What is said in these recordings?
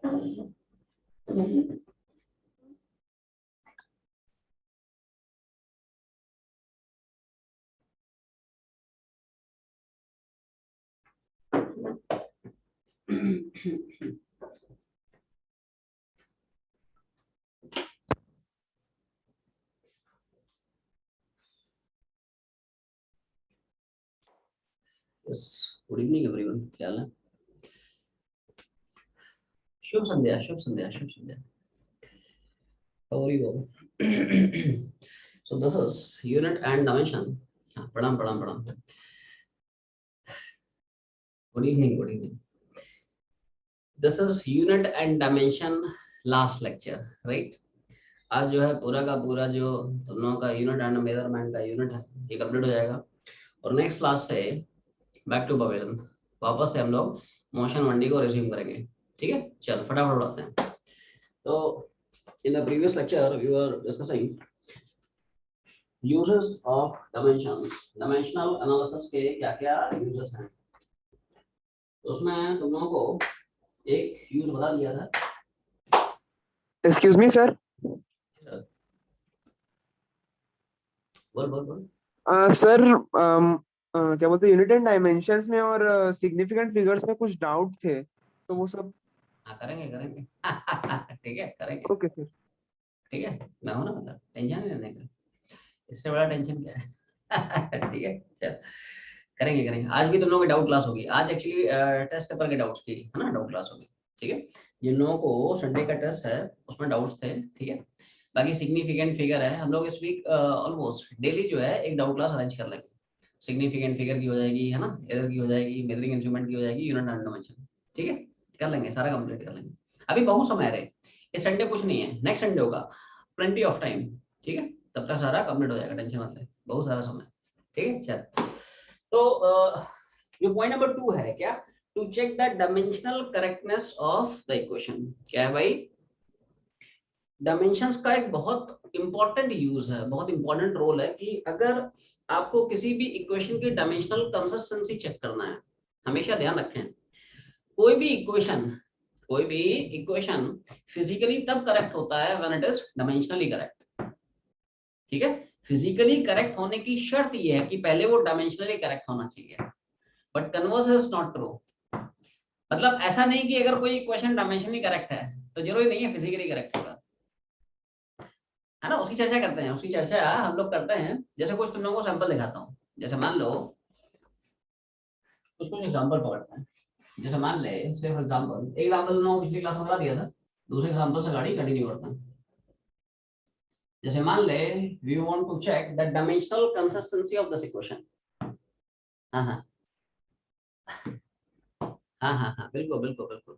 Good evening everyone, क्या हाल है? शुभ संध्या, शुभ संध्या, शुभ संध्या। How are you? So this is unit and dimension. प्रणाम प्रणाम प्रणाम। Good evening, good evening. This is unit and dimension last lecture, right? आज जो है पूरा का पूरा जो तुम लोगों का यूनिट एंड मेजरमेंट का यूनिट है ये कंप्लीट हो जाएगा, और नेक्स्ट क्लास से बैक टू पवेलियन वापस से हम लोग मोशन वनडी को रिज्यूम करेंगे। ठीक है, चल फटाफट उड़ाते हैं। तो in the previous lecture we were discussing uses of dimensions, dimensional analysis के क्या क्या uses हैं। तो उसमें तुम लोगों को एक यूज बता दिया था। Excuse me sir. बोल बोल बोल। सर क्या बोलते हैं, यूनिट एंड डायमेंशंस में और सिग्निफिकेंट फिगर्स में कुछ डाउट थे, तो वो सब करेंगे करेंगे। ठीक है, करेंगे। Okay sir. ठीक है, मैं हूं ना, मतलब टेंशन नहीं लेने का, इससे बड़ा टेंशन क्या है। ठीक है, चल करेंगे करेंगे। आज भी तुम लोगों की डाउट क्लास होगी। आज एक्चुअली टेस्ट पेपर के डाउट्स की है ना, डाउट क्लास होगी। ठीक है, जिन लोगों को संडे का टेस्ट है उसमें डाउट्स थे, ठीक है। बाकी सिग्निफिकेंट फिगर है, हम लोग इस वीक ऑलमोस्ट डेली जो है एक डाउट क्लास अरेंज कर लेंगे। सिग्निफिकेंट फिगर की हो जाएगी, है ना, एरर की हो जाएगी, मेजरिंग इंस्ट्रूमेंट की हो जाएगी, यूनिट एंड डायमेंशन। ठीक है, कर लेंगे, सारा कंप्लीट कर लेंगे। अभी बहुत समय रहे, इस संडे कुछ नहीं है, नेक्स्ट संडे होगा, प्लेंटी ऑफ टाइम। ठीक है, तब तक सारा कंप्लीट हो जाएगा, टेंशन मत ले, बहुत सारा समय। ठीक है, चल। तो जो पॉइंट नंबर 2 है क्या, to check the dimensional correctness of the equation. क्या है भाई? डायमेंशंस का एक बहुत इंपॉर्टेंट यूज है, बहुत इंपॉर्टेंट रोल है कि अगर आपको किसी भी इक्वेशन की डायमेंशनल कंसिस्टेंसी चेक करना है, हमेशा ध्यान रखें, कोई भी इक्वेशन फिजिकली तब करेक्ट होता है when it is dimensionally correct. ठीक है, फिजिकली करेक्ट होने की शर्त यह है कि पहले वो डायमेंशनली करेक्ट होना चाहिए, but converse is not true. मतलब ऐसा नहीं कि अगर कोई इक्वेशन डायमेंशनली करेक्ट है तो जरूरी नहीं है फिजिकली करेक्ट होगा, है ना। उसकी चर्चा करते हैं, उसकी चर्चा हम लोग करते हैं। जैसे कुछ तुम लोगों को सैंपल दिखाता हूँ। जैसे मान लो कुछ एग्जांपल पकड़ते हैं। जैसे मान ले से फॉर एग्जांपल, एक एग्जांपल तुम लोगों को पिछली क्लास में बता दिया था, दूसरे एग्जांपल से गाड़ी कंटिन्यू करते हैं। जैसे मान ले we want to check the dimensional consistency of this equation. हाँ हाँ हाँ हाँ हाँ, बिल्कुल बिल्कुल बिल्कुल।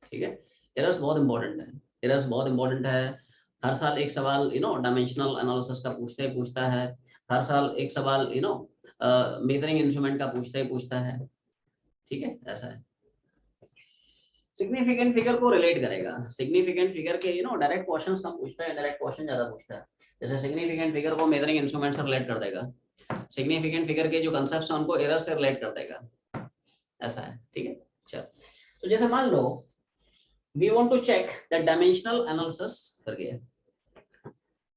ठीक है, एरर्स बहुत इंपॉर्टेंट है, एरर्स बहुत इंपॉर्टेंट है। हर साल एक सवाल डायमेंशनल एनालिसिस का पूछता है। हर साल एक सवाल मेजरिंग इंस्ट्रूमेंट का पूछता है। ठीक है, ऐसा है। सिग्निफिकेंट फिगर को रिलेट करेगा, सिग्निफिकेंट फिगर के डायरेक्ट क्वेश्चंस कम पूछता है, डायरेक्ट क्वेश्चन ज्यादा पूछता है। जैसे सिग्निफिकेंट फिगर को मेजरिंग इंस्ट्रूमेंट से रिलेट कर देगा, सिग्निफिकेंट फिगर के जो कंसेप्ट्स हैं उनको एरर से रिलेट कर देगा, ऐसा है। ठीक है, चल। तो जैसे मान लो we want to check the dimensional analysis करके,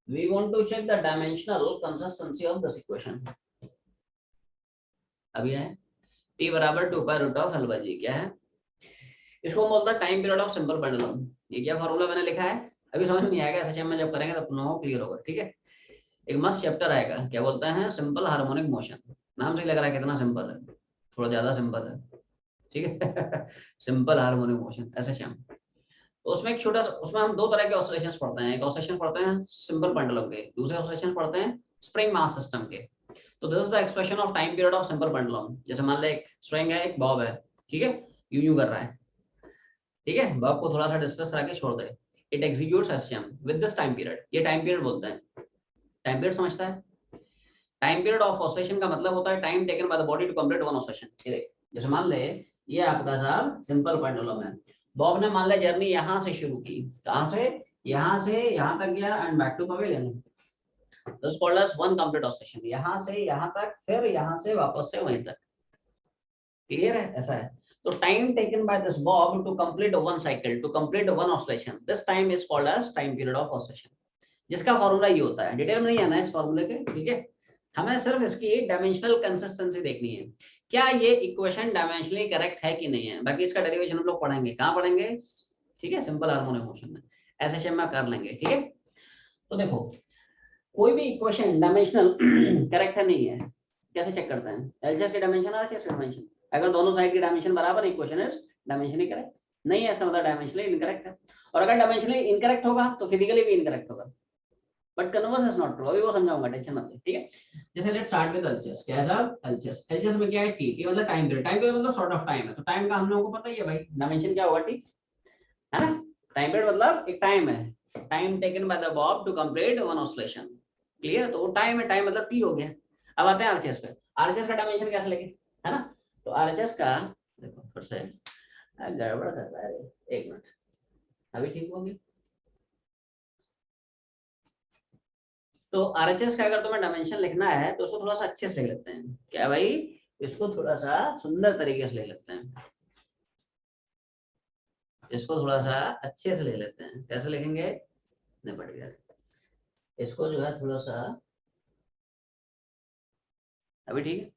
we want to check the dimensional consistency of this equation। अभी है t बराबर 2 pi root of l by g. क्या है? इसको हम बोलते हैं time period of simple pendulum. ये क्या फॉर्मूला मैंने लिखा है, अभी समझ में नहीं आएगा, एसएचएम में जब करेंगे तब तुम क्लियर होगा। ठीक है, एक मस्त चैप्टर आएगा, क्या बोलते हैं, सिंपल हार्मोनिक मोशन। नाम से लग रहा है कितना सिंपल है, थोड़ा ज्यादा सिंपल है। ठीक है, सिंपल हार्मोनिक मोशन, एसएचएम। तो उसमें एक छोटा सा, उसमें हम दो तरह के ऑसिलेशंस पढ़ते हैं। एक ऑसिलेशन पढ़ते हैं सिंपल पेंडुलम के, दूसरे ऑसिलेशन पढ़ते हैं स्प्रिंग मास सिस्टम के। तो this is the expression of time period of simple pendulum. जैसे मान ले एक स्प्रिंग है, एक बॉब है, ठीक है, यूं कर रहा है। ठीक है, बॉब को थोड़ा सा डिस्कस करा के छोड़ दे। It executes SHM with this time period. ये टाइम पीरियड बोलते हैं। टाइम पीरियड समझता है? टाइम पीरियड ऑफ ऑसिलेशन का मतलब होता है time taken by the body to complete one oscillation. ये देख, जैसे मान ले ये आपका साहब सिंपल पेंडुलम है, बॉब ने मान ले जर्नी यहां से शुरू की, कहां से, यहां से यहां तक गया and back to pavilion. This called as one complete oscillation. यहां से यहां तक, फिर यहां से वापस से वहीं तक। क्लियर है? ऐसा है। तो time taken by this bob to complete one cycle, to complete one oscillation, this time is called as time period of oscillation, जिसका फॉर्मूला ये होता है। डिटेल में नहीं आना है इस फॉर्मूले के, ठीक है, हमें सिर्फ इसकी डायमेंशनल कंसिस्टेंसी देखनी है, क्या ये इक्वेशन डायमेंशनली करेक्ट है कि नहीं है। बाकी इसका डेरिवेशन हम लोग पढ़ेंगे, कहाँ पढ़ेंगे, ठीक है, सिंपल हार्मोनिक मोशन में, ऐसे शेप में कर लेंगे, ठीक है। तो देखो कोई भी इक्वेशन डायमेंशनल करेक्ट है नहीं है, कैसे चेक करते हैं, एलएचएस की डायमेंशन और एचएस की डायमेंशन, अगर दोनों साइड की डायमेंशन बराबर है, इक्वेशन इज डायमेंशनली करेक्ट, नहीं है इसका मतलब डायमेंशनली इनकरेक्ट है, और अगर डायमेंशनली इनकरेक्ट होगा तो फिजिकली भी इनकरेक्ट होगा, but converse is not true, अभी वो समझाऊंगा, टेंशन मत ले, ठीक है। जैसे लेट्स स्टार्ट विद एलएचएस, क्या है सर, एलएचएस, एलएचएस में क्या है, टी, टी मतलब टाइम पीरियड, टाइम पीरियड मतलब सॉर्ट ऑफ टाइम है, तो टाइम का हम लोगों को पता ही है भाई, डायमेंशन क्या होगा, टी, है ना, टाइम पीरियड मतलब एक टाइम है, time taken by the bob to complete one oscillation, clear, तो वो टाइम है, टाइम मतलब टी हो गया। अब आते हैं आरएचएस पे, आरएचएस का डायमेंशन कैसे लेंगे, है ना, तो आरएचएस का देखो फिर से गड़बड़ कर रहा है, एक मिनट, अभी ठीक हो गया। तो आरएचएस का अगर तुम्हें डायमेंशन लिखना है तो उसको थोड़ा सा अच्छे से ले लेते हैं, क्या भाई, इसको थोड़ा सा सुंदर तरीके से ले लेते हैं, इसको थोड़ा सा अच्छे से ले लेते हैं, कैसे लिखेंगे, निपट गया, इसको जो है थोड़ा सा, अभी ठीक है,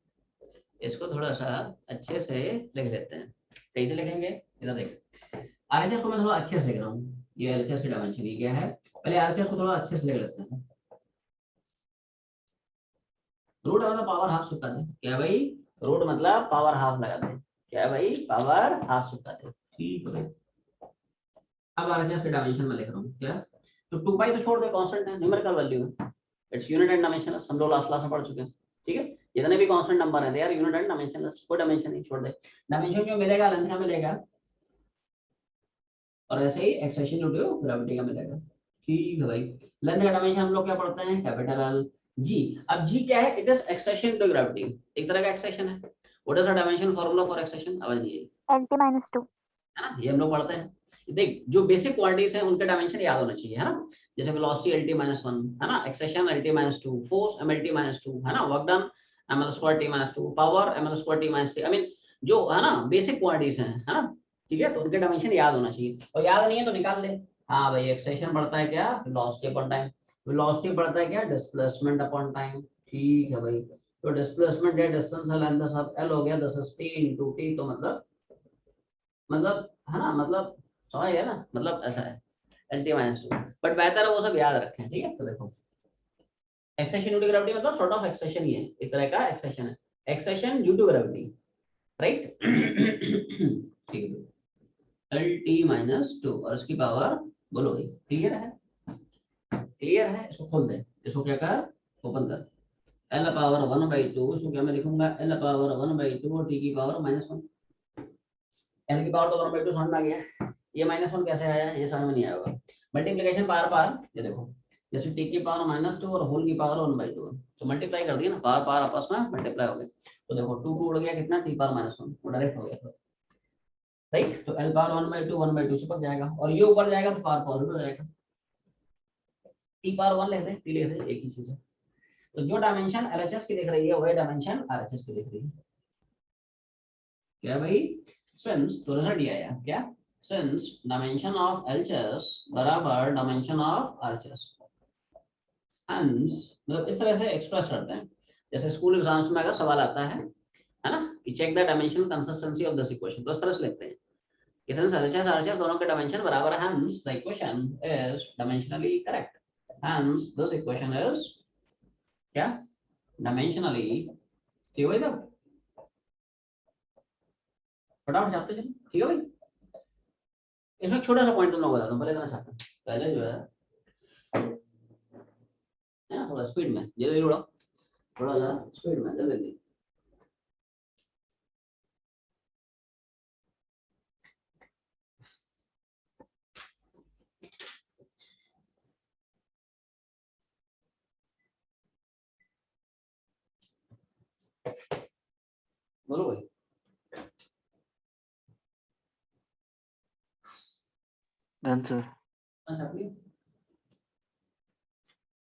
इसको थोड़ा सा अच्छे से लिख लेते हैं, कैसे लिखेंगे, इधर देख, आरएचएस को मैं थोड़ा अच्छे से लिख रहा हूँ, ये एलएचएस की डायमेंशन ये क्या है, पहले आरएचएस को थोड़ा अच्छे से लिख लेते हैं, रूट मतलब पावर हाफ चिपका दे, क्या भाई, रूट मतलब पावर हाफ लगा दे, क्या भाई, पावर हाफ चिपका दे, ठीक है। अब आरएचएस की डायमेंशन में लिख रहा हूँ क्या, तो 2 पाई तो छोड़ दे, कांस्टेंट है, न्यूमेरिकल वैल्यू है, इट्स यूनिट एंड डायमेंशन, हम लोग लास्ट क्लास में पढ़ चुके हैं, ठीक है, जितने भी कांस्टेंट नंबर है they are unit and dimension, कोई डायमेंशन नहीं, छोड़ दे, डायमेंशन क्यों मिलेगा, लेंथ का मिलेगा, और ऐसे ही एक्सेशन ड्यू टू ग्रेविटी का मिलेगा, ठीक है भाई। लेंथ का डायमेंशन हम लोग क्या पढ़ते हैं, कैपिटल एल, जी, अब जी क्या है, it is acceleration to gravity, एक तरह का एक्सेशन है, what is the dimension formula for acceleration, आवाज नहीं आई, LT-2 है ना, ये हम लोग पढ़ते हैं, देख जो बेसिक क्वांटिटीज हैं उनके डायमेंशन याद होना चाहिए, है ना, जैसे वेलोसिटी LT-1, है ना, एक्सेशन LT-2, फोर्स MLT-2, है ना, work done ML²T-2, power ML²T-3, I mean जो है ना बेसिक क्वांटिटीज हैं, है ना, ठीक है, तो उनके डायमेंशन याद होना चाहिए, और याद नहीं है तो निकाल ले, हाँ भाई, एक्सेशन बढ़ता है क्या, वेलोसिटी अपॉन टाइम, वेलोसिटी बढ़ता है क्या, डिस्प्लेसमेंट अपॉन टाइम, ठीक है भाई, तो डिस्प्लेसमेंट या डिस्टेंस है, लेंथ सब L हो गया, this is T into T, तो मतलब है ना, मतलब समझ गया ना, मतलब ऐसा है LT-2, बट बेहतर है वो सब याद रखें, ठीक है। तो देखो एक्सेशन ड्यू टू ग्रेविटी मतलब सॉर्ट ऑफ एक्सेशन ही है, एक तरह का एक्सेशन है, acceleration due to gravity, right, ठीक है, LT-2 और इसकी पावर बोलो भाई, क्लियर है, क्लियर है, इसको खोल दे, इसको क्या कर, ओपन कर, L पावर 1/2, इसको क्या मैं लिखूंगा, L पावर 1/2 और T की पावर -1, L की पावर तो 1/2 समझ में आ गया, ये -1 कैसे आया, ये समझ में नहीं आया होगा, मल्टीप्लिकेशन पार पार, ये देखो जैसे टी की पावर -2 और होल की पावर 1/2, तो मल्टीप्लाई कर दिया ना, पार पार आपस में मल्टीप्लाई हो गए, तो देखो 2 2 उड़ गया, कितना, टी पावर -1, वो डायरेक्ट हो गया, राइट, तो एल पावर 1/2 चिपक जाएगा, और ये ऊपर जाएगा तो पावर पॉजिटिव हो जाएगा, टी पावर 1 लिख दे, टी लिख दे, एक ही चीज है, तो जो डायमेंशन एलएचएस की दिख रही है वही डायमेंशन आरएचएस की दिख रही है, क्या भाई, सिंस तो रिजल्ट ये आया क्या, सिंस डायमेंशन ऑफ एलएचएस बराबर डायमेंशन ऑफ आरएचएस, हंस मतलब इस तरह से एक्सप्रेस करते हैं, जैसे स्कूल एग्जाम्स में अगर सवाल आता है ना, कि check the dimension consistency of this equation, तो इस तरह से लिखते हैं कि सिंस एलएचएस आरएचएस दोनों के डायमेंशन बराबर है, हंस the equation is dimensionally correct, हंस दिस इक्वेशन इज क्या, डायमेंशनली, ठीक है भाई, तब फटाफट छापते चलो, ठीक है भाई, इसमें छोटा सा पॉइंट तुम लोग बता दूं, पहले इतना छापो, पहले जो है ना, थोड़ा स्पीड में जल्दी उड़ो, थोड़ा सा स्पीड में जल्दी, बोलो भाई, डन सर। छाप लिया,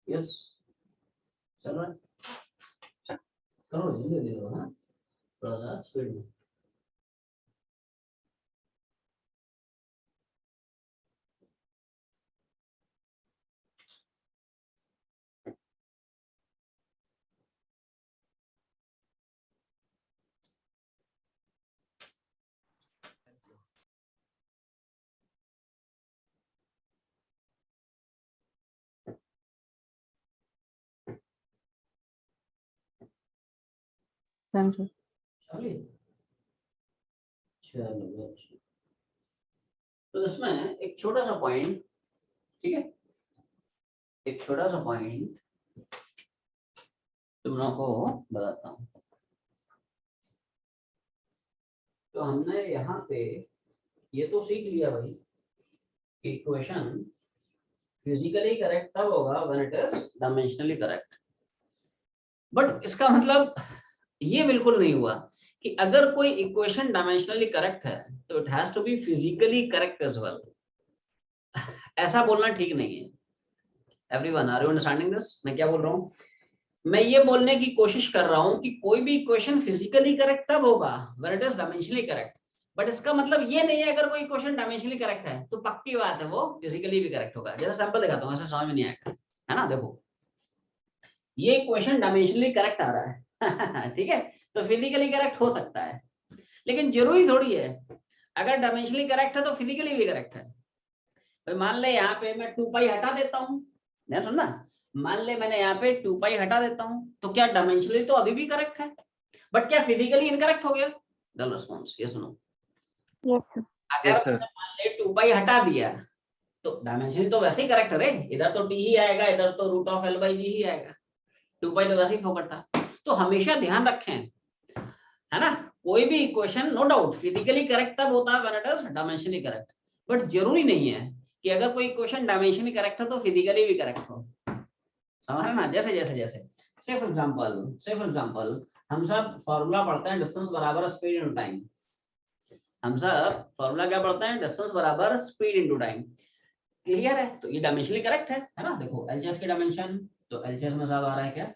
यस, चल रहा है, करो जल्दी जल्दी करो, हाँ, थोड़ा सा स्पीड में, डन सर। चलिए चलो अच्छा। तो इसमें एक छोटा सा पॉइंट, ठीक है, एक छोटा सा पॉइंट तुम लोगों को बताता हूँ। तो हमने यहाँ पे ये तो सीख लिया भाई कि इक्वेशन फिजिकली करेक्ट तब होगा when it is dimensionally correct. But इसका मतलब ये बिल्कुल नहीं हुआ कि अगर कोई इक्वेशन डायमेंशनली करेक्ट है तो it has to be physically correct as well. ऐसा बोलना ठीक नहीं है। Everyone are you understanding this? मैं क्या बोल रहा हूँ? मैं ये बोलने की कोशिश कर रहा हूँ कि कोई भी इक्वेशन फिजिकली करेक्ट तब होगा when it is dimensionally correct. But इसका मतलब ये नहीं है अगर कोई इक्वेशन डायमेंशनली करेक्ट है तो पक्की बात है वो फिजिकली भी करेक्ट होगा। जैसे सैंपल दिखाता हूँ, ऐसे समझ में नहीं आएगा, है ना? देखो ये इक्वेशन डायमेंशनली करेक्ट आ रहा है ठीक है, तो फिजिकली करेक्ट हो सकता है, लेकिन जरूरी थोड़ी है अगर डायमेंशनली करेक्ट है तो फिजिकली भी करेक्ट है। तो मान ले यहाँ पे मैं 2 पाई हटा देता हूँ, ध्यान सुनना, मान ले मैंने यहाँ पे 2 पाई हटा देता हूँ तो क्या डायमेंशनली तो अभी भी करेक्ट है, बट क्या फिजिकली इनकरेक्ट हो गया? गलत रिस्पॉन्स, ये सुनो। Yes sir. अगर Yes, sir. मैंने मान ले 2 पाई हटा दिया तो डायमेंशनली तो वैसे ही करेक्ट है रे, इधर तो टी ही आएगा, इधर तो रूट ऑफ एल बाई जी ही आएगा, 2 पाई तो वैसे ही फोकट था। तो हमेशा ध्यान रखें, है ना, कोई भी equation no doubt physically correct तब होता है when it is dimensionally correct, but जरूरी नहीं है कि अगर कोई इक्वेशन डायमेंशनली करेक्ट है तो फिजिकली भी करेक्ट हो। समझ रहे ना? जैसे जैसे जैसे से फॉर एग्जांपल हम सब फॉर्मूला पढ़ते हैं डिस्टेंस बराबर स्पीड इनटू टाइम। हम सब फॉर्मूला क्या पढ़ते हैं? डिस्टेंस बराबर स्पीड इनटू टाइम। क्लियर है? तो ये डायमेंशनली करेक्ट है ना? देखो एलसीएस की डायमेंशन, तो एलसीएस में सब आ रहा है क्या?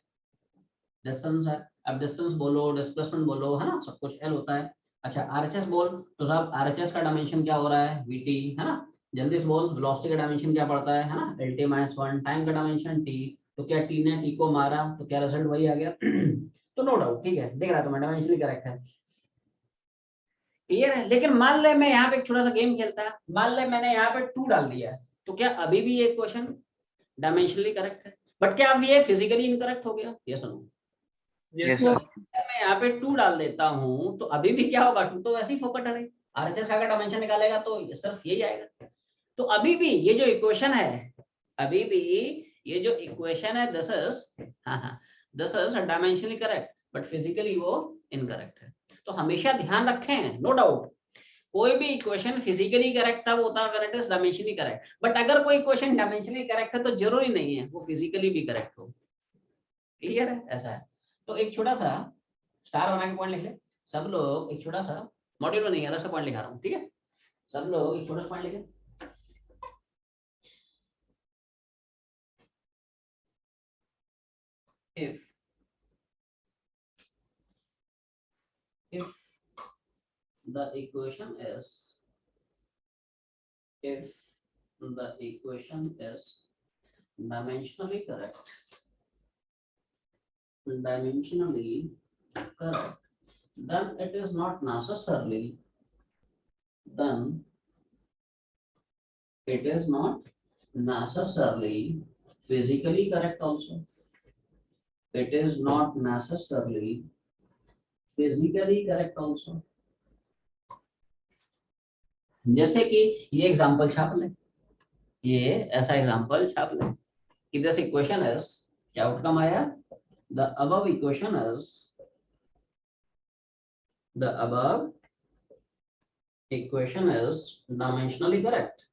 डिस्टेंस है। अब डिस्टेंस बोलो, डिस्प्लेसमेंट बोलो, है ना, सब कुछ एल होता है। अच्छा आरएचएस बोल, तो सब आरएचएस का डायमेंशन क्या हो रहा है? वीटी, है ना। जल्दी से बोल, वेलोसिटी का डायमेंशन क्या पड़ता है ना? एलटी माइनस 1, टाइम का डायमेंशन टी, तो क्या टी ने टी को मारा तो क्या रिजल्ट वही आ गया तो नो डाउट, ठीक है, दिख रहा है तुम्हें डायमेंशनली करेक्ट है। क्लियर है? लेकिन मान ले मैं यहाँ पे एक छोटा सा गेम खेलता है, मान ले मैंने यहाँ पे 2 डाल दिया, तो क्या अभी भी ये क्वेश्चन डायमेंशनली करेक्ट है? बट क्या अब ये फिजिकली इनकरेक्ट हो गया? ये सुनो, Yes, sir. मैं यहाँ पे 2 डाल देता हूँ तो अभी भी क्या होगा? 2 तो वैसे ही फोकट है, आरएचएस का अगर डायमेंशन निकालेगा तो ये सिर्फ यही आएगा। तो अभी भी ये जो इक्वेशन है, अभी भी ये जो इक्वेशन है दिस इज, हाँ this is dimensionally correct but physically वो इनकरेक्ट है। तो हमेशा ध्यान रखें, नो डाउट कोई भी इक्वेशन फिजिकली करेक्ट तब होता है when it is dimensionally correct, but अगर कोई इक्वेशन डायमेंशनली करेक्ट है तो जरूरी नहीं है वो फिजिकली भी करेक्ट हो। क्लियर है? ऐसा है। तो एक छोटा सा स्टार बना के पॉइंट लिख ले सब लोग, एक छोटा सा मॉड्यूल में नहीं अलग सा पॉइंट लिखा रहा हूँ, ठीक है? सब लोग एक छोटा सा पॉइंट लिखे। if the equation is if the equation is dimensionally correct, then it is not necessarily, then it is not necessarily physically correct also. It is not necessarily physically correct also. जैसे कि ये example छाप ले, ये ऐसा example छाप ले कि दिस इक्वेशन इज, क्या आउटकम आया? The above equation is, the above equation is dimensionally correct।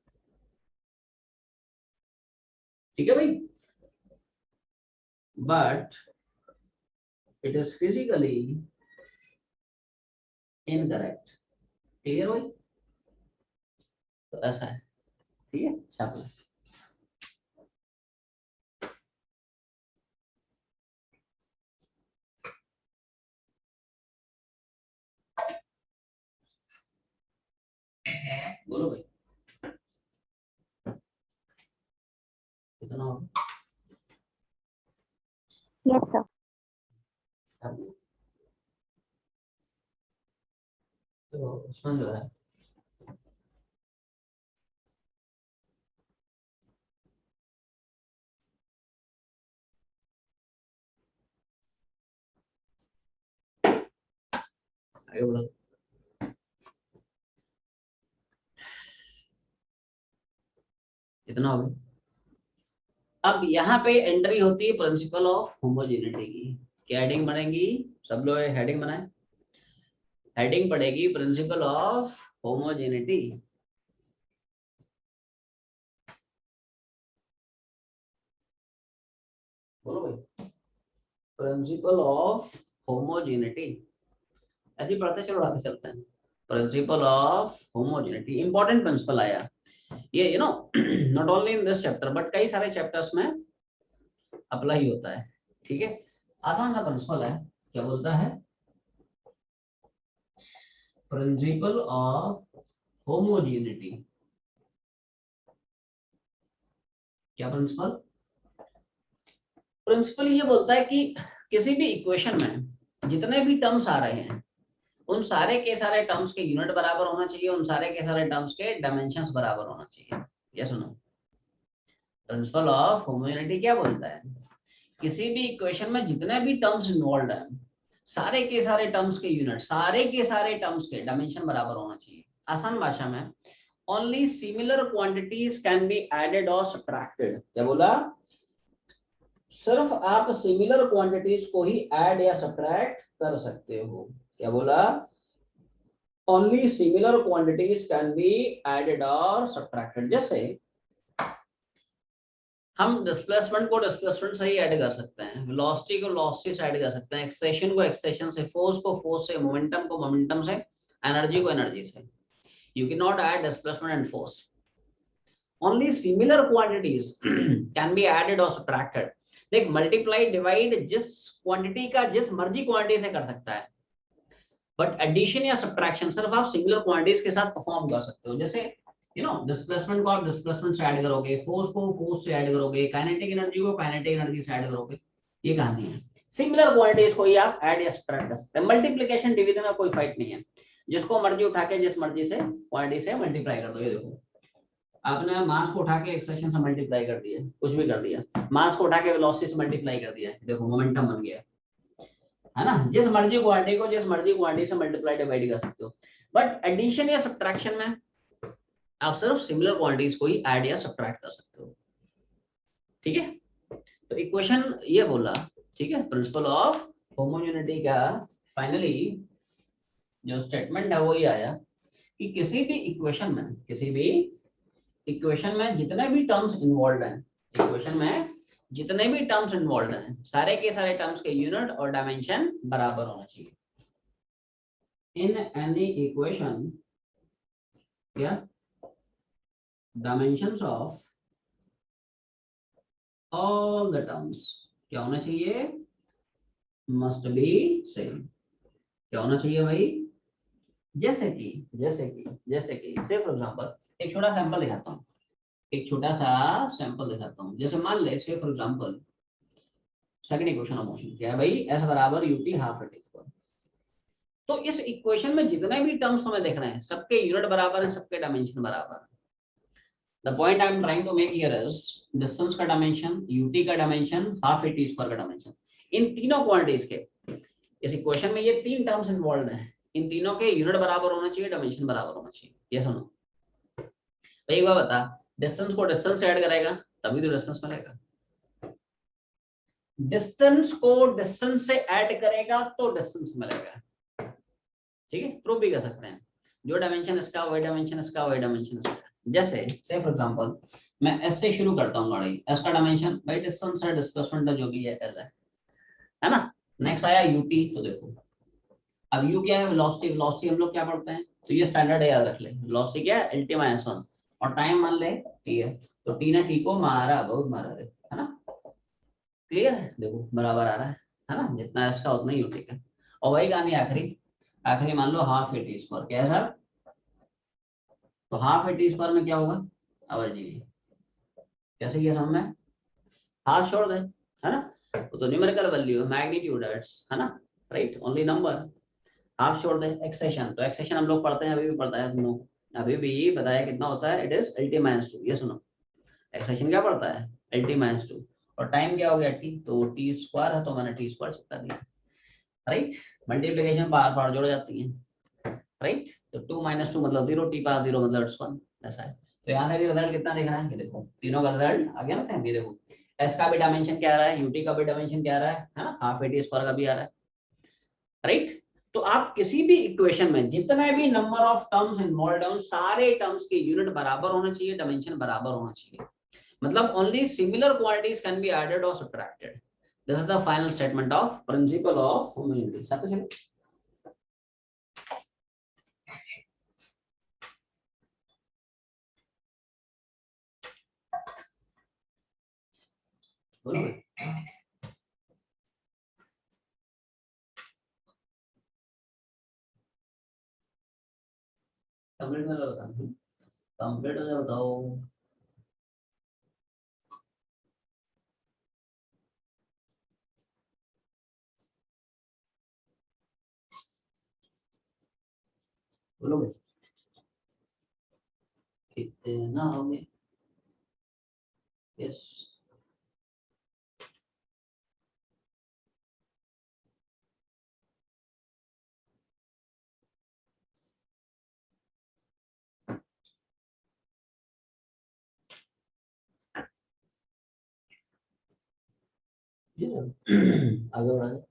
ठीक है भाई? but it is physically incorrect। Clear भाई? तो ऐसा है, ठीक है, छाप ले। बोलो भाई कितना होगा? Yes sir. छाप ले। तो उसमें जो है आगे बढ़ो। इतना हो गया। अब यहाँ पे एंट्री होती है प्रिंसिपल ऑफ होमोजेनिटी की। क्या हेडिंग बनेगी? सब लोग हेडिंग बनाए। हेडिंग पड़ेगी प्रिंसिपल ऑफ होमोजेनिटी। बोलो भाई, प्रिंसिपल ऑफ होमोजेनिटी। ऐसे ही पढ़ते चलो आगे चलते हैं। Principal of homogeneity important principle आया ये, you know, not only in this chapter but कई सारे चैप्टर्स में अप्लाई होता है। ठीक है, आसान सा प्रिंसिपल है। क्या बोलता है? Principal of homogeneity. क्या प्रिंसिपल? प्रिंसिपल ये बोलता है कि किसी भी इक्वेशन में जितने भी टर्म्स आ रहे हैं उन सारे के सारे टर्म्स के यूनिट बराबर होना चाहिए, उन सारे के सारे टर्म्स के डायमेंशंस बराबर होना चाहिए। ये सुनो, प्रिंसिपल ऑफ होमोजेनिटी क्या बोलता है? किसी भी इक्वेशन में जितने भी टर्म्स इन्वॉल्व हैं सारे के सारे टर्म्स के यूनिट, सारे के सारे टर्म्स के डायमेंशन बराबर होना चाहिए। आसान भाषा में, only similar quantities can be added और सब्ट्रैक्टेड। क्या बोला? सिर्फ आप सिमिलर क्वांटिटीज को ही ऐड या सब्ट्रैक्ट कर सकते हो। क्या बोला? Only similar quantities can be added और सब्ट्रैक्टेड। जैसे हम डिस्प्लेसमेंट को डिस्प्लेसमेंट से ही ऐड कर सकते हैं, वेलोसिटी को वेलोसिटी से ऐड कर सकते हैं, एक्सेशन को एक्सेशन से, फोर्स को फोर्स से, मोमेंटम को मोमेंटम से, एनर्जी को एनर्जी से। You can not add displacement and force. Only similar quantities can be added और सब्ट्रैक्टेड। देख, मल्टीप्लाई डिवाइड जिस क्वांटिटी का जिस मर्जी क्वांटिटी से कर सकता है, बट एडिशन या सब्ट्रैक्शन सिर्फ आप सिमिलर क्वांटिटीज के साथ परफॉर्म कर सकते हो। जैसे यू नो, डिस्प्लेसमेंट को आप डिस्प्लेसमेंट से ऐड करोगे, फोर्स को फोर्स से ऐड करोगे, काइनेटिक एनर्जी को काइनेटिक एनर्जी से ऐड करोगे। ये कहानी है। सिमिलर क्वांटिटीज को ही आप ऐड या सब्ट्रैक्ट कर सकते हैं। मल्टीप्लिकेशन डिवीजन में कोई फाइट नहीं है, जिसको मर्जी उठा के जिस मर्जी से क्वांटिटी से मल्टीप्लाई कर दो। ये देखो, आपने मास को उठा के एक्सेशन से मल्टीप्लाई कर दिया, कुछ भी कर दिया, मास को उठा के वेलोसिटी से मल्टीप्लाई कर दिया, देखो मोमेंटम बन गया, है ना? जिस मर्जी क्वांटिटी को जिस मर्जी क्वांटिटी से मल्टीप्लाई डिवाइड कर सकते हो। बट एडिशन या सब्ट्रैक्शन में आप सिर्फ सिमिलर क्वांटिटीज को ही ऐड या सब्ट्रैक्ट कर सकते हो। ठीक है, तो इक्वेशन ये बोला। ठीक है, प्रिंसिपल ऑफ होमोजेनिटी का फाइनली जो स्टेटमेंट है वो ये आया कि किसी भी इक्वेशन में जितने भी टर्म्स इन्वॉल्व हैं, इक्वेशन में जितने भी टर्म्स इन्वॉल्व हैं सारे के सारे टर्म्स के यूनिट और डायमेंशन बराबर होना चाहिए। इन एनी इक्वेशन, क्या dimensions of all the terms क्या होना चाहिए? Must be same. क्या होना चाहिए भाई? जैसे कि से फॉर एग्जांपल एक छोटा सैंपल दिखाता हूँ, जैसे मान ले से for example second equation of motion क्या है भाई? s बराबर ut हाफ at स्क्वायर। तो इस इक्वेशन में जितने भी टर्म्स हमें दिख रहे हैं सबके यूनिट बराबर हैं, सबके डायमेंशन बराबर हैं। The point I am trying to make here is distance का डायमेंशन, ut का डायमेंशन, हाफ at स्क्वायर का डायमेंशन। इन तीनों क्वांटिटीज के इस इक्वेशन में ये तीन टर्म्स इन्वॉल्व हैं, इन तीनों के यूनिट बराबर होना चाहिए, डायमेंशन बराबर होना चाहिए। ये सुनो भाई, एक बार बता, डिस्टेंस को डिस्टेंस से ऐड करेगा तभी तो डिस्टेंस मिलेगा, डिस्टेंस को डिस्टेंस से ऐड करेगा तो डिस्टेंस मिलेगा। ठीक है, प्रूव भी कर सकते हैं। जो डायमेंशन इसका वही डायमेंशन इसका, वही डायमेंशन इसका। जैसे से फॉर एग्जांपल मैं एस से शुरू करता हूँ गाड़ी, एस का डायमेंशन भाई डिस्टेंस है, डिस्प्लेसमेंट जो भी है एल है ना। नेक्स्ट आया यूटी, तो देखो अब यू क्या है? वेलोसिटी। वेलोसिटी हम लोग क्या पढ़ते हैं, तो ये स्टैंडर्ड है, याद रख ले। वेलोसिटी क्या है? lt माइनस 1, और टाइम मान ले टी है, तो टी ने टी को मारा, बहुत मारा रे, है ना? क्लियर है? देखो बराबर आ रहा है ना, जितना इसका उतना ही यूटी का। और वही कहानी आखिरी मान लो हाफ at स्क्वायर। क्या है सर? तो हाफ at स्क्वायर में क्या होगा? आवाज जी कैसे किया समझ में? हाफ छोड़ दे, है ना? तो न्यूमेरिकल वैल्यू है, मैग्नीट्यूड है ना, राइट? Only number. हाफ छोड़ दे, एक्सेशन, तो एक्सेशन हम लोग पढ़ते हैं, अभी भी पढ़ता है तुम लोग, अभी भी बताया कितना होता है, इट इज lt माइनस 2। ये सुनो, एक्सेशन क्या पड़ता है? lt माइनस 2, और टाइम क्या हो गया t, तो t स्क्वायर है तो मैंने t स्क्वायर चिपका दिया, राइट? मल्टीप्लिकेशन बार बार जोड़ जाती है, राइट। तो 2 - 2 मतलब 0, t पावर 0 मतलब इट्स 1, ऐसा है। तो यहाँ से भी रिजल्ट कितना दिख रहा है, ये देखो तीनों का रिजल्ट आ गया ना सेम। ये देखो s का भी डायमेंशन क्या आ रहा है, ut का भी डायमेंशन क्या आ रहा है ना, हाफ at स्क्वायर का भी आ रहा है, राइट। तो आप किसी भी इक्वेशन में जितने भी नंबर ऑफ टर्म्स इन्वॉल्व है उन सारे टर्म्स के यूनिट बराबर होना चाहिए, डायमेंशन बराबर होना चाहिए। मतलब only similar quantities can be added और subtracted. This is the final statement of principle of homogeneity. साथ तो चलो बोलो भाई। कंप्लीट में बताओ, कंप्लीट हो जाए बताओ। बोलो भाई कितना हो गया। यस जी आगे बढ़ा जाए।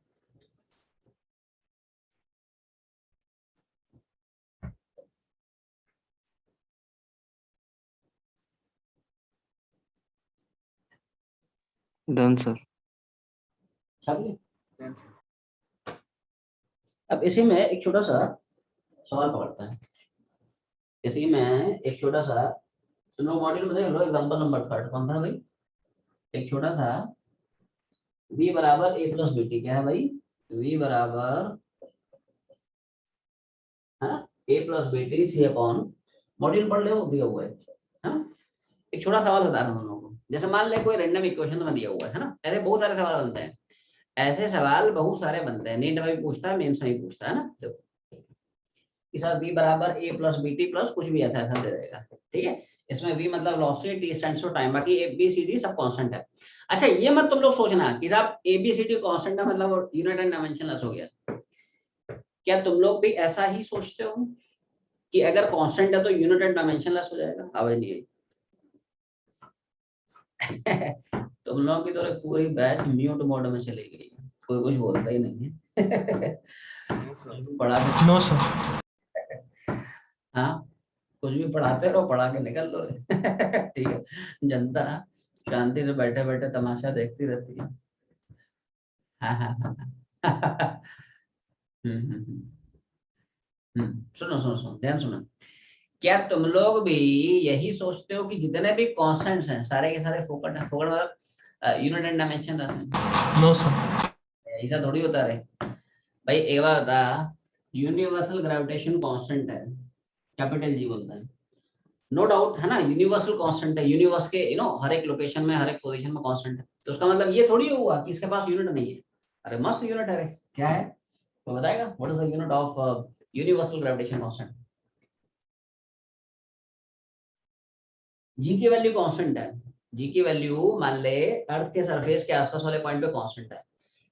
Done sir. शाबाश। अब इसी में एक छोटा सा सवाल पकड़ता है, इसी में एक छोटा सा, तुम लोग मॉड्यूल में देख लो एग्जांपल नंबर 3 कौन था भाई, एक छोटा था v बराबर a प्लस bt, क्या है भाई, v बराबर है ना a plus bt C upon, module पढ़ ले वो दिया हुआ है ना। एक छोटा सवाल बता रहा हूँ हम लोगों को, जैसे मान ले कोई रैंडम इक्वेशन में दिया हुआ है ना, ऐसे बहुत सारे सवाल बनते हैं, ऐसे सवाल बहुत सारे बनते हैं, नीट में भी पूछता है, मेंस में भी पूछता है ना। देखो कि सर v बराबर a प्लस bt प्लस कुछ भी ऐसा ऐसा दे देगा, ठीक है। इसमें v मतलब velocity, t stands for time, बाकी a b c d सब कांस्टेंट है। अच्छा ये मत तुम लोग सोचना कि साहब a b c d constant है मतलब यूनिट एंड डायमेंशनलेस हो गया। क्या तुम लोग भी ऐसा ही सोचते हो कि अगर कांस्टेंट है तो यूनिट एंड डायमेंशनलेस हो जाएगा? आवाज नहीं आई। तुम लोगों की तो पूरी बैच म्यूट मोड में चली गई है, कोई कुछ बोलता ही नहीं है। पढ़ा के नो सर। हाँ कुछ भी पढ़ाते रहो, पढ़ा के निकल लो। ठीक है, जनता शांति से बैठे बैठे तमाशा देखती रहती है। हाँ हाँ हाँ हाँ। सुनो सुनो सुनो ध्यान सुनो, क्या तुम लोग भी यही सोचते हो कि जितने भी कॉन्स्टेंट्स हैं सारे के सारे फोकट है, फोकट मतलब यूनिट एंड डायमेंशन है? No sir. ऐसा थोड़ी होता है भाई। एक बार बता, यूनिवर्सल ग्रेविटेशन कांस्टेंट है, कैपिटल जी बोलता है, नो डाउट है ना, यूनिवर्सल कांस्टेंट है, यूनिवर्स के हर एक लोकेशन में हर एक पोजीशन में कांस्टेंट है, तो उसका मतलब ये थोड़ी हुआ कि इसके पास यूनिट नहीं है। अरे मस्त यूनिट है रे, क्या है तो बताएगा, what is the unit of universal gravitation constant? G की वैल्यू कांस्टेंट है, जी की वैल्यू मान ले अर्थ के सरफेस के आसपास वाले पॉइंट पे कांस्टेंट है,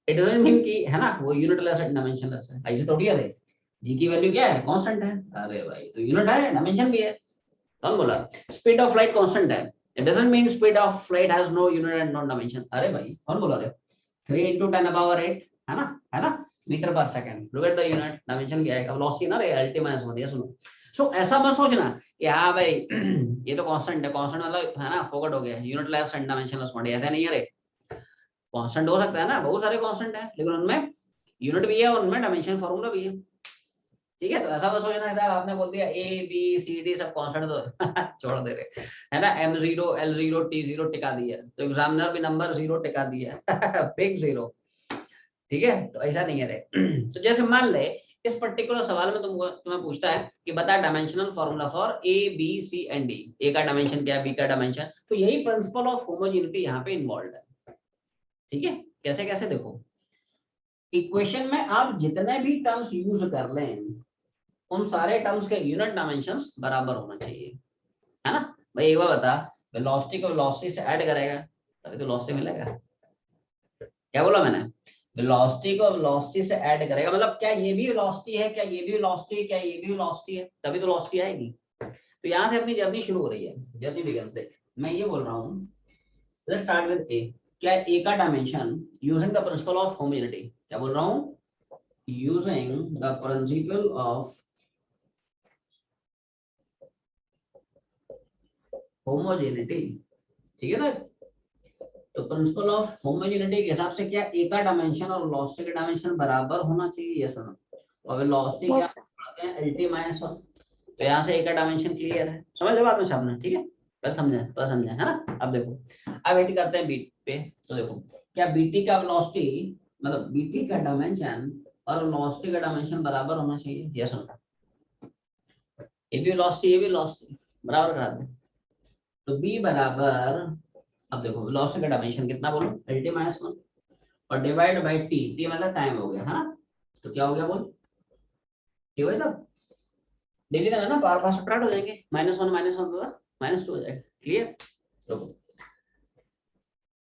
इट डजंट मीन कि है ना वो यूनिटलेस है डायमेंशनलेस है, ऐसे थोड़ी है रे। जी की वैल्यू क्या है, कांस्टेंट है। अरे भाई तो यूनिट है, डायमेंशन भी है। कौन बोला? स्पीड ऑफ लाइट कांस्टेंट है, it doesn't mean speed of light has no unit and no dimension. अरे भाई कौन बोला रे? 3 × 10⁸ है ना मीटर पर second, look at the unit, dimension क्या है, वेलोसिटी ना रे, अल्टी माइनस वन। ये सुनो, सो ऐसा मत सोचना कि हाँ भाई ये तो कांस्टेंट है, कांस्टेंट मतलब है ना फोकट हो गया, यूनिटलेस एंड डायमेंशनलेस क्वांटिटी, ऐसा नहीं है रे। कांस्टेंट हो सकता है ना, बहुत सारे कांस्टेंट है, लेकिन उनमें यूनिट भी है और उनमें डायमेंशन फार्मूला भी है, ठीक है। तो ऐसा मत सोचना साहब आपने बोल दिया ए बी सी डी सब कांस्टेंट तो छोड़ दे रहे है ना, m0 l0 t0 टिका दिया, तो एग्जामिनर भी नंबर 0 टिका दिया, बिग 0, ठीक है। तो ऐसा नहीं है रे। तो जैसे मान ले इस पर्टिकुलर सवाल में तुम्हें पूछता है कि बता dimensional formula for A B C and D, A का डायमेंशन क्या है, बी का डायमेंशन, तो यही प्रिंसिपल ऑफ होमोजेनिटी यहाँ पे इन्वॉल्व है, ठीक है। कैसे कैसे देखो, इक्वेशन में आप जितने भी टर्म्स यूज कर लें उन सारे टर्म्स के यूनिट डायमेंशंस बराबर होना चाहिए, है ना भाई। एक बार बता, वेलोसिटी को वेलोसिटी से ऐड करेगा तभी तो वेलोसिटी मिलेगा। क्या बोला मैंने? वेलोसिटी को वेलोसिटी से ऐड करेगा, मतलब क्या ये भी वेलोसिटी है, क्या ये भी वेलोसिटी है, क्या ये भी वेलोसिटी है, तभी तो वेलोसिटी आएगी। तो यहाँ से अपनी जर्नी शुरू हो रही है, जर्नी बिगिंस। देख मैं ये बोल रहा हूँ, लेट्स स्टार्ट विद ए। क्या ए का dimension using the principal of homogeneity, क्या बोल रहा हूँ, using the principal of homogeneity, ठीक है ना। तो प्रिंसिपल ऑफ होमोजेनिटी के हिसाब से क्या ए का डायमेंशन और वेलोसिटी का डायमेंशन बराबर होना चाहिए, यस और नो। और वेलोसिटी क्या Yes, पढ़ते हैं, lt माइनस 1। तो यहाँ से ए का डायमेंशन क्लियर है, समझ लो बात में सामने, ठीक है। पहले समझे है ना। अब देखो, अब वेट करते हैं बी पे। तो देखो क्या बीटी का वेलोसिटी, मतलब बीटी का डायमेंशन और वेलोसिटी का डायमेंशन बराबर होना चाहिए, यस और नो। ये भी वेलोसिटी, ये भी वेलोसिटी, बराबर करा दें। तो बी बराबर, अब देखो वेलोसिटी का डायमेंशन कितना बोलो, lt माइनस 1 और डिवाइड बाय टी, टी मतलब टाइम हो गया है ना। तो क्या हो गया बोल, टी हो गया, डेली का ना बार बार सब्ट्रैक्ट हो जाएंगे, -1 होगा, -2 हो जाएगा, क्लियर। तो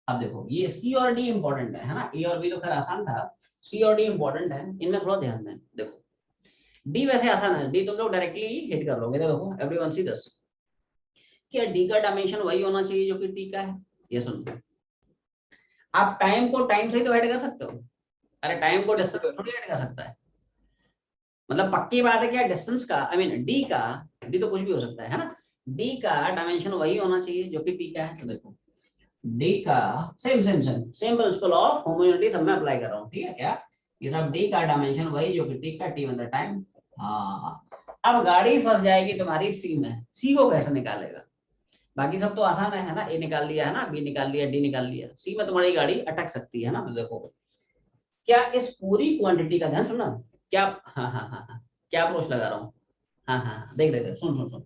अब देखो ये सी और डी इंपॉर्टेंट है ना, ए और बी तो खैर आसान था, सी और डी इंपॉर्टेंट है, इनमें थोड़ा ध्यान दें। देखो डी वैसे आसान है, डी तुम लोग डायरेक्टली हिट कर लोगे। देखो एवरीवन सी दिस, क्या डी का डायमेंशन वही होना चाहिए जो कि टी का है, ये सुनो। आप टाइम को टाइम से ही तो ऐड कर सकते हो, अरे टाइम को डिस्टेंस थोड़ी ऐड कर सकता है। मतलब पक्की बात है क्या, डिस्टेंस का आई मीन डी का, डी तो कुछ भी हो सकता है ना, डी का डायमेंशन वही होना चाहिए जो कि टी का है। तो देखो डी का सेम प्रिंसिपल ऑफ होमोजेनिटी सब में अप्लाई कर रहा हूँ, ठीक है क्या। ये सब डी का डायमेंशन वही जो कि टी का, टी मतलब टाइम। हाँ अब गाड़ी फंस जाएगी तुम्हारी सी में, सी को कैसे निकालेगा, बाकी सब तो आसान है ना, ए निकाल लिया है ना, बी निकाल लिया, डी निकाल लिया, सी में तुम्हारी गाड़ी अटक सकती है ना। तो देखो क्या इस पूरी क्वांटिटी का, ध्यान सुनना क्या, हाँ क्या अप्रोच लगा रहा हूँ, हाँ देख देख सुन सुन सुन,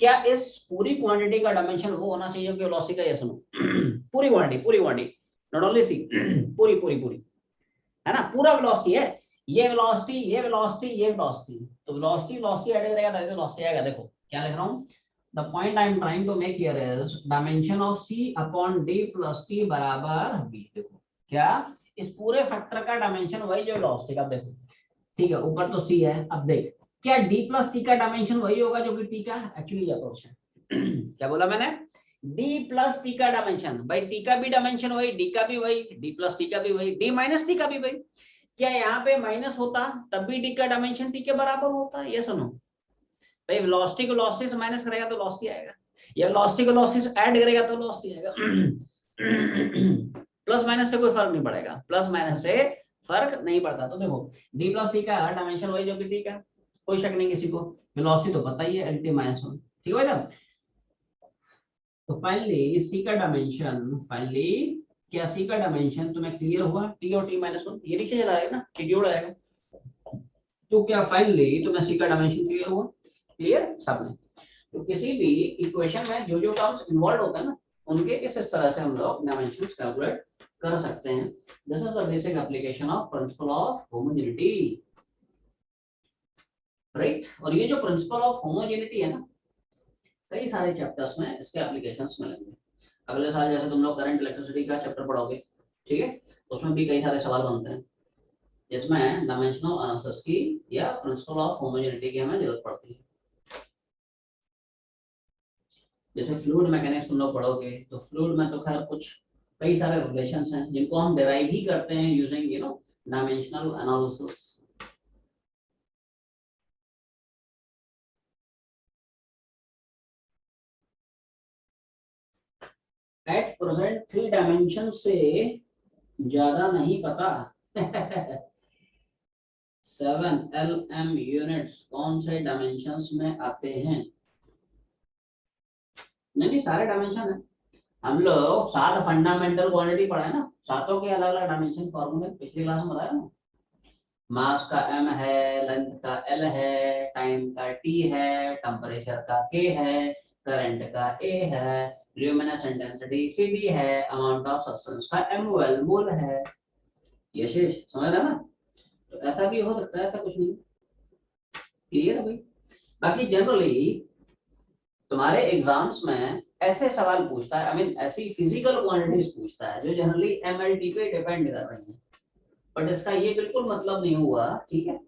क्या इस पूरी क्वांटिटी का डायमेंशन वो होना चाहिए कि वेलोसिटी का, ये सुनो पूरी क्वांटिटी नॉट ओनली सी, पूरी पूरी पूरी है ना, पूरा वेलोसिटी है, ये वेलोसिटी ये वेलोसिटी ये वेलोसिटी, तो वेलोसिटी वेलोसिटी ऐड करेगा तभी तो वेलोसिटी आएगा। देखो क्या लिख रहा हूँ, the point I am trying to make here is dimension of C upon D plus T बराबर बी। देखो क्या इस पूरे फैक्टर का डायमेंशन वही जो वेलोसिटी का, देखो ठीक है ऊपर तो सी है, अब देख क्या डी प्लस टी का डायमेंशन वही होगा जो कि टी का, एक्चुअली ये अप्रोच है। क्या बोला मैंने, डी प्लस टी का डायमेंशन, भाई टी का भी डायमेंशन वही, डी का भी वही, डी प्लस टी का भी वही, डी माइनस टी का भी वही। क्या यहाँ पे माइनस होता तब भी डी का डायमेंशन टी के बराबर होता, ये सुनो भाई, वेलोसिटी को वेलोसिटी से माइनस करेगा तो वेलोसिटी आएगा, या वेलोसिटी को वेलोसिटी से ऐड करेगा तो वेलोसिटी आएगा। प्लस माइनस से कोई फर्क नहीं पड़ेगा, प्लस माइनस से फर्क नहीं पड़ता। तो देखो डी प्लस टी का डायमेंशन वही जो कि टी का, कोई शक नहीं किसी को, वेलोसिटी तो पता ही है lt माइनस 1, ठीक है भाई। तो फाइनली सी का डायमेंशन, फाइनली क्या सी का डायमेंशन तुम्हें क्लियर हुआ, टी और टी माइनस 1 ये नीचे चला जाएगा ना, टी जुड़ जाएगा। तो क्या फाइनली तुम्हें सी का डायमेंशन क्लियर हुआ, क्लियर सबने। तो किसी भी इक्वेशन में जो जो टर्म्स इन्वॉल्व होता है ना, उनके इस तरह से हम लोग डायमेंशंस कैलकुलेट कर सकते हैं। This is the basic application of principle of homogeneity, right. और ये जो प्रिंसिपल ऑफ होमोजेनिटी है ना, कई सारे चैप्टर्स में इसके एप्लीकेशंस मिलेंगे। अगले साल जैसे तुम लोग करंट इलेक्ट्रिसिटी का चैप्टर पढ़ोगे, ठीक है, उसमें भी कई सारे सवाल बनते हैं जिसमें डायमेंशनल एनालिसिस की या प्रिंसिपल ऑफ होमोजेनिटी की हमें जरूरत पड़ती है। जैसे फ्लूइड मैकेनिक्स तुम लोग पढ़ोगे, तो फ्लूइड में तो खैर कुछ कई सारे रिलेशंस हैं जिनको हम डिराइव ही करते हैं using dimensional analysis. At present 3 dimension से ज्यादा नहीं पता। 7 LM यूनिट्स कौन से डायमेंशंस में आते हैं, नहीं सारे डायमेंशन है। हम लोग 7 फंडामेंटल क्वांटिटी पढ़ा है ना, सातों के अलग अलग डायमेंशन फॉर्मूले पिछली क्लास में बताया ना। मास का m है, लेंथ का l है, टाइम का t है, टेम्परेचर का k है, करंट का a है, ल्यूमिनस इंटेंसिटी cd है, अमाउंट ऑफ सब्सटेंस का mol मोल है। ये शेष समझ रहा ना। तो ऐसा भी हो सकता है, ऐसा कुछ नहीं, क्लियर है भाई। बाकी जनरली तुम्हारे एग्जाम्स में ऐसे सवाल पूछता है, आई मीन ऐसी फिजिकल क्वांटिटीज पूछता है जो जनरली mlt पे डिपेंड कर रही हैं, बट इसका ये बिल्कुल मतलब नहीं हुआ, ठीक है,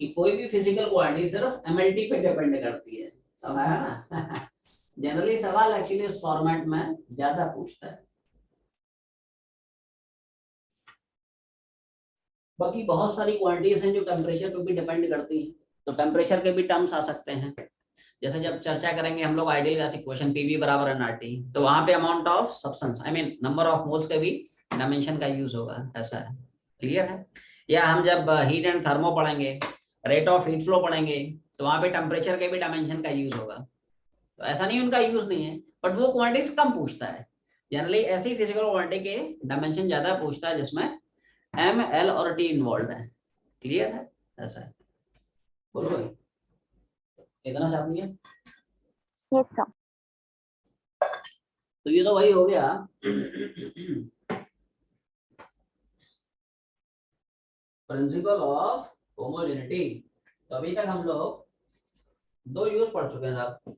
कि कोई भी फिजिकल क्वांटिटी सिर्फ एमएलटी पे डिपेंड करती है, समझ आया ना। जनरली सवाल एक्चुअली इस फॉर्मेट में ज्यादा पूछता है। बाकी बहुत सारी क्वांटिटीज हैं जो टेम्परेचर पे भी डिपेंड करती है, तो टेम्परेचर के भी टर्म्स आ सकते हैं। जैसे जब चर्चा करेंगे हम लोग आइडियल गैस इक्वेशन पीवी बराबर एनआरटी, तो वहां पे amount of substance I mean number of moles के भी डायमेंशन का यूज होगा, ऐसा है, क्लियर है। या हम जब हीट एंड थर्मो पढ़ेंगे, रेट ऑफ हीट फ्लो पढ़ेंगे, तो वहां पे टेम्परेचर के भी डायमेंशन का यूज होगा। तो ऐसा नहीं उनका यूज नहीं है, बट वो क्वांटिटीज कम पूछता है। जनरली ऐसी फिजिकल क्वांटिटी के डायमेंशन ज्यादा पूछता है जिसमें एम एल और टी इन्वॉल्व है, क्लियर है, ऐसा है। बोलो भाई, इतना साफ नहीं है? Yes, sir. तो ये तो वही हो गया प्रिंसिपल ऑफ होमोजेनिटी। तो अभी तक हम लोग दो यूज पढ़ चुके हैं साहब,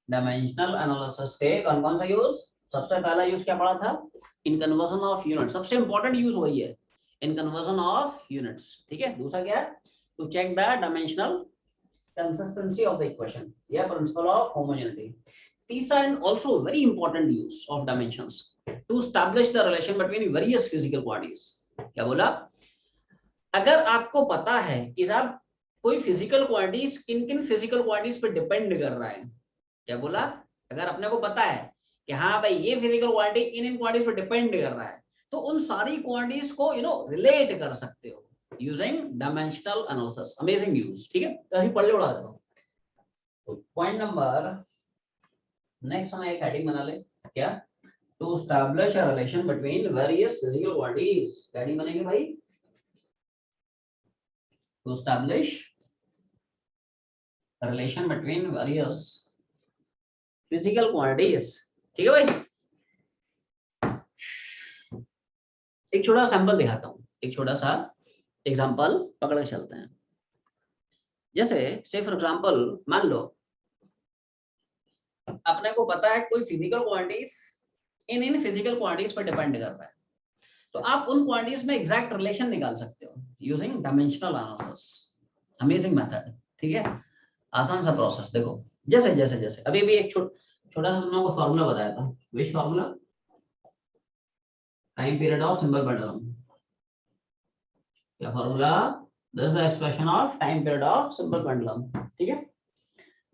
डायमेंशनल एनालिसिस के। कौन कौन सा यूज? सबसे पहला यूज क्या पढ़ा था? इन कन्वर्जन ऑफ यूनिट, सबसे इंपॉर्टेंट यूज वही है, इन कन्वर्जन ऑफ यूनिट्स, ठीक है। दूसरा क्या है? To check the dimensional consistency of the equation, yeah, principle of homogeneity. These are also very important use of dimensions to establish the relation between various physical quantities. क्या बोला? अगर आपको पता है कि साहब कोई फिजिकल क्वांटिटीज किन किन फिजिकल क्वांटिटीज पे डिपेंड कर रहा है, क्या बोला? अगर अपने को पता है कि हाँ भाई ये physical quantity in in quantities पे डिपेंड कर रहा है, तो उन सारी क्वांटिटीज को रिलेट कर सकते हो using dimensional analysis. Amazing use, ठीक है। तो अभी पढ़ ले, उड़ा देता हूं। तो पॉइंट नंबर नेक्स्ट हमें एक हेडिंग बना ले, क्या? To establish a relation between various physical quantities. Heading बनेगी भाई, to establish a relation between various physical quantities, ठीक है भाई। एक छोटा सैंपल दिखाता हूं, एक छोटा सा एग्जांपल पकड़ के चलते हैं। जैसे से फॉर एग्जांपल मान लो अपने को पता है कोई physical quantities in in physical quantities पर डिपेंड कर रहा है, तो आप उन क्वांटिटीज में एग्जैक्ट रिलेशन निकाल सकते हो using dimensional analysis. Amazing method, ठीक है, आसान सा प्रोसेस। देखो जैसे जैसे जैसे अभी भी एक छोटा सा तुम लोगों को फॉर्मूला बताया था, which formula? Time period of simple pendulum. क्या formula? This is the expression of time period of simple pendulum, ठीक है।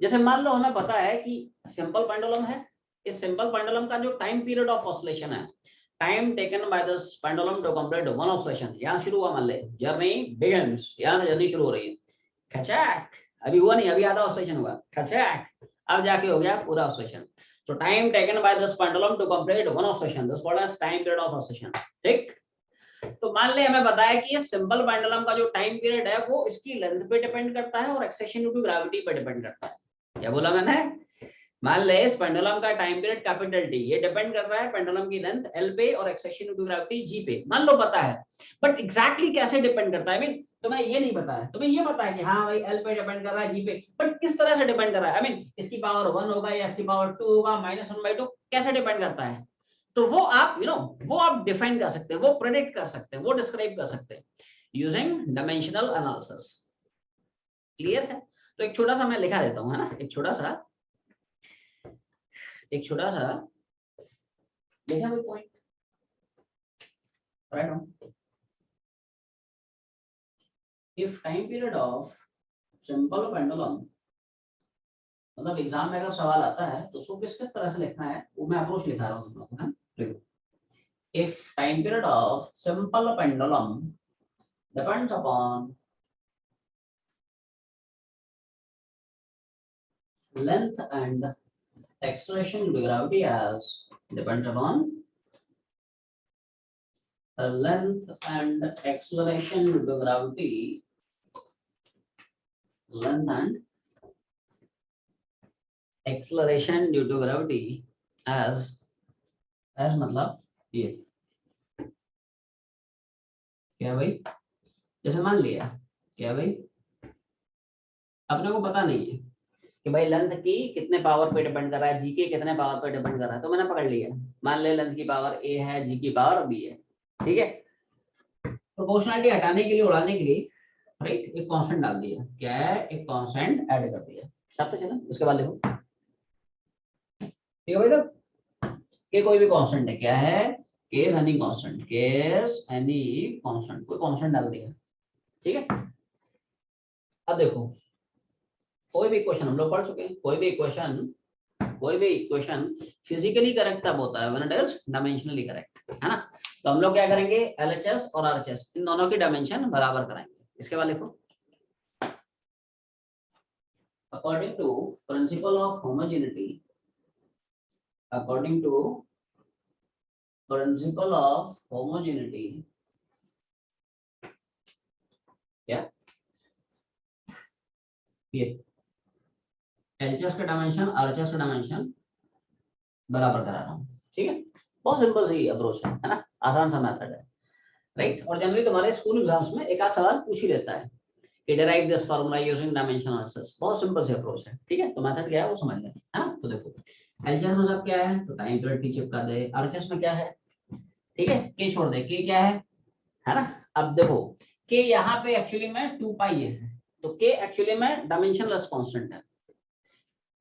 जैसे मान लो हमें पता है कि सिंपल पेंडुलम है, इस सिंपल पेंडुलम का जो टाइम पीरियड ऑफ ऑसिलेशन है, time taken by this pendulum to complete one oscillation, यहां शुरू हुआ, मान ले जर्नी बिगिंस, यहां से जर्नी शुरू हो रही है, खचाक, अभी हुआ नहीं, अभी आधा ऑसिलेशन हुआ, खचाक, अब जाके हो गया पूरा oscillation. So time taken by this pendulum to complete one oscillation, this called as time period of oscillation, ठीक। तो मान ले हमें पता है कि ये सिंपल पेंडुलम का जो टाइम पीरियड है वो इसकी लेंथ पे डिपेंड करता है और एक्सेशन ड्यू टू ग्रेविटी पे डिपेंड करता है। क्या बोला मैंने? मान ले इस पेंडुलम का टाइम पीरियड कैपिटल टी, ये डिपेंड कर रहा है पेंडुलम की लेंथ एल पे और accession due to gravity G पे, मान लो पता है। बट एग्जैक्टली कैसे डिपेंड करता है, आई मीन तुम्हें ये नहीं पता है, तुम्हें ये पता है कि हाँ भाई एल पे डिपेंड कर रहा है जी पे, बट किस तरह से डिपेंड कर रहा है, आई मीन इसकी पावर 1 होगा या इसकी पावर 2 होगा, -1/2, कैसे डिपेंड करता है, तो वो आप वो आप डिफाइन कर सकते हैं, वो प्रेडिक्ट कर सकते हैं, वो डिस्क्राइब कर सकते हैं यूजिंग डायमेंशनल एनालिसिस, क्लियर है। तो एक छोटा सा मैं लिखा देता हूं, है ना, एक छोटा सा लिखा हुआ point right on. If time period of simple pendulum, मतलब एग्जाम में अगर सवाल आता है तो उसको किस किस तरह से लिखना है वो मैं अप्रोच लिखा रहा हूं तुम लोगों को, देखो। If time period of simple pendulum depends upon length and acceleration due to gravity as depends upon length and acceleration due to gravity, length and acceleration due to gravity as मतलब ये क्या भाई, जैसे मान लिया क्या भाई अपने को पता नहीं है कि भाई लेंथ की कितने पावर पे डिपेंड कर रहा है, जी के कितने पावर पे डिपेंड कर रहा है, तो मैंने पकड़ लिया, मान ले लेंथ की पावर ए है, जी की पावर बी है, ठीक है। प्रोपोर्शनलिटी हटाने के लिए, उड़ाने के लिए, राइट, एक कांस्टेंट डाल दिया। क्या है? एक कांस्टेंट ऐड कर दिया। सब तो चला, उसके बाद देखो, ठीक है भाई। तो के कोई भी कांस्टेंट है, क्या है? Case any constant, case any constant, कोई कांस्टेंट डाल दिया, ठीक है। अब देखो, कोई भी इक्वेशन हम लोग पढ़ चुके हैं, कोई भी इक्वेशन फिजिकली करेक्ट तब होता है when it is dimensionally correct, है ना। तो हम लोग क्या करेंगे, एलएचएस और आरएचएस इन दोनों की डायमेंशन बराबर कराएंगे। इसके बाद देखो, according to principle of homogeneity, according to principle of homogeneity, क्या ये एलएचएस का डायमेंशन आरएचएस का डायमेंशन बराबर करा रहा हूँ, ठीक है। बहुत सिंपल सी अप्रोच है ना, आसान सा मेथड है, राइट। और जनरली तुम्हारे स्कूल एग्जाम्स में एक आध सवाल पूछ ही लेता है कि derive this formula using dimension analysis. बहुत सिंपल सी अप्रोच है, ठीक है। तो मेथड क्या है वो समझ लें, है ना। तो देखो, एलएचएस में सब क्या है, तो टाइम पीरियड टी चिपका दे। आरएचएस में क्या है, ठीक है, के छोड़ दे, के क्या है ना। अब देखो, के यहाँ पे एक्चुअली में 2 पाई है, तो के एक्चुअली में डायमेंशनलेस कांस्टेंट है।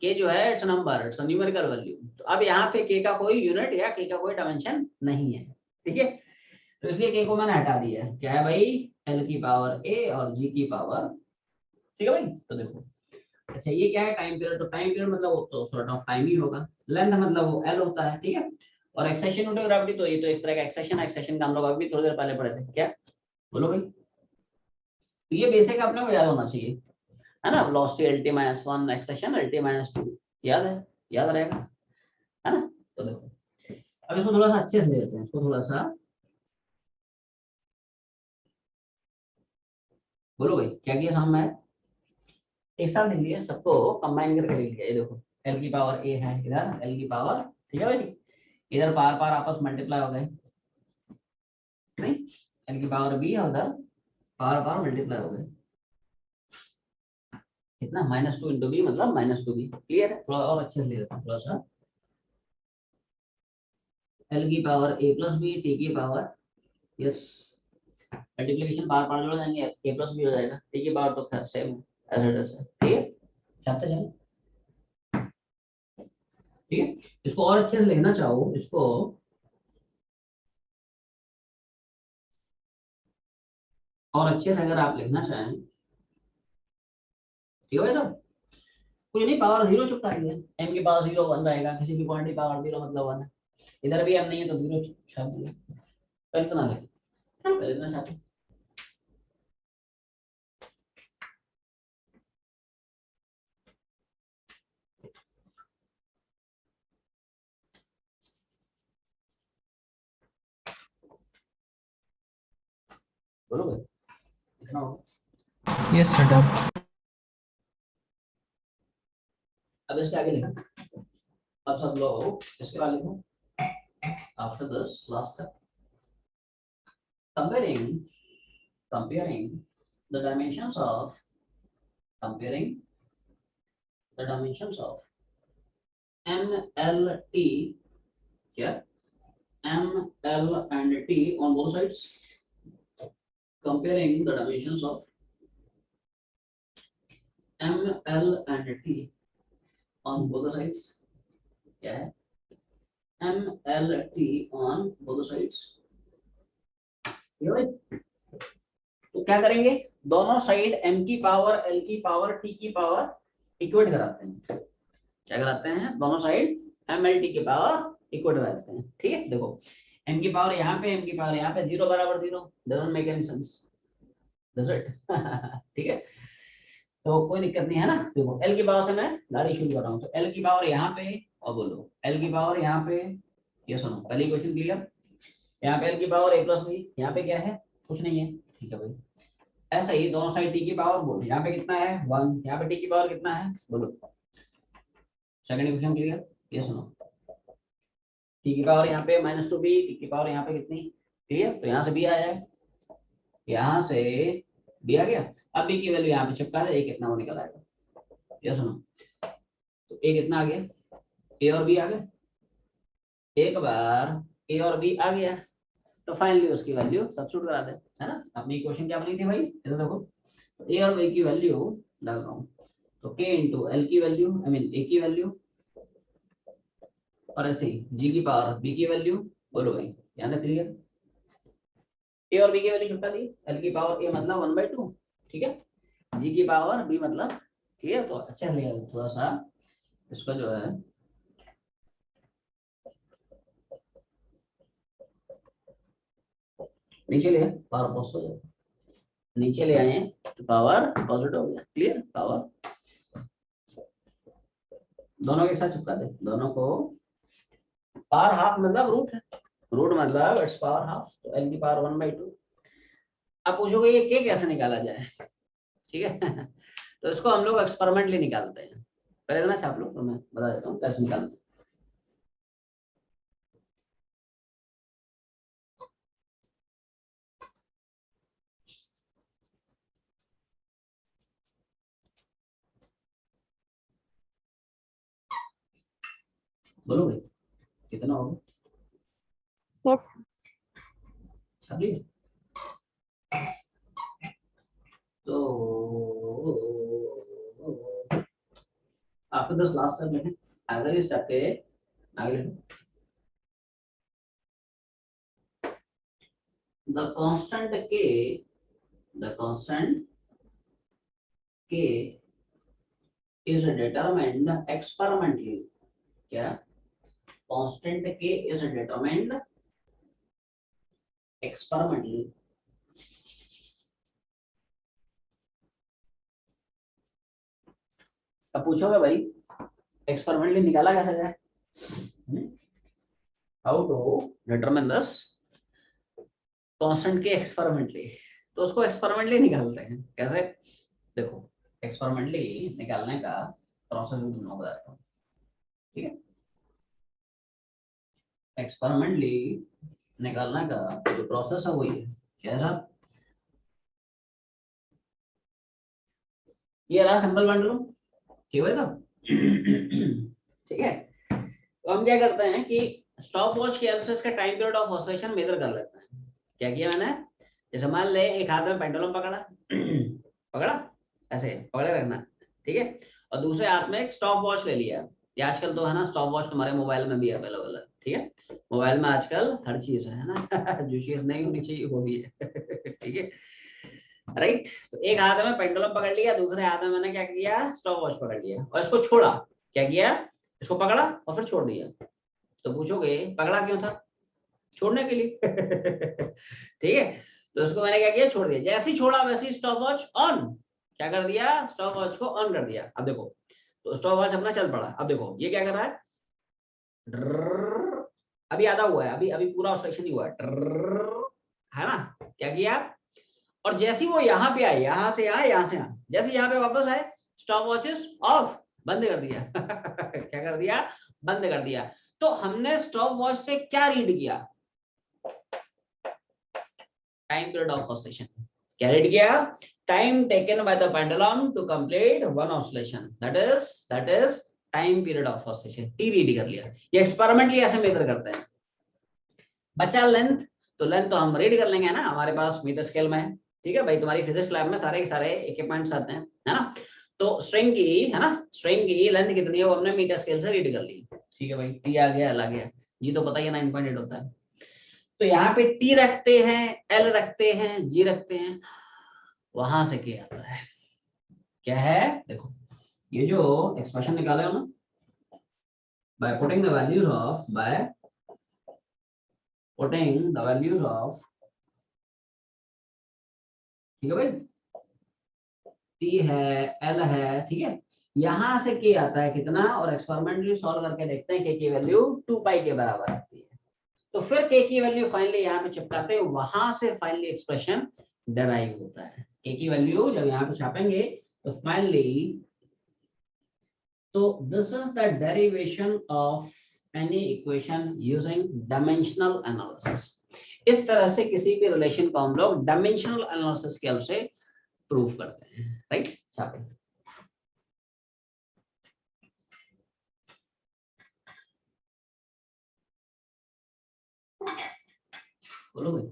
के जो है it's number, it's numerical value. तो अब यहाँ पे के का कोई यूनिट या के का कोई डायमेंशन नहीं है, ठीक है। तो इसलिए के को मैंने हटा दिया है। क्या है भाई, एल की पावर ए और जी की पावर, ठीक है भाई। तो देखो, अच्छा ये क्या है, टाइम पीरियड। तो टाइम पीरियड मतलब वो तो सॉर्ट ऑफ टाइम ही होगा, लेंथ मतलब वो एल होता है, ठीक है। और एक्सेशन ड्यू टू ग्रेविटी, तो ये तो इस तरह का एक्सेशन का हम लोग अभी थोड़ी देर पहले पढ़े थे। क्या बोलो भाई, तो ये बेसिक आप लोगों को याद होना चाहिए, है ना। वेलोसिटी LT - 1, एक्सेशन LT - 2, याद है, याद रहेगा, है ना। तो देखो, अब इसको थोड़ा सा अच्छे से लेते हैं, इसको थोड़ा सा, बोलो भाई क्या किया सामने है, एक साथ लिख लिया, सबको कंबाइन करके लिख लिया। ये देखो, एल की पावर ए है इधर, एल की पावर, ठीक है भाई, इधर पार पार आपस मल्टीप्लाई हो गए, नहीं, एल की पावर बी और उधर पार पार मल्टीप्लाई हो गए, कितना, -2 इंटू बी मतलब -2b। क्लियर है, थोड़ा और अच्छे से ले लेता हूँ थोड़ा सा। एल की power a plus B, T की पावर, यस, मल्टीप्लिकेशन बार बार जोड़ जाएंगे, a प्लस बी हो जाएगा, टी की पावर तो खैर सेम एज इट इज है, ठीक है। चलते चलो, ठीक है। इसको और अच्छे से लिखना चाहो, इसको और अच्छे से अगर आप लिखना चाहें, ठीक है सर, कुछ नहीं, पावर 0 चुपका दिया, m की पावर 0 1 रहेगा, किसी भी पॉइंट की पावर 0 मतलब 1 है। इधर भी m नहीं है तो 0 छाप दिया, पहले तो ना लिख, पहले तो ना छाप। बोलो भाई, इतना होगा। Yes, sir. Done. अब इसके आगे लिखा, अब सब लोग इसके बाद लिखो, after this last step, comparing the dimensions of comparing the dimensions of MLT, क्या, M, L and T on both sides, comparing the dimensions of M, L and T on both the sides, क्या है, M, L, T on both the sides, ये भाई। तो क्या करेंगे, दोनों side m की पावर, l की पावर, t की पावर इक्वेट कराते हैं। क्या कराते हैं, दोनों साइड m, l, t की पावर इक्वेट कराते हैं, ठीक है। देखो, m की पावर यहाँ पे, m की पावर यहाँ पे, 0 बराबर 0, doesn't make any sense, does it, ठीक है। तो कोई दिक्कत नहीं है ना। देखो, l की पावर से मैं गाड़ी शुरू कर रहा हूँ, तो l की पावर यहाँ पे, और बोलो l की पावर यहाँ पे, ये सुनो, पहली क्वेश्चन क्लियर। यहाँ पे l की पावर a प्लस बी, यहाँ पे क्या है, कुछ नहीं है, ठीक है भाई। ऐसा ही दोनों साइड t की पावर बोलो, यहाँ पे कितना है 1, यहाँ पे t की पावर कितना है बोलो। सेकंड क्वेश्चन क्लियर, ये सुनो, t की पावर यहाँ पे -2b, t की पावर यहाँ पे कितनी, क्लियर। तो यहाँ से b आ जाए, यहाँ से b आ गया। अब b की वैल्यू यहाँ पे चिपका दे, a कितना वो निकल आएगा, ये सुनो। तो a कितना आ गया, a और b आ गए, एक बार a और b आ गया, तो फाइनली उसकी वैल्यू सब्स्टिट्यूट करा दे, है ना। अपनी इक्वेशन क्या बनी थी भाई, इधर देखो, ए और बी की वैल्यू डाल रहा हूँ, तो के इंटू एल की वैल्यू, आई मीन ए की वैल्यू, और ऐसे ही जी की पावर बी की वैल्यू। बोलो भाई, ध्यान रख लिया, ए और बी की वैल्यू चिपका दी, एल की पावर ए मतलब 1/2, ठीक है, जी की पावर बी मतलब, ठीक है। तो अच्छा लिया थोड़ा सा इसका जो है, नीचे ले पावर पॉजिटिव हो जाए, नीचे ले आए तो पावर पॉजिटिव हो गया, क्लियर। पावर दोनों के साथ चिपका दे, दोनों को, पावर हाफ मतलब रूट है, रूट मतलब इट्स पावर हाफ, तो एल की पावर 1/2। अब पूछोगे ये के कैसे निकाला जाए, ठीक है तो इसको हम लोग एक्सपेरिमेंटली निकालते हैं, पहले ना छाप लो तो मैं बता देता हूँ कैसे निकालते हैं। बोलो भाई कितना होगा, Yes. छाप लिए। तो आपको 10 लास्ट स्टेप लिखें, अगले स्टेप पे आगे द कांस्टेंट के, द कांस्टेंट के is determined experimentally, क्या कांस्टेंट के is determined experimentally। अब पूछोगे भाई एक्सपेरिमेंटली निकाला कैसे जाए, how to determine this constant के एक्सपेरिमेंटली। तो उसको एक्सपेरिमेंटली निकालते हैं कैसे, देखो एक्सपेरिमेंटली निकालने का प्रोसेस भी तुमको बताता हूँ, ठीक है। एक्सपेरिमेंटली निकालने का जो प्रोसेस है वही है, क्या है, ये रहा सिंपल पेंडुलम, ठीक है तो ठीक है। तो हम क्या करते हैं कि स्टॉप वॉच की हेल्प से इसका time period of oscillation measure कर लेते हैं। क्या किया मैंने, जैसे मान ले एक हाथ में पेंडुलम पकड़ा पकड़ा, ऐसे पकड़े रखना, ठीक है, और दूसरे हाथ में एक स्टॉप वॉच ले लिया। ये आजकल तो है ना स्टॉप वॉच तुम्हारे मोबाइल में भी अवेलेबल है, ठीक है, मोबाइल में आजकल हर चीज है ना जो चीज नहीं होनी चाहिए वो भी है ठीक है, राइट। तो एक हाथ में पेंडुलम पकड़ लिया, दूसरे हाथ में मैंने क्या किया, स्टॉप वॉच पकड़ लिया और इसको छोड़ा, क्या किया, इसको पकड़ा और फिर छोड़ दिया। तो पूछोगे पकड़ा क्यों था, छोड़ने के लिए ठीक है। तो उसको मैंने क्या किया, छोड़ दिया, जैसे ही छोड़ा वैसे ही स्टॉप वॉच ऑन, क्या कर दिया, स्टॉप वॉच को ऑन कर दिया। अब देखो तो स्टॉप वॉच अपना चल पड़ा, अब देखो ये क्या कर रहा है, अभी आधा हुआ है, अभी अभी पूरा ऑसिलेशन नहीं हुआ है ना, क्या किया, और जैसे ही वो यहाँ पे आए, यहाँ से यहाँ से यहाँ, जैसे यहाँ पे वापस आए स्टॉप वॉच इज ऑफ, बंद कर दिया क्या कर दिया, बंद कर दिया। तो हमने स्टॉप वॉच से क्या रीड किया, टाइम पीरियड ऑफ ऑसिलेशन, क्या रीड किया, time taken by the pendulum to complete one oscillation, that is time period of oscillation, T read कर लिया। ये एक्सपेरिमेंटली ऐसे मेजर करते हैं। बचा लेंथ, तो लेंथ तो हम रीड कर लेंगे ना, हमारे पास मीटर स्केल में है, ठीक है भाई, तुम्हारी फिजिक्स लैब में सारे के सारे इक्विपमेंट्स आते हैं, है ना। तो स्ट्रिंग की, है ना, स्ट्रिंग की लेंथ कितनी है वो हमने मीटर स्केल से रीड कर ली, ठीक है भाई, टी आ गया, एल आ गया, जी तो पता ही है 9.8 होता है। तो यहाँ पे टी रखते हैं, एल रखते हैं, जी रखते हैं, वहां से क्या आता है, क्या है, देखो ये जो एक्सप्रेशन निकाले हो ना, by putting the values of, by putting the values of, ठीक है भाई, टी है, एल है, ठीक है, यहां से के आता है कितना, और एक्सपेरिमेंटली सॉल्व करके देखते हैं के की वैल्यू 2 पाई के बराबर आती है। तो फिर के की वैल्यू फाइनली यहाँ पे चिपकाते हैं, वहां से फाइनली एक्सप्रेशन डेराइव होता है। के की वैल्यू जब यहाँ पे छापेंगे तो फाइनली, तो this is the derivation of any equation using dimensional analysis. इस तरह से किसी भी रिलेशन को हम लोग डायमेंशनल एनालिसिस के हेल्प से प्रूव करते हैं, राइट। छापे बोलो भाई।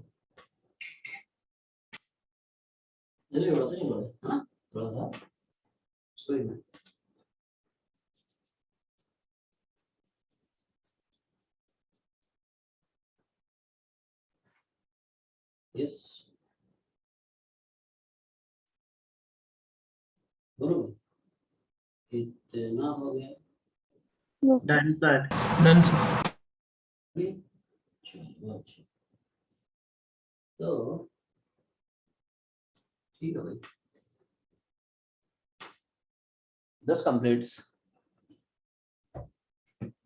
जल्दी उड़ा तो नहीं उड़ा, है ना, थोड़ा सा स्पीड में। यस बरोबर, कितना हो गया? Yes. Done, sir. Done sir. चलो अच्छा, तो ठीक है भाई, this completes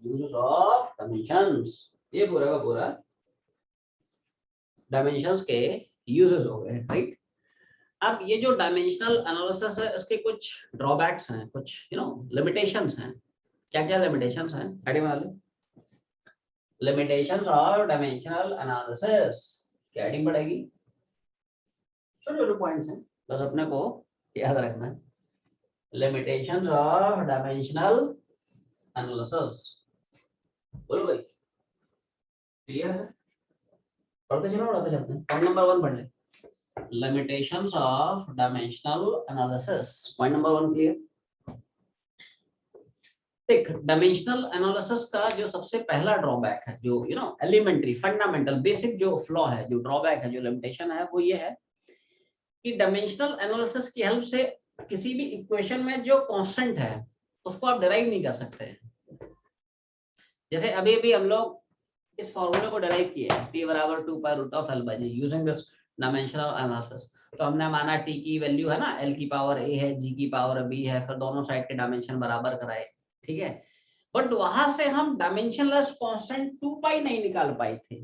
uses of dimensions। ये पूरा का पूरा डायमेंशंस के यूजेस हो गए, राइट। अब ये जो डायमेंशनल एनालिसिस है इसके कुछ ड्रॉबैक्स हैं, कुछ लिमिटेशंस हैं। क्या क्या लिमिटेशंस हैं आइडिया बना लो। लिमिटेशंस ऑफ डायमेंशनल एनालिसिस क्या हेडिंग पड़ेगी? छोटे छोटे पॉइंट्स हैं, बस अपने को याद रखना है। लिमिटेशंस ऑफ डायमेंशनल एनालिसिस, बोलो भाई क्लियर है? पढ़ते चलो, पढ़ते चलते हैं। पॉइंट नंबर 1 पढ़ ले, limitations of dimensional analysis. Point number 1 clear. देख, डायमेंशनल एनालिसिस का जो सबसे पहला ड्रॉबैक है, जो एलिमेंट्री फंडामेंटल बेसिक जो फ्लॉ है, जो ड्रॉबैक है, जो लिमिटेशन है, वो ये है कि डायमेंशनल एनालिसिस की हेल्प से किसी भी इक्वेशन में जो कांस्टेंट है उसको आप डिराइव नहीं कर सकते हैं। जैसे अभी अभी हम लोग इस फॉर्मूले को डिराइव किए हैं, t बराबर 2 pi root of l by g using this dimensional analysis. तो हमने माना t की वैल्यू है ना, l की पावर a है, g की पावर b है, फिर दोनों साइड के डायमेंशन बराबर कराए, ठीक है। बट वहां से हम डायमेंशनलेस कांस्टेंट 2 पाई नहीं निकाल पाए थे।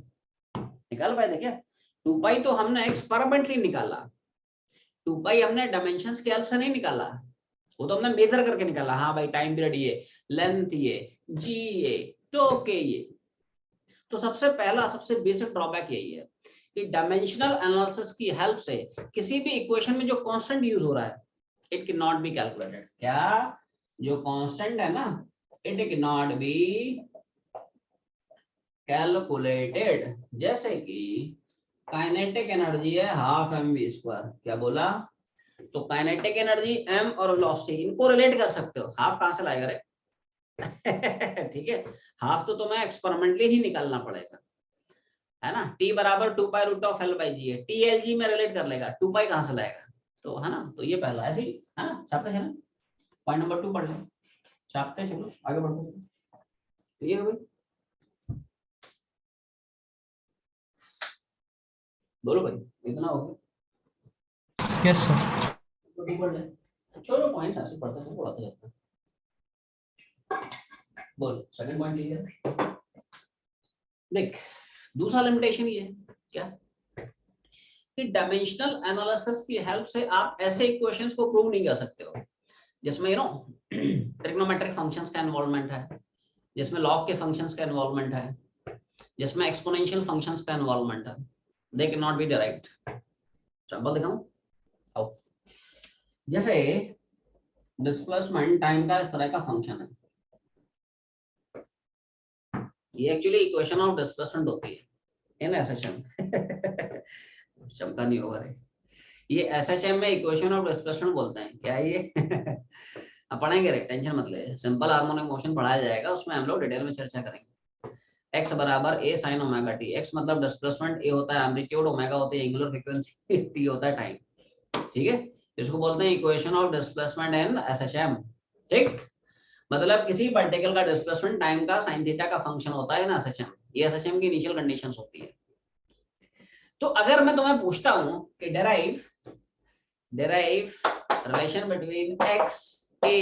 निकाल पाए थे क्या? 2 पाई तो हमने एक्सपेरिमेंटली निकाला, 2 पाई हमने डायमेंशंस की हेल्प से नहीं निकाला, वो तो हमने मेजर करके निकाला। हाँ भाई, टाइम पीरियड ये, लेंथ ये, जी ये, तो के ये। तो सबसे पहला सबसे बेसिक ड्रॉबैक यही है कि डायमेंशनल एनालिसिस की हेल्प से किसी भी इक्वेशन में जो कांस्टेंट यूज हो रहा है, it can not be calculated. क्या? जो कांस्टेंट है ना, it can not be calculated. जैसे कि काइनेटिक एनर्जी है हाफ mv²। क्या बोला? तो काइनेटिक एनर्जी m और वेलोसिटी इनको रिलेट कर सकते हो। हाफ कहां से लाएगा रे? ठीक है, हाफ तो तुम्हें एक्सपेरिमेंटली ही निकालना पड़ेगा, है ना। t बराबर 2 pi root of l by g है, t l g में रिलेट कर लेगा, 2 पाई कहां से लाएगा? तो है ना, तो ये पहला ऐसे ही है ना, छापते चलो। पॉइंट नंबर 2 पढ़ लो, छापते चलो, आगे बढ़ते चलो। क्लियर भाई? बोलो भाई, इतना हो गया? Yes sir. चलो पॉइंट्स ऐसे पढ़ते चलो, पढ़ते जाते हैं। बोल, सेकंड पॉइंट क्लियर? देख, दूसरा लिमिटेशन ये है क्या कि डायमेंशनल एनालिसिस की हेल्प से आप ऐसे इक्वेशंस को प्रूव नहीं कर सकते हो जिसमें ट्रिग्नोमेट्रिक फंक्शंस का इन्वॉल्वमेंट है, जिसमें लॉग के फंक्शंस का इन्वॉल्वमेंट है, जिसमें एक्सपोनेंशियल फंक्शंस का इन्वॉल्वमेंट है। दे can not be derived. Example दिखाऊं? आओ, जैसे डिस्प्लेसमेंट टाइम का इस तरह का फंक्शन है, ये एक्चुअली इक्वेशन ऑफ डिस्प्लेसमेंट होती है इन एसएचएम। चमका नहीं होगा रे, ये एसएचएम में इक्वेशन ऑफ डिस्प्लेसमेंट बोलते हैं। क्या ये? अब पढ़ेंगे रे, टेंशन मत ले, सिंपल हार्मोनिक मोशन पढ़ाया जाएगा, उसमें हम लोग डिटेल में चर्चा करेंगे। x बराबर a sin omega t, x मतलब डिस्प्लेसमेंट, a होता है एम्पलीट्यूड, ओमेगा होती है एंगुलर फ्रीक्वेंसी, t होता है टाइम, ठीक है। इसको बोलते हैं equation of displacement in SHM, ठीक। मतलब किसी पार्टिकल का डिस्प्लेसमेंट टाइम का sin थीटा का फंक्शन होता है ना एसएचएम, ये एसएचएम की इनिशियल कंडीशंस होती है। तो अगर मैं तुम्हें पूछता हूं कि derive relation between x a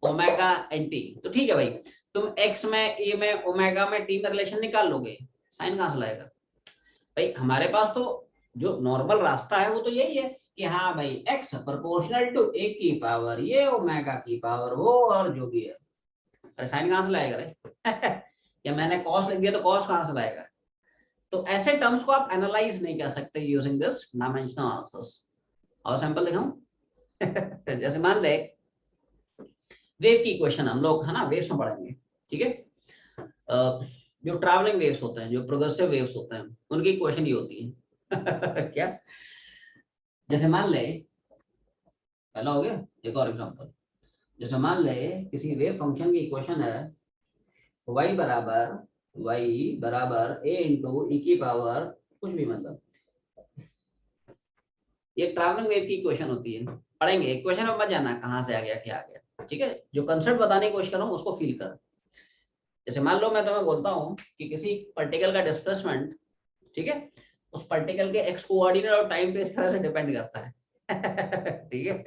omega and t, तो ठीक है भाई, तुम x में, a में, ओमेगा में, t में रिलेशन निकाल लोगे, साइन कहां से लाएगा भाई? हमारे पास तो जो नॉर्मल रास्ता है वो तो यही है कि हाँ भाई x प्रोपोर्शनल टू a की पावर ये, ओमेगा की पावर वो, और जो भी है। अरे साइन कहां से लाएगा रे? या मैंने कॉस लिख दिया तो कॉस कहां से लाएगा? तो ऐसे टर्म्स को आप एनालाइज नहीं कर सकते यूजिंग दिस डायमेंशनल एनालिसिस। और सैंपल दिखाऊं? जैसे मान ले वेव की इक्वेशन हम लोग, है ना, वेव्स में पढ़ेंगे, ठीक है। जो ट्रैवलिंग वेव्स होते हैं, जो प्रोग्रेसिव वेव्स होते हैं, उनकी इक्वेशन ये होती है। क्या? जैसे मान ले पहला हो गया। एक और एग्जांपल, जैसे मान ले किसी वेव फंक्शन की इक्वेशन है y बराबर a इंटू ई की पावर कुछ भी, मतलब ये ट्रैवलिंग वेव की इक्वेशन होती है। पढ़ेंगे, इक्वेशन में मत जाना कहाँ से आ गया क्या आ गया, ठीक है। जो कंसेप्ट बताने की कोशिश कर रहा हूँ उसको फील कर। जैसे मान लो मैं तुम्हें बोलता हूँ कि किसी पार्टिकल का डिस्प्लेसमेंट, ठीक है, उस पार्टिकल के एक्स कोऑर्डिनेट और टाइम पे इस तरह से डिपेंड करता है ठीक है।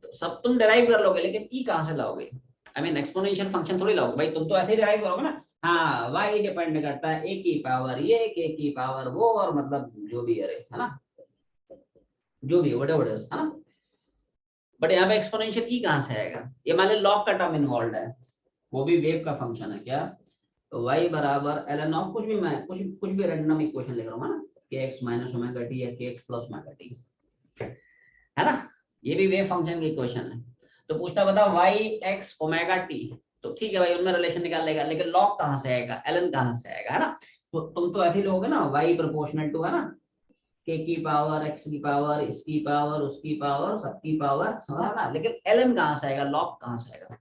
तो सब तुम डिराइव कर लोगे, लेकिन ई कहाँ से लाओगे? आई मीन एक्सपोनेंशियल फंक्शन थोड़ी लाओगे भाई, तुम तो ऐसे ही डिराइव करोगे ना। हाँ, y डिपेंड करता है a की पावर ये, k की पावर वो, और मतलब जो भी है ना, जो भी व्हाटएवर इज, है ना। बट यहाँ पे एक्सपोनेंशियल ई कहाँ से आएगा? ये मान लो लॉग का टर्म इन्वॉल्व है, वो भी वेव का फंक्शन है क्या? तो y बराबर ln ऑफ कुछ भी, मैं कुछ भी रैंडम इक्वेशन लिख रहा हूँ ना, kx माइनस ओमेगा टी या kx प्लस ओमेगा टी, है ना। ये भी वेव फंक्शन की इक्वेशन है। तो पूछता बता y x ओमेगा टी, तो ठीक है भाई, उनमें रिलेशन निकाल लेगा, लेकिन लॉग कहाँ से आएगा, ln कहाँ से आएगा, है ना। तो तुम तो ऐसे ही लोगे ना, y प्रोपोर्शनल टू, है ना, k की पावर x की पावर इसकी पावर उसकी पावर सबकी पावर, समझा ना। लेकिन ln कहाँ से आएगा, लॉग कहाँ से आएगा,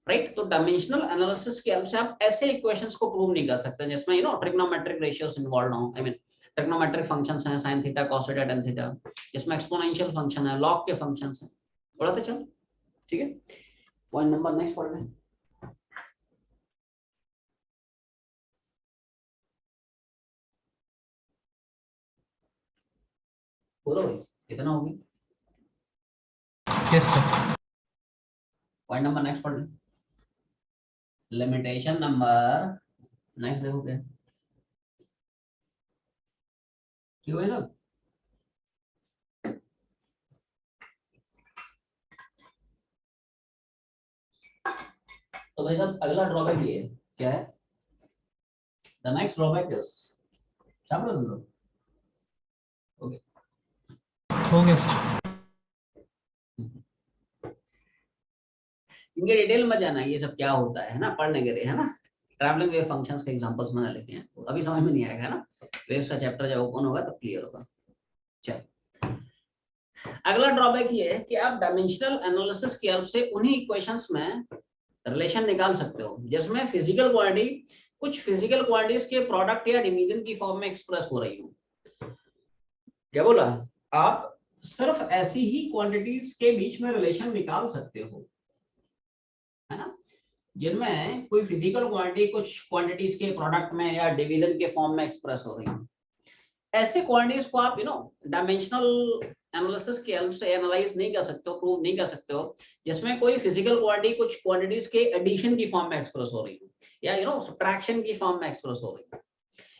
राइट। तो डायमेंशनल एनालिसिस के हेल्प से आप ऐसे इक्वेशंस को प्रूव नहीं कर सकते जिसमें ट्रिग्नोमेट्रिक रेशियोस इन्वॉल्व हो। आई मीन ट्रिग्नोमेट्रिक फंक्शंस हैं, sin theta cos theta tan theta, इसमें एक्सपोनेंशियल फंक्शन है, लॉग के फंक्शंस हैं। बढ़ाते चल, ठीक है। पॉइंट नंबर नेक्स्ट पढ़ लें। बोलो भाई, कितना होगी? Yes sir. Point number next पढ़ लें। लिमिटेशन नंबर नेक्स्ट देखो क्या, ठीक है भाई। तो भाई साहब अगला ड्रॉबैक ये है, क्या है? द नेक्स्ट ड्रॉबैक इज, समझ लो। ओके, हो गया सर। इनके डिटेल में जाना, ये सब क्या होता है ना, पढ़ने के लिए, है ना। ट्रैवलिंग वेव फंक्शंस के एग्जांपल्स बना लेते हैं, तो अभी समझ में नहीं आएगा, है ना। वेव्स का चैप्टर जब ओपन होगा तब क्लियर होगा। चल, अगला ड्रॉबैक ये है कि आप डायमेंशनल एनालिसिस की हेल्प से उन्हीं इक्वेशंस में रिलेशन निकाल सकते हो जिसमें फिजिकल क्वांटिटी कुछ फिजिकल क्वांटिटीज के प्रोडक्ट या डिवीजन की फॉर्म में एक्सप्रेस हो रही हो। क्या बोला? आप सिर्फ ऐसी ही क्वांटिटीज के बीच में रिलेशन निकाल सकते हो, है ना, जिनमें कोई फिजिकल क्वांटिटी कुछ क्वांटिटीज के प्रोडक्ट में या डिवीजन के फॉर्म में एक्सप्रेस हो रही है। ऐसे क्वांटिटीज को आप डायमेंशनल एनालिसिस की हेल्प से एनालाइज नहीं कर सकते हो, प्रूव नहीं कर सकते हो, जिसमें कोई फिजिकल क्वांटिटी कुछ क्वांटिटीज के एडिशन की फॉर्म में एक्सप्रेस हो रही हो, या सब्ट्रैक्शन की फॉर्म में एक्सप्रेस हो रही हो।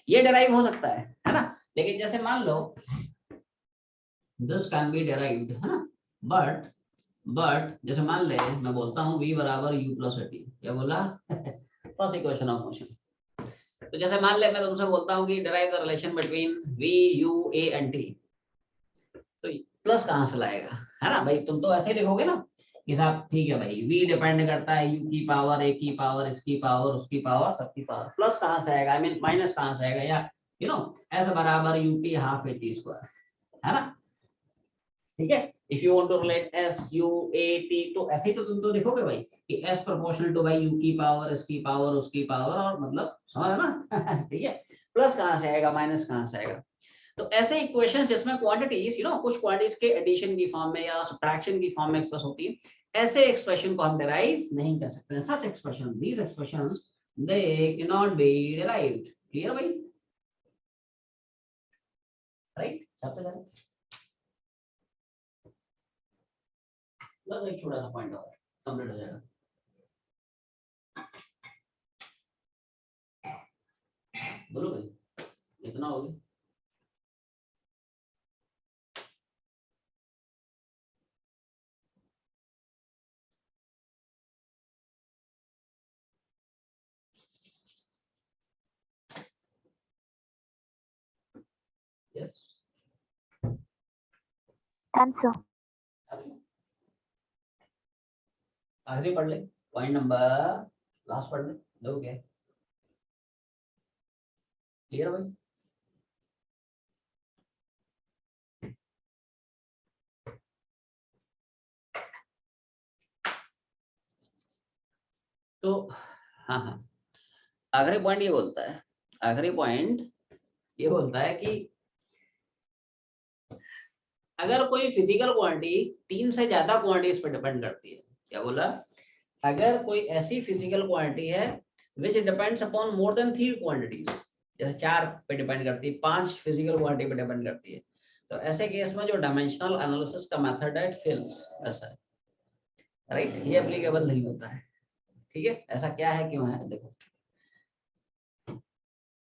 ये डिराइव हो सकता है ना। लेकिन जैसे मान लो दिस कैन बी डिराइव्ड, है ना, बट जैसे मान ले मैं बोलता हूँ v बराबर u प्लस टी, क्या बोला फर्स्ट इक्वेशन ऑफ मोशन। तो जैसे मान ले मैं तुमसे बोलता हूँ कि derive the relation between v u a and t, तो प्लस कहाँ से लाएगा, है ना भाई। तुम तो ऐसे ही लिखोगे ना कि साहब ठीक है भाई, v डिपेंड करता है u की पावर a की पावर इसकी पावर उसकी पावर सबकी पावर, प्लस कहाँ से आएगा, आई मीन माइनस कहाँ से आएगा, या s बराबर ut half a t square, है ना, ठीक है। If you want to relate s u a t, तो ऐसे ही तो तुम तो लिखोगे भाई कि s प्रोपोर्शनल टू भाई u की पावर इसकी पावर उसकी पावर, और मतलब समझ ना ठीक है। प्लस कहाँ से आएगा, माइनस कहाँ से आएगा। तो ऐसे इक्वेशंस जिसमें क्वांटिटीज कुछ क्वांटिटीज के एडिशन की फॉर्म में या सब्ट्रैक्शन की फॉर्म में एक्सप्रेस होती है, ऐसे एक्सप्रेशन को हम डिराइव नहीं कर सकते। Such expression, these expressions they can not be derived. Clear भाई, राइट। सबसे ज्यादा बस एक छोटा सा पॉइंट और कंप्लीट हो जाएगा। बोलो भाई, इतना हो गया। Yes, answer. आखिरी पढ़ ले, पॉइंट नंबर लास्ट पढ़ ले, दो क्या क्लियर भाई। तो हाँ, आखिरी पॉइंट ये बोलता है, आखिरी पॉइंट ये बोलता है कि अगर कोई फिजिकल क्वांटिटी 3 से ज्यादा क्वांटिटीज पर डिपेंड करती है, क्या बोला, अगर कोई ऐसी फिजिकल क्वांटिटी है which depends upon more than 3 quantities, जैसे 4 पे डिपेंड करती है, 5 फिजिकल क्वांटिटी पे डिपेंड करती है, तो ऐसे केस में जो डायमेंशनल एनालिसिस का मेथड है इट फेल्स, ऐसा है, राइट, ये एप्लीकेबल नहीं होता है, ठीक है। ऐसा क्या है, क्यों है, देखो,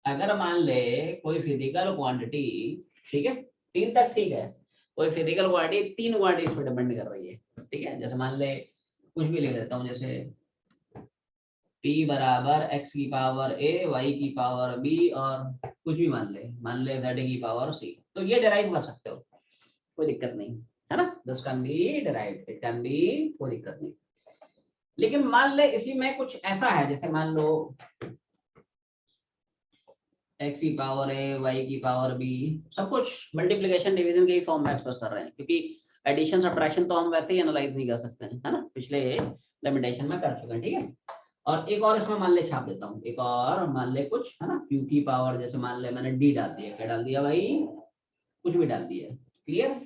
अगर मान ले कोई फिजिकल क्वांटिटी, ठीक है, 3 तक ठीक है, कोई फिजिकल क्वांटिटी 3 क्वांटिटीज पे डिपेंड कर रही है, ठीक है, जैसे मान ले कुछ भी लिख देता हूँ, जैसे p बराबर x की पावर a, y की पावर b और कुछ भी मान ले z की पावर c, तो ये डिराइव कर सकते हो, कोई दिक्कत नहीं है ना, this can be derived, it can be, कोई दिक्कत नहीं। लेकिन मान ले इसी में कुछ ऐसा है, जैसे मान लो x की पावर a, y की पावर b, सब कुछ मल्टीप्लिकेशन डिवीजन के ही फॉर्म में एक्सप्रेस कर रहे हैं, क्योंकि एडिशन सब्ट्रैक्शन तो हम वैसे ही एनालाइज नहीं कर सकते हैं, है ना, पिछले लिमिटेशन में कर चुके हैं, ठीक है। और एक और इसमें मान ले छाप देता हूँ, एक और मान ले कुछ, है ना, q की पावर, जैसे मान ले मैंने d डाल दिया, क्या डाल दिया भाई, कुछ भी डाल दिया, क्लियर।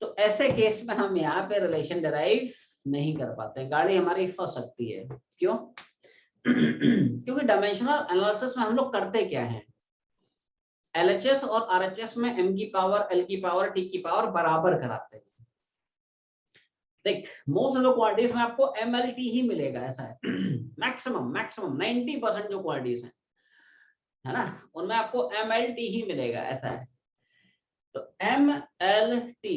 तो ऐसे केस में हम यहाँ पे रिलेशन डिराइव नहीं कर पाते, गाड़ी हमारी फंस सकती है, क्यों क्योंकि डायमेंशनल एनालिसिस में हम लोग करते क्या है, LHS और RHS में m की पावर, l की पावर, t की पावर बराबर कराते हैं। देख, मोस्ट ऑफ द क्वांटिटीज में आपको MLT ही मिलेगा, ऐसा है मैक्सिमम 90% जो क्वांटिटीज है ना, उनमें आपको MLT ही मिलेगा, ऐसा है। तो MLT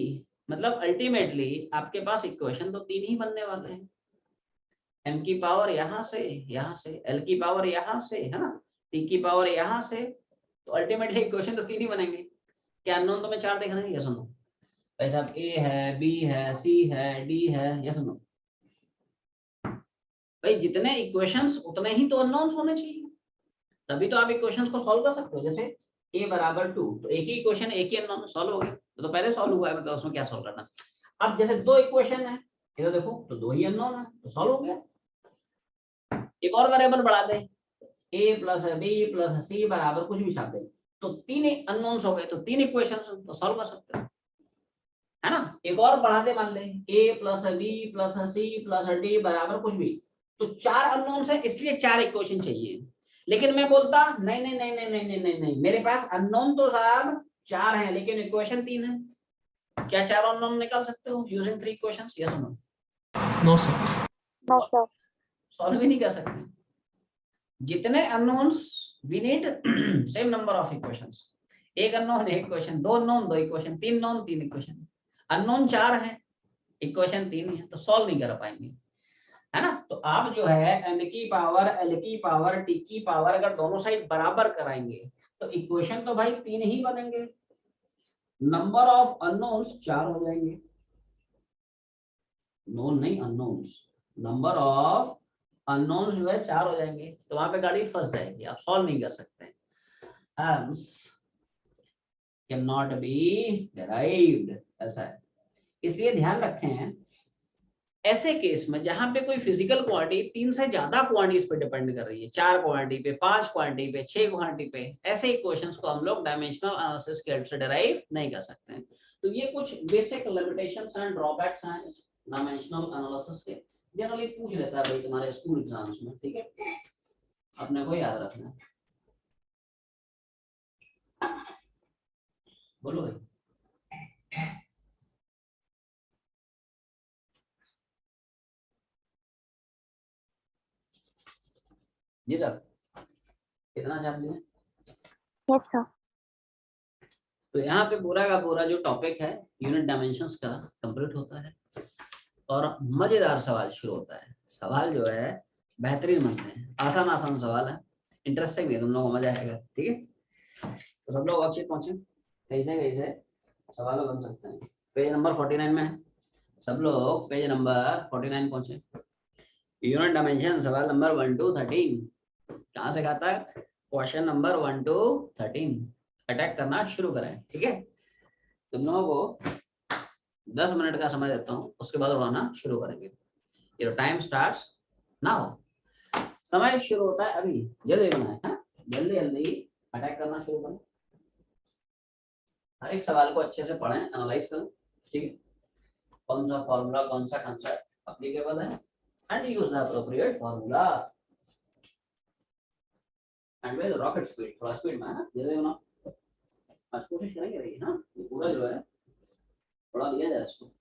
मतलब अल्टीमेटली आपके पास इक्वेशन तो 3 ही बनने वाले हैं, m की पावर यहाँ से, l की पावर यहाँ से, है ना, t की पावर यहाँ से, तो अल्टीमेटली इक्वेशन तो 3 ही बनेंगे। क्या अननोन तो मैं 4 देख रहे हैं, ये सुनो भाई साहब, a है, b है, c है, d है, ये सुनो भाई, जितने इक्वेशंस उतने ही तो अननोन्स होने चाहिए, तभी तो आप इक्वेशंस को सॉल्व कर सकते हो। जैसे a बराबर 2, तो एक ही इक्वेशन, एक ही अननोन सॉल्व हो गया, तो पहले सॉल्व हुआ है, मतलब उसमें क्या सॉल्व करना। अब जैसे 2 इक्वेशन है, इधर देखो, तो 2 ही अननोन है, तो सॉल्व हो गया। एक और वेरिएबल बढ़ा दे, a plus b plus c बराबर कुछ भी छाप दे, तो 3 अननोन्स हो गए, तो 3 इक्वेशंस तो सॉल्व कर सकते हो, है ना। एक और बढ़ा दे, मान ले a plus b plus c plus d बराबर कुछ भी, तो 4 अननोन्स है, इसलिए 4 इक्वेशन चाहिए। लेकिन मैं बोलता नहीं नहीं नहीं नहीं नहीं नहीं नहीं, मेरे पास अननोन तो साहब 4 हैं, लेकिन इक्वेशन 3 है, क्या 4 अननोन निकाल सकते हो यूजिंग 3 इक्वेशंस, यस और no? No, sir. No, sir. Solve ही नहीं कर सकते। जितने unknowns we need same number of equations, एक अननोन एक equation, 2 unknown 2 equation, 3 known 3 equation, unknown 4 है, इक्वेशन 3 है, तो सॉल्व नहीं कर पाएंगे, है ना। तो आप जो है m की पावर, l की पावर, t की पावर अगर दोनों साइड बराबर कराएंगे तो इक्वेशन तो भाई 3 ही बनेंगे, नंबर ऑफ अननोन्स 4 हो जाएंगे, नोन नहीं अननोन्स, नंबर ऑफ अननोन्स जो है 4 हो जाएंगे, तो वहां पे गाड़ी फंस जाएगी, आप सॉल्व नहीं कर सकते, कैन नॉट बी डिराइव्ड, ऐसा है। इसलिए ध्यान रखें, ऐसे केस में जहां पे कोई फिजिकल क्वांटिटी 3 से ज्यादा क्वांटिटीज पे डिपेंड कर रही है, 4 क्वांटिटी पे, 5 क्वांटिटी पे, 6 क्वांटिटी पे, ऐसे इक्वेशंस को हम लोग डायमेंशनल एनालिसिस के हेल्प से डिराइव नहीं कर सकते हैं। तो ये कुछ बेसिक लिमिटेशंस एंड ड्रॉबैक्स हैं इस डायमेंशनल एनालिसिस के, जनरली पूछ लेता है भाई तुम्हारे स्कूल एग्जाम्स में, ठीक है, अपने को याद रखना है। बोलो भाई। जी सर, कितना छाप लिया? Yes, sir. तो यहाँ पे पूरा का पूरा जो टॉपिक है यूनिट डायमेंशंस का कंप्लीट होता है और मजेदार सवाल शुरू होता है। सवाल जो है बेहतरीन बनते हैं, आसान आसान सवाल है, इंटरेस्टिंग है, तुम लोगों को मजा आएगा, ठीक है। तो सब लोग वर्कशीट पहुंचे, कैसे कैसे सवाल बन सकते हैं। पेज नंबर 49 में है, सब लोग पेज नंबर 49 पहुंचे। यूनिट डायमेंशन सवाल नंबर 1 to 13 कहाँ से खाता है, क्वेश्चन नंबर 1 to 13 अटैक करना शुरू करें, ठीक है। तुम लोगों को 10 मिनट का समय देता हूँ, उसके बाद उड़ाना शुरू करेंगे। योर टाइम स्टार्ट्स नाउ समय शुरू होता है अभी, जल्दी बनाए, हाँ जल्दी जल्दी अटैक करना शुरू करें, हर एक सवाल को अच्छे से पढ़ें, एनालाइज करें, ठीक है, कौन सा फॉर्मूला कौन सा कंसेप्ट एप्लीकेबल है, and use the appropriate formula and with rocket speed, थोड़ा स्पीड में है ना, जल्दी बनाओ, आज कोशिश करेंगे रही ना, ये पूरा जो है थोड़ा दिया जाए इसको।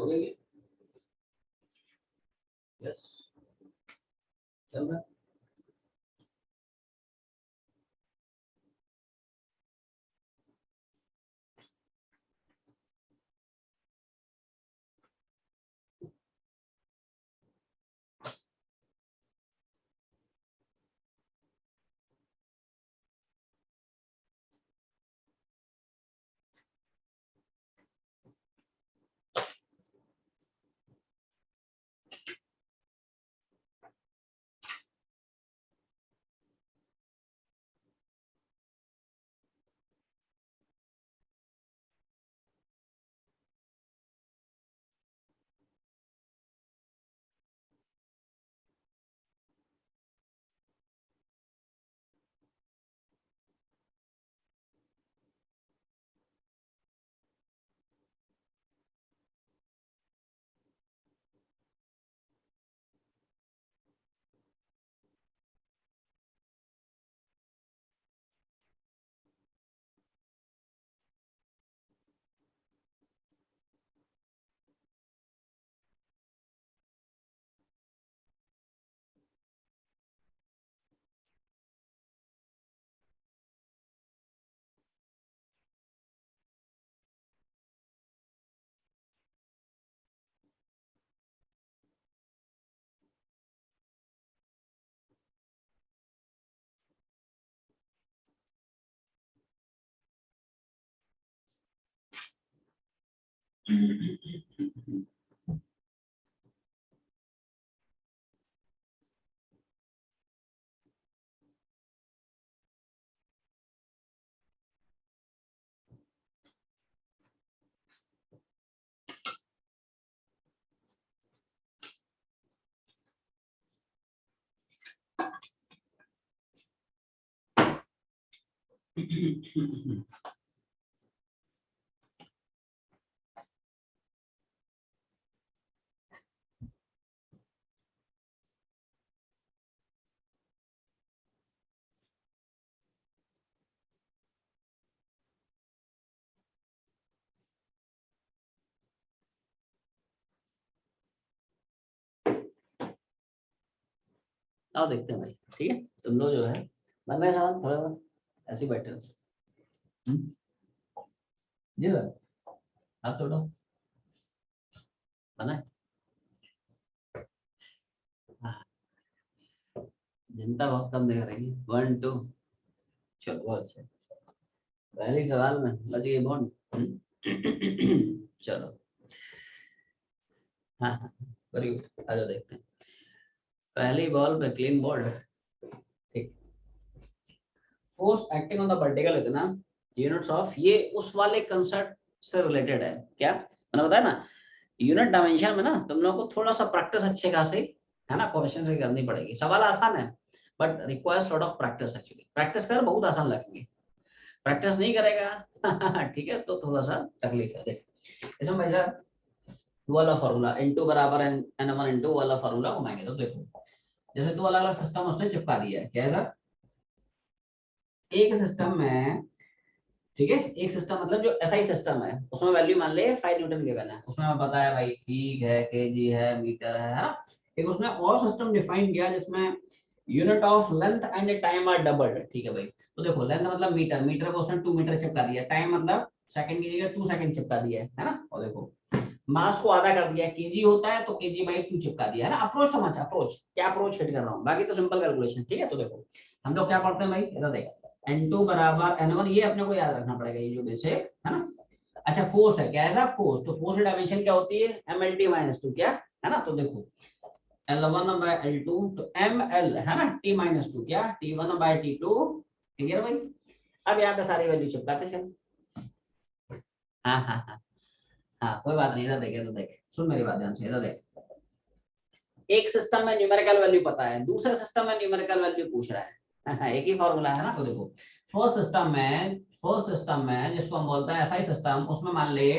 गई? यस, चल रहा है। आओ देखते हैं भाई, ठीक है। तुम लोग जो है मन में सवाल थोड़ा बहुत ऐसे ही बैठे हो। जी सर, आप थोड़ा बना है। हाँ, जनता बहुत कम देख रही है। 1 2, चलो बहुत अच्छा। पहले सवाल में बच गई बॉन्ड। चलो, हाँ हाँ, वेरी गुड, आ जाओ देखते हैं। पहली बॉल पे क्लीन बोर्ड, ठीक। Force acting on the particle इतना यूनिट्स ऑफ, ये उस वाले कंसेप्ट से रिलेटेड है क्या, मैंने बताया ना यूनिट डायमेंशन में ना तुम लोगों को थोड़ा सा प्रैक्टिस अच्छे खासे है ना क्वेश्चन से करनी पड़ेगी। सवाल आसान है but requires lot of practice. Actually practice कर बहुत आसान लगेंगे, प्रैक्टिस नहीं करेगा ठीक है तो थोड़ा सा तकलीफ है। देख इसमें भाई साहब वाला फार्मूला n2 बराबर n1 n2 वाला फार्मूला घुमाएंगे तो देखो जैसे दो अलग अलग सिस्टम उसने चिपका दिया है। क्या है सर, एक सिस्टम में, ठीक है, एक सिस्टम मतलब जो एसआई सिस्टम है उसमें वैल्यू मान ले 5 न्यूटन गिवन है, उसमें हमें पता है भाई ठीक है केजी है मीटर है ना। एक उसने और सिस्टम डिफाइन किया जिसमें unit of length and time are doubled, ठीक है भाई। तो देखो लेंथ मतलब मीटर, मीटर को उसने 2 मीटर चिपका दिया, टाइम मतलब सेकंड की जगह 2 सेकंड चिपका दिया है ना। और देखो मास को आधा कर दिया, केजी होता है तो केजी बाई 2 चिपका दिया है ना। अप्रोच समझ, अप्रोच क्या अप्रोच हिट कर रहा हूँ, बाकी तो सिंपल कैलकुलेशन, ठीक है। तो देखो हम लोग क्या पढ़ते हैं भाई, इधर देख n2 बराबर n1, ये अपने को याद रखना पड़ेगा ये जो बेसिक है ना। अच्छा फोर्स है, क्या है सर फोर्स, तो फोर्स की डायमेंशन क्या होती है mlt - 2, क्या है ना। तो देखो L1 by L2 तो ml है ना, t - 2 क्या t1 by t2, ठीक है भाई। अब यहाँ पे सारी वैल्यू चिपकाते चल। हाँ हाँ हाँ हाँ, कोई बात नहीं, इधर देखे तो देख, सुन मेरी बात ध्यान से, इधर देख। एक सिस्टम में न्यूमेरिकल वैल्यू पता है, दूसरे सिस्टम में न्यूमेरिकल वैल्यू पूछ रहा है एक ही फॉर्मूला है ना। तो देखो फर्स्ट सिस्टम में जिसको हम बोलते हैं एसआई सिस्टम, उसमें मान ले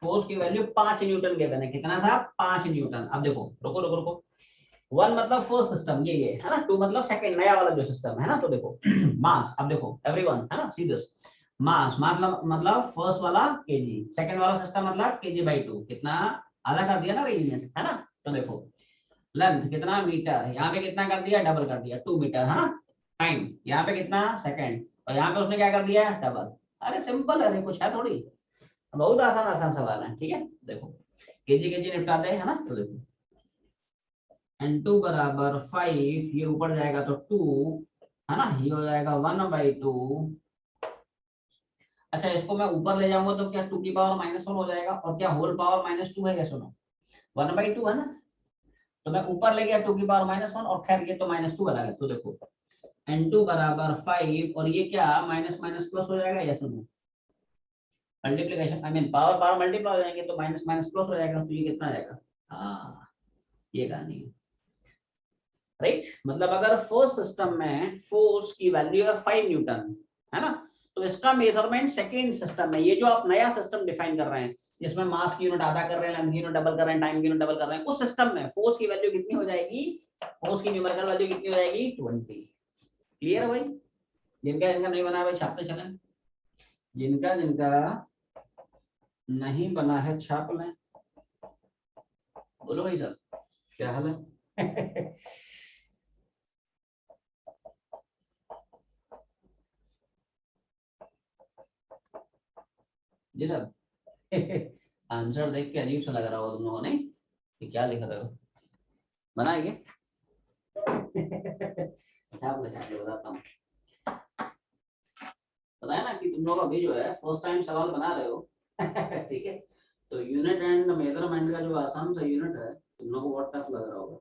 फोर्स की वैल्यू 5 न्यूटन गिवन है। कितना साहब, 5 न्यूटन। अब देखो रुको रुको रुको, 1 मतलब फर्स्ट सिस्टम ये है ना, 2 मतलब सेकंड नया वाला जो सिस्टम है ना। तो देखो मास, अब देखो एवरीवन है ना, सी दिस मास मतलब फर्स्ट वाला केजी, सेकंड वाला सिस्टम मतलब केजी बाई 2, कितना आधा कर दिया ना रीयूनिट, है ना। तो देखो लेंथ कितना मीटर, यहाँ पे कितना कर दिया, डबल कर दिया 2 मीटर, है ना। टाइम यहाँ पे कितना सेकंड, और यहाँ पे उसने क्या कर दिया, डबल। अरे सिंपल है, कुछ है थोड़ी, बहुत आसान आसान सवाल है, ठीक है। देखो केजी केजी निपटाते हैं, है ना। तो देखो n2 बराबर 5, ये ऊपर जाएगा तो 2, है ना, ये हो जाएगा 1/2। अच्छा इसको मैं ऊपर ले जाऊंगा तो क्या 2 की पावर -1 हो जाएगा, और क्या होल पावर -2 है क्या, सुनो 1/2 है ना। तो मैं ऊपर ले गया 2 की पावर -1, और खैर ये तो -2 बना है। तो देखो n2 बराबर 5, और ये क्या माइनस माइनस प्लस हो जाएगा, या सुनो multiplication, I mean power power multiply हो जाएंगे तो माइनस माइनस प्लस हो जाएगा, तो ये कितना आ जाएगा, हाँ ये कहानी है, राइट। मतलब अगर फोर्स सिस्टम में फोर्स की वैल्यू है 5 न्यूटन, है ना, तो इसका मेजरमेंट सेकेंड सिस्टम में, ये जो आप नया सिस्टम डिफाइन कर रहे हैं जिसमें मास की यूनिट आधा कर रहे हैं, लेंथ की यूनिट डबल कर रहे हैं, टाइम की यूनिट डबल कर रहे हैं, उस सिस्टम में फोर्स की वैल्यू कितनी हो जाएगी, फोर्स की न्यूमेरिकल वैल्यू कितनी हो जाएगी, 20। क्लियर है भाई। जिनका जिनका नहीं बना है भाई छापते चलें, जिनका जिनका नहीं बना है छाप लें। बोलो भाई सर क्या हाल है। जी सर। आंसर देख के अजीब सा लग रहा हो तुम लोगों ने कि क्या लिख रहे हो, बनाएंगे। छाप ले बताता हूँ। पता है ना कि तुम लोग अभी जो है फर्स्ट टाइम सवाल बना रहे हो। ठीक है, तो यूनिट एंड मेजरमेंट का जो आसान सा यूनिट है तुम लोगों को बहुत टफ लग रहा होगा,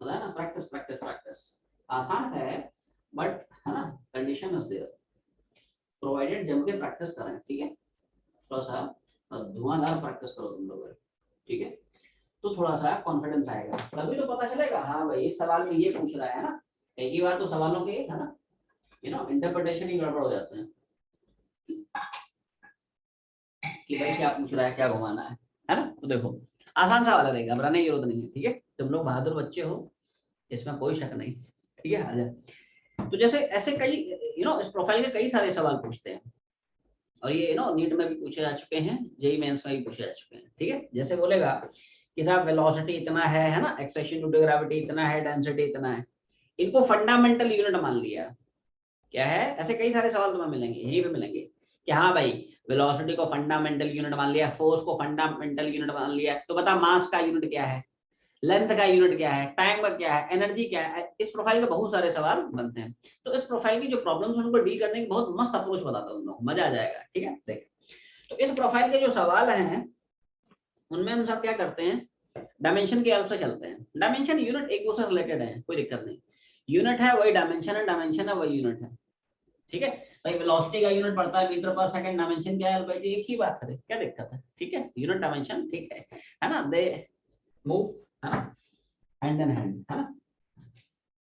पता है ना। प्रैक्टिस प्रैक्टिस प्रैक्टिस, आसान है बट है ना, कंडीशन इज देयर, प्रोवाइडेड जम के प्रैक्टिस करें, ठीक है। थोड़ा सा धुआंधार प्रैक्टिस करो तुम लोग, ठीक है, तो थोड़ा सा कॉन्फिडेंस आएगा, तभी तो पता चलेगा हाँ भाई इस सवाल में ये पूछ रहा है ना। एक ही बार तो सवालों के है ना, इंटरप्रिटेशन ही गड़बड़ हो जाते हैं कि भाई क्या पूछ रहा है, क्या घुमाना है ना। तो देखो आसान सवाल है, घबराने की जरूरत नहीं है, ठीक है। तुम लोग बहादुर बच्चे हो, इसमें कोई शक नहीं, ठीक है। आ जाए तो जैसे ऐसे कई इस प्रोफाइल के कई सारे सवाल पूछते हैं, और ये नीट में भी पूछे जा चुके हैं, जेई मेंस में भी पूछे जा चुके हैं, ठीक है। जैसे बोलेगा कि साहब वेलोसिटी इतना है ना, एक्सेलरेशन ड्यू टू ग्रेविटी इतना है, डेंसिटी इतना है, इनको फंडामेंटल यूनिट मान लिया, क्या है। ऐसे कई सारे सवाल तुम्हें मिलेंगे, यहीं पे मिलेंगे कि हाँ भाई वेलोसिटी को फंडामेंटल यूनिट मान लिया, फोर्स को फंडामेंटल यूनिट मान लिया, तो बता मास का यूनिट क्या है, लेंथ का यूनिट क्या है, टाइम का क्या है, एनर्जी क्या है। इस प्रोफाइल के बहुत सारे सवाल बनते हैं, तो इस प्रोफाइल की जो प्रॉब्लम्स उनको डील करने की बहुत मस्त अप्रोच बताता हूँ, लोग मजा आ जाएगा, ठीक है। देख तो इस प्रोफाइल के जो सवाल हैं उनमें हम सब क्या करते हैं, डायमेंशन के हेल्प से चलते हैं। डायमेंशन यूनिट एक दूसरे रिलेटेड है, कोई दिक्कत नहीं, यूनिट है वही डायमेंशन है, डायमेंशन है वही यूनिट है, ठीक है। भाई वेलोसिटी का यूनिट पड़ता है मीटर पर सेकंड, डायमेंशन क्या है भाई, एक ही बात है, क्या दिक्कत है, ठीक है। यूनिट डायमेंशन ठीक है ना, दे मूव है ना, हैंड इन हैंड, है ना,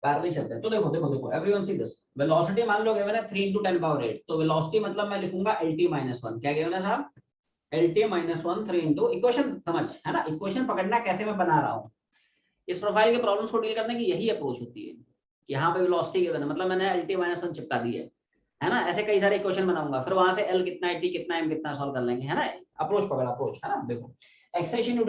पैरेलल चलते हैं। तो देखो देखो देखो एवरीवन सी दिस, वेलोसिटी मान लो गिवन है 3 × 10⁸, तो वेलोसिटी मतलब मैं लिखूंगा lt - 1, क्या गिवन है साहब, lt - 1 3 × इक्वेशन, समझ है ना, इक्वेशन पकड़ना कैसे मैं बना रहा हूँ। इस प्रोफाइल के प्रॉब्लम्स को डील करने की यही अप्रोच होती है कि हाँ भाई वेलोसिटी गिवन है, मतलब मैंने lt - 1 चिपका दी है ना। ऐसे कई सारे इक्वेशन बनाऊंगा, फिर वहां से l कितना है, t कितना है, m कितना सॉल्व कर लेंगे, है ना। अप्रोच पकड़ अप्रोच, है ना। देखो एक्सेशन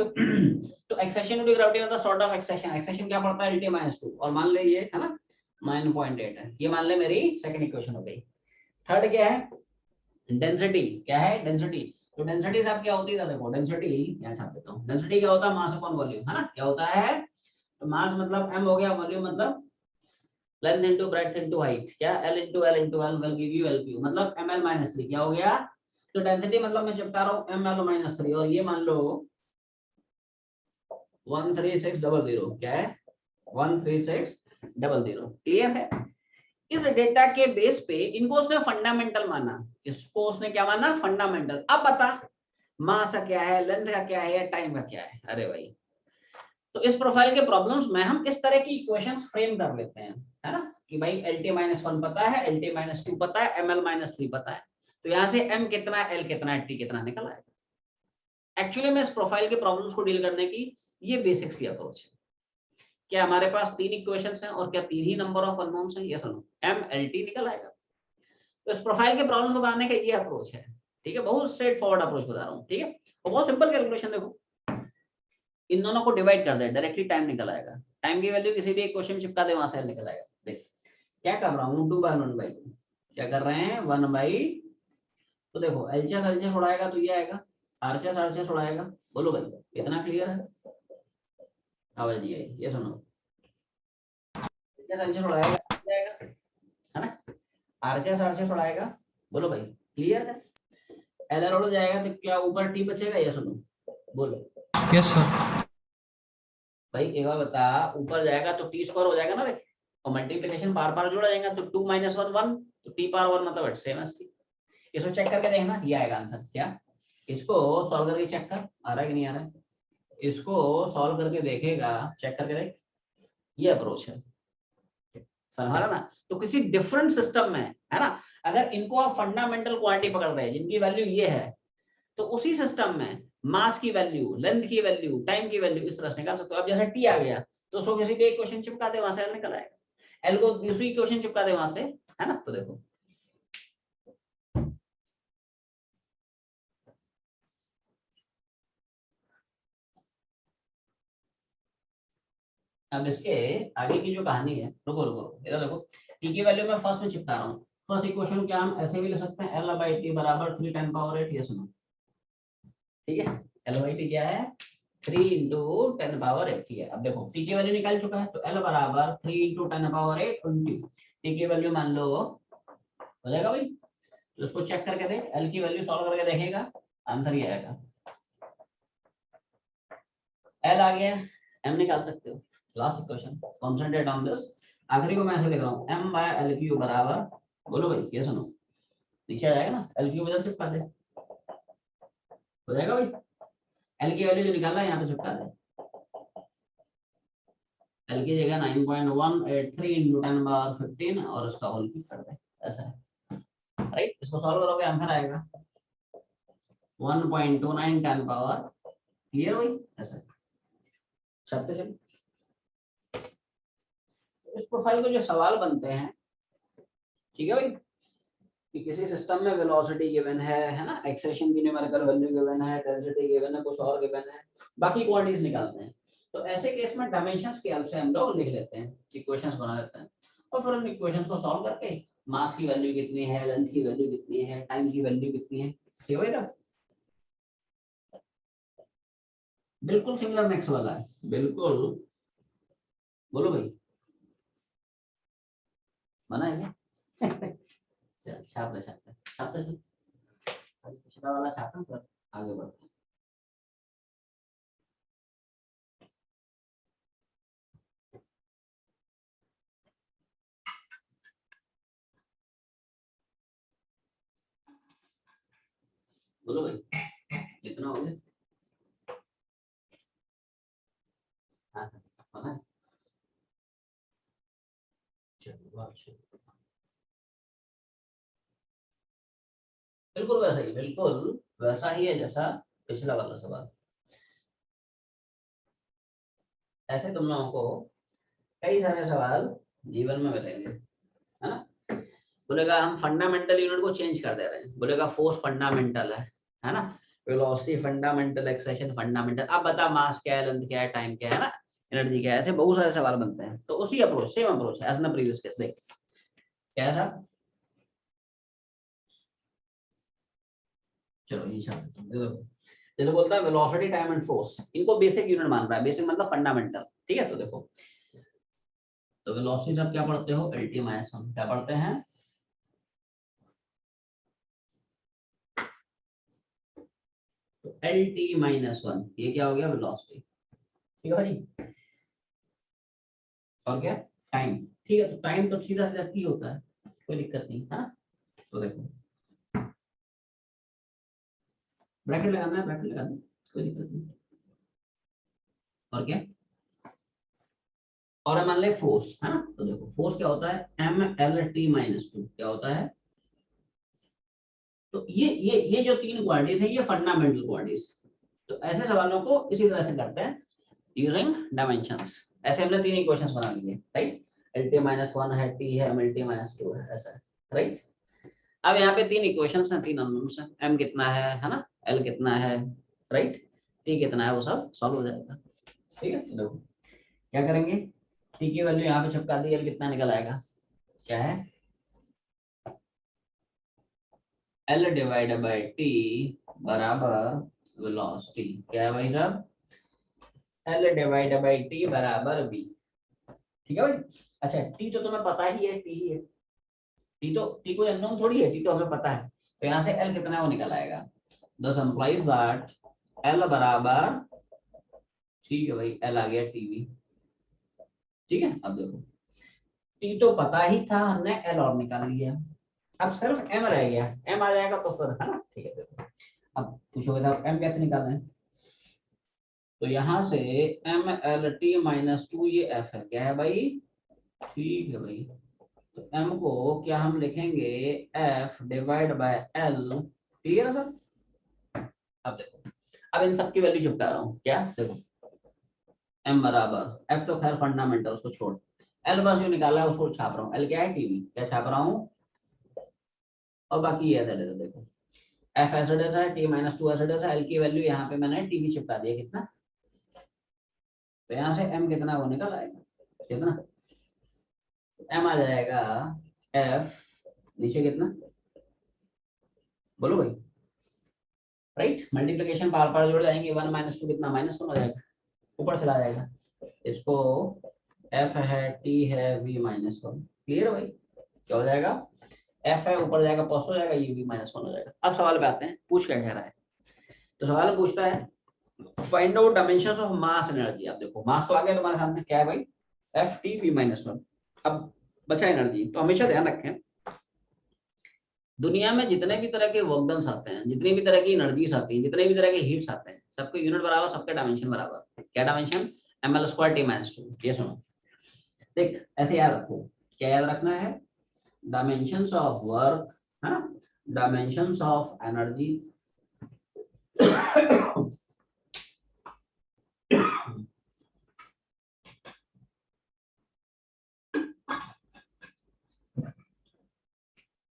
तो एक्सेशन ड्यू टू ग्रेविटी मतलब सॉर्ट ऑफ एक्सेशन, एक्सेशन क्या पड़ता है lt - 2, और मान ले ये है ना 9.8 है, ये मान ले मेरी सेकंड इक्वेशन हो गई। थर्ड क्या है, डेंसिटी, क्या है डेंसिटी, तो डेंसिटी साहब क्या होती है, देखो डेंसिटी यहाँ छाप देता हूँ, डेंसिटी क्या होता है, मास अपॉन वॉल्यूम, है ना। क्या होता है, तो मास मतलब m हो गया, वॉल्यूम मतलब length into breadth into height, क्या l into l into l will give you lpu, मतलब ml - 3 क्या हो गया। तो डेंसिटी मतलब मैं चिपका रहा हूँ ml - 3, और ये मान लो 13600, क्या है 13600, क्लियर है। इस डेटा के बेस पे इनको उसने फंडामेंटल माना, इसको उसने क्या माना, फंडामेंटल। अब बता मास का क्या है, लेंथ का क्या है, या टाइम का क्या है। अरे भाई तो इस प्रोफाइल के प्रॉब्लम्स में हम इस तरह की इक्वेशंस फ्रेम कर लेते हैं, है ना, कि भाई lt - 1 पता है, lt - 2 पता है, ml - 3 पता है, तो यहाँ से m कितना है, l कितना है, t कितना निकल आएगा। एक्चुअली में इस प्रोफाइल के प्रॉब्लम्स को डील करने की ये बेसिक सी अप्रोच है। क्या हमारे पास 3 इक्वेशंस हैं, और क्या 3 ही नंबर ऑफ अननोन्स हैं, ये सुनो m l t निकल आएगा। तो इस प्रोफाइल के प्रॉब्लम्स को बनाने का ये अप्रोच है, ठीक है, बहुत स्ट्रेट फॉरवर्ड अप्रोच बता रहा हूँ, ठीक है। और बहुत सिंपल कैलकुलेशन, देखो इन दोनों को डिवाइड कर दे, डायरेक्टली टाइम निकल आएगा। टाइम की वैल्यू किसी भी एक क्वेश्चन चिपका दे, वहां से निकल आएगा। देख क्या कर रहा हूँ, 2/1/2 क्या कर रहे हैं, 1/, तो देखो एलसीएस एलसीएस उड़ाएगा तो ये आएगा, आरसीएस आरसीएस उड़ाएगा। बोलो भाई इतना क्लियर है? आवाज नहीं आई, ये सुनो, एलसीएस एलसीएस उड़ाएगा है ना, आरसीएस आरसीएस उड़ाएगा। बोलो भाई क्लियर है? एलआर उड़ जाएगा तो क्या ऊपर टी बचेगा? ये सुनो, बोलो Yes, sir. भाई एक बार बता, ऊपर जाएगा तो टी स्क्वायर हो जाएगा ना रे, और मल्टीप्लिकेशन बार बार जोड़ा जाएगा तो 2 - 1 1, तो टी पावर 1 मतलब सेम है। इसको चेक करके देखना, ये आएगा आंसर। क्या इसको सॉल्व करके चेक कर, आ रहा है कि नहीं आ रहा है? इसको सॉल्व करके देखेगा, चेक करके देख, ये अप्रोच है, समझ रहा ना? तो किसी डिफरेंट सिस्टम में है ना, अगर इनको आप फंडामेंटल क्वांटिटी पकड़ रहे हैं जिनकी वैल्यू ये है, तो उसी सिस्टम में मास की वैल्यू, लेंथ की वैल्यू, टाइम की वैल्यू इस तरह से निकाल सकते हो। अब जैसे टी आ गया तो उसको किसी भी एक क्वेश्चन चिपका दे, वहां से एल निकल आएगा। एल को दूसरी क्वेश्चन चिपका दे वहां से, है ना? तो देखो अब इसके आगे की जो कहानी है, रुको रुको रुको, इधर देखो, टी की वैल्यू मैं फर्स्ट में चिपका रहा हूँ। फर्स्ट इक्वेशन क्या हम ऐसे भी लिख सकते हैं, L/T बराबर 3 10 पावर 8, ये सुनो, ठीक है। L/T क्या है? 3 × 10 पावर 8, ठीक है। अब देखो टी की वैल्यू निकाल चुका है, तो L बराबर 3 × 10 पावर 8 × टी की वैल्यू मान लो हो जाएगा भाई। तो इसको चेक करके देख, L की वैल्यू सॉल्व करके देखेगा, आंसर ये आएगा। L आ गया, M निकाल सकते हो। Last equation, concentrate on this. आखिरी को मैं ऐसे लिख रहा हूँ, M/L³ बराबर, बोलो भाई ये सुनो, नीचे आ जाएगा ना, L³ वजह से चिपका दे, हो जाएगा भाई। L की वैल्यू जो निकालना है यहाँ पे चिपका दे, L की जगह 9.183 × 10 पावर 15 और उसका होल क्यूब कर दे, ऐसा है राइट। इसको सॉल्व करोगे आंसर आएगा 1.29 10 पावर, क्लियर भाई? ऐसा चलते चलो। इस प्रोफाइल को जो सवाल बनते हैं, ठीक है भाई, कि किसी सिस्टम में वेलोसिटी गिवन है ना, एक्सेलेरेशन की न्यूमेरिकल वैल्यू गिवन है, डेंसिटी गिवन है, कुछ और गिवन है, बाकी क्वांटिटीज निकालते हैं। तो ऐसे केस में डायमेंशंस की हेल्प से हम लोग लिख लेते हैं, इक्वेशंस बना लेते हैं, और फिर उन इक्वेशंस को सॉल्व करके मास की वैल्यू कितनी है, लेंथ की वैल्यू कितनी है, टाइम की वैल्यू कितनी है, ठीक है भाई? बिल्कुल सिमिलर नेक्स्ट वाला है, बिल्कुल। बोलो भाई बना है चल छापते छापते छापते चल, पिछला वाला छापते पर आगे बढ़ते हैं। बोलो भाई कितना हो गया? हाँ बना है? चलो बहुत अच्छा। बिल्कुल वैसा ही, बिल्कुल वैसा ही है जैसा पिछला वाला सवाल। ऐसे तुम लोगों को कई सारे सवाल जीवन में मिलेंगे, है ना? बोलेगा हम फंडामेंटल यूनिट को चेंज कर दे रहे हैं, बोलेगा फोर्स फंडामेंटल है ना, वेलोसिटी फंडामेंटल, एक्सेलेरेशन फंडामेंटल, अब बता मास क्या है, लेंथ क्या है, टाइम क्या है ना, एनर्जी क्या है, ऐसे बहुत सारे सवाल बनते हैं। तो उसी approach, same approach as in previous case. देख क्या है साहब, चलो ये देखो, जैसे बोलता है वेलोसिटी, टाइम एंड फोर्स, इनको बेसिक यूनिट मान रहा है, बेसिक मतलब फंडामेंटल, ठीक है। तो देखो, तो वेलोसिटी आप क्या पढ़ते हो, LT - 1, क्या पढ़ते हैं? तो LT - 1, ये क्या हो गया, वेलोसिटी, ठीक है भाई। और क्या, टाइम, ठीक है। तो टाइम तो सीधा सीधा T होता है, कोई दिक्कत नहीं है। तो देखो ब्रैकेट लगाना है, ब्रैकेट लगा दो, कोई दिक्कत नहीं। और क्या, और मान ले फोर्स, है ना। तो देखो फोर्स क्या होता है, MLT - 2 क्या होता है। तो ये जो तीन क्वांटिटीज है, ये फंडामेंटल क्वांटिटीज। तो ऐसे सवालों को इसी तरह से करते हैं यूजिंग डायमेंशंस। ऐसे हमने तीन इक्वेशंस बना लिए, राइट। LT - 1 है, T है, MLT - 2 है, ऐसा है, राइट। अब यहाँ पे 3 इक्वेशंस हैं, 3 अननोन्स हैं, m कितना है ना, l कितना है, राइट, t कितना है, वो सब सॉल्व हो जाएगा। ठीक है, देखो क्या करेंगे, t की वैल्यू यहाँ पे चिपका दी, l कितना निकल आएगा, क्या है, l डिवाइड बाय t बराबर वेलोसिटी, क्या है भाई साहब, l डिवाइड बाय t बराबर v। ठीक है भाई। अच्छा t तो तुम्हें पता ही है, t ही है, t कोई अननोन थोड़ी है, t तो हमें पता है, तो यहाँ से l कितना है वो निकल आएगा, दस एम्प्लॉइज दैट l बराबर, ठीक है भाई, l आ गया tv। ठीक है, अब देखो t तो पता ही था, हमने l और निकाल लिया, अब सिर्फ m रह गया, m आ जाएगा तो फिर, है ना। ठीक है, देखो अब पूछोगे साहब m कैसे निकालें, तो यहाँ से m l t माइनस 2 ये f है, क्या है भाई, ठीक है भाई, तो m को क्या हम लिखेंगे, f divide by l, clear है सर। अब देखो, अब इन सब की वैल्यू चिपका रहा हूँ, क्या देखो m बराबर, f तो खैर फंडामेंटल, उसको छोड़, l बस जो निकाला है उसको छाप रहा हूँ, l क्या है, टीवी, क्या छाप रहा हूँ, और बाकी ये है, देखो f एसिडस है, t माइनस 2 एसिडस है, l की वैल्यू यहाँ पे मैंने टीवी चिपका दिया, कितना, तो यहाँ से m कितना वो निकल आएगा, कितना, m आ जाएगा f, नीचे कितना, बोलो भाई, राइट, मल्टीप्लिकेशन पार पार जोड़ जाएंगे, 1 माइनस 2 कितना, -1 हो जाएगा, ऊपर चला जाएगा, इसको f है, t है, v माइनस 1, क्लियर है भाई, क्या हो जाएगा, f है, ऊपर जाएगा प्लस हो जाएगा, ये v माइनस 1 हो जाएगा। अब सवाल पे आते हैं, पूछ क्या कह रहा है, तो सवाल पूछता है find out dimensions of mass energy. आप देखो मास तो आ गया तुम्हारे सामने, क्या है भाई, एफ टी वी माइनस 1। अब बचा एनर्जी, तो हमेशा ध्यान रखें दुनिया में जितने भी तरह के वर्क डन्स आते हैं, जितनी भी तरह की एनर्जीज आती हैं, जितने भी तरह के हीट्स आते हैं, सबके यूनिट बराबर, सबके डायमेंशन बराबर, क्या dimension, ml square t minus 2। ये सुनो, देख ऐसे याद रखो, क्या याद रखना है, डायमेंशंस ऑफ वर्क, है ना, डायमेंशंस ऑफ एनर्जी,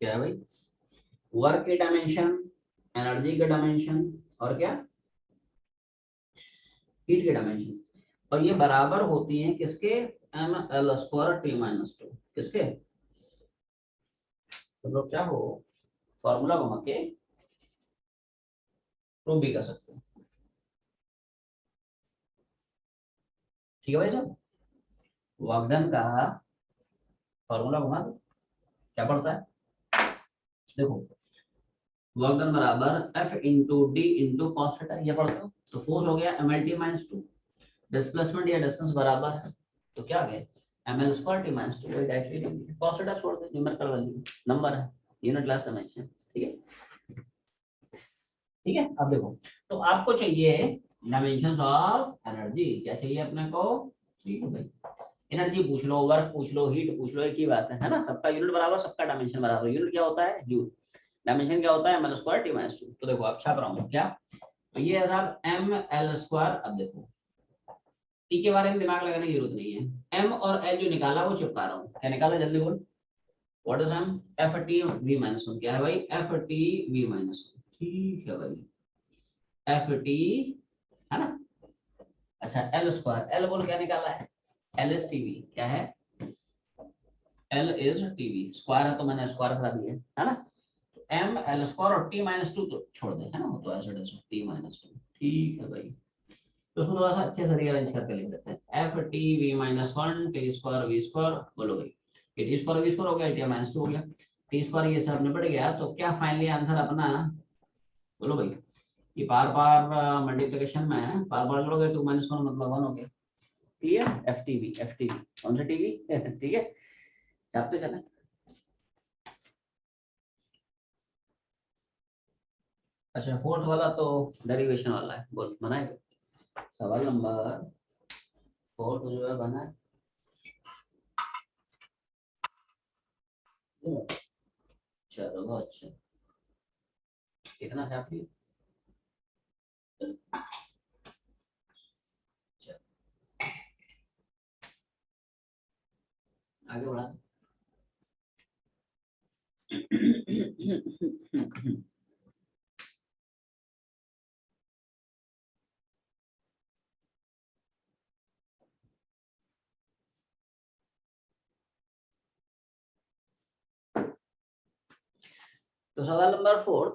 क्या है भाई, वर्क के डायमेंशन, एनर्जी के डायमेंशन, और क्या, हीट के डायमेंशन, और ये बराबर होती हैं किसके, M L square T minus 2, किसके, तो लोग चाहो फॉर्मूला घुमा के प्रूव भी कर सकते हैं। ठीक है भाई साहब, वर्क डन का फॉर्मूला घुमा दो, क्या पड़ता है, देखो वर्क डन बराबर F into D into cos theta, ये पढ़ते हो, तो फोर्स हो गया M L T minus 2, displacement या डिस्टेंस बराबर है, तो क्या आ गया, M L square T minus 2, वही डायरेक्टली लेंगे, कॉस थीटा छोड़ दे, न्यूमेरिकल वैल्यू नंबर है, यूनिट क्लास डायमेंशन। ठीक है, ठीक है, अब देखो, तो आपको चाहिए डायमेंशंस ऑफ एनर्जी, क्या चाहिए अपने को, ठीक है भाई, एनर्जी पूछ लो, वर्क पूछ लो, हीट पूछ लो, एक ही बात है ना, सबका यूनिट बराबर, सबका डायमेंशन बराबर, यूनिट क्या होता है, जूल, डायमेंशन क्या होता है, M L square T minus 2। तो देखो आप छाप रहा हूँ क्या, तो ये है साहब एम एल स्क्वायर। अब देखो टी के बारे में दिमाग लगाने की जरूरत नहीं है, एम और एल जो निकाला वो चिपका रहा हूँ, क्या निकाला जल्दी बोल, what is M, F T V minus 1, क्या है भाई, एफ टी वी माइनस 1, ठीक है भाई, एफ टी, है ना। अच्छा एल स्क्वायर, एल बोल क्या निकाला है, एल एस टीवी, क्या है, एल इज टीवी, स्क्वायर है तो मैंने स्क्वायर करा दिया है ना, तो एम एल स्क्वायर और टी माइनस 2 तो छोड़ दे, है ना, तो ऐसे टी माइनस 2, ठीक है भाई, तो उसको थोड़ा सा अच्छे से रीअरेंज करके लिख देते हैं, F T V minus 1 T square V square, बोलो भाई, ये टी स्क्वायर वी स्क्वायर हो गया, टी माइनस 2 हो गया, टी स्क्वायर ये सब निपट गया, तो क्या फाइनली आंसर अपना, बोलो भाई, ये बार बार मल्टीप्लिकेशन में बार बार जोड़ोगे, 2 माइनस 1 मतलब 1 हो गया, क्लियर, एफ टी वी कौन सा टीवी ठीक है, छापते चले। अच्छा फोर्थ वाला तो डेरिवेशन वाला है, बोल बनाए, सवाल नंबर 4 जो है बना है, चलो बहुत अच्छा, कितना छापी, आगे बढ़ा तो सवाल नंबर 4,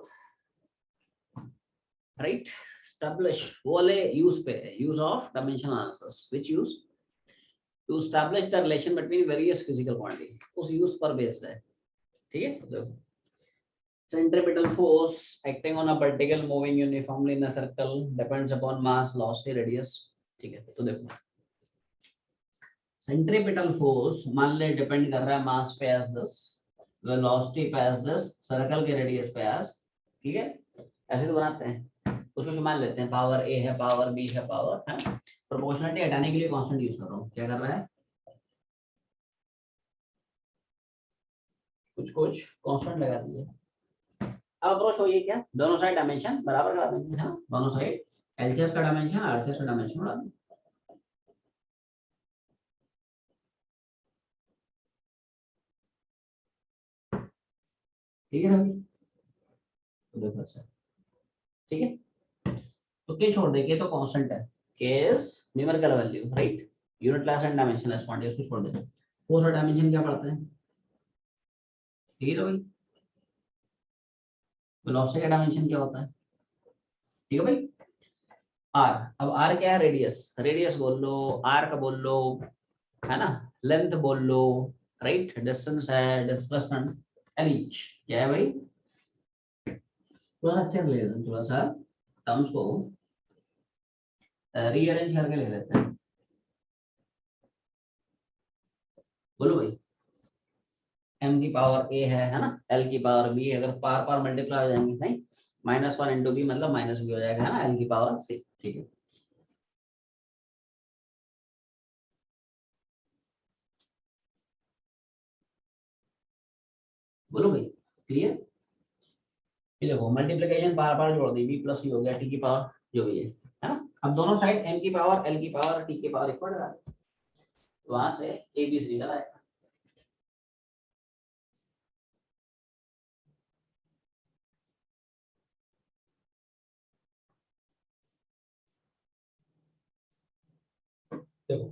राइट, establish वो वाले यूज पे है, use of dimensional analysis, which use to establish the relation between various physical quantity, उस यूज पर बेस्ड है, ठीक है। तो देखो, centripetal force acting on a particle moving uniformly in a circle depends upon mass, velocity, radius, ठीक है। तो देखो सेंट्रीपिटल फोर्स मान ले डिपेंड कर रहा है मास पे एस 10, वेलोसिटी पे एस 10, सर्कल के रेडियस पे एस, ठीक है। ऐसे तो बनाते हैं, उसको मान लेते हैं पावर ए है, पावर बी है, पावर है। प्रोपोर्शनलिटी हटाने के लिए कांस्टेंट यूज कर रहा हूँ। क्या कर रहा है, कुछ कांस्टेंट लगा दिए। अब अप्रोच होइए क्या, दोनों साइड डायमेंशन बराबर करा देंगे, है ना। दोनों साइड एलसीएस का डायमेंशन आरसीएस का डायमेंशन बढ़ा देंगे। ठीक है ना, तो देखो सर, ठीक है। तो के छोड़ देंगे तो कांस्टेंट है, case numerical value, right, unit class and dimensionless quantity, उसको छोड़ देते हैं। फोर्स और डायमेंशन क्या पढ़ते हैं, ठीक है भाई। वेलोसिटी का डायमेंशन क्या होता है, ठीक है भाई। आर, अब आर क्या है, रेडियस, रेडियस बोल लो, आर का बोल लो, है ना, लेंथ बोल लो, राइट, डिस्टेंस है, डिस्प्लेसमेंट, एल इंच, क्या है भाई। थोड़ा अच्छा ले लेते हैं, थोड़ा सा टर्म्स को रीअरेंज करके ले लेते हैं। बोलो भाई, m की पावर a है ना, l की पावर b, अगर पार पार मल्टीप्लाई हो जाएंगे, नहीं, -1 इंटू बी मतलब माइनस बी हो जाएगा, है ना, l की पावर c, ठीक है। बोलो भाई, क्लियर। ये देखो मल्टीप्लिकेशन बार बार जोड़ दी, b प्लस c हो गया, t की पावर जो भी है ना। अब दोनों साइड m की पावर, l की पावर, t की पावर इक्वल है, तो वहां से a b c निकल आएगा। देखो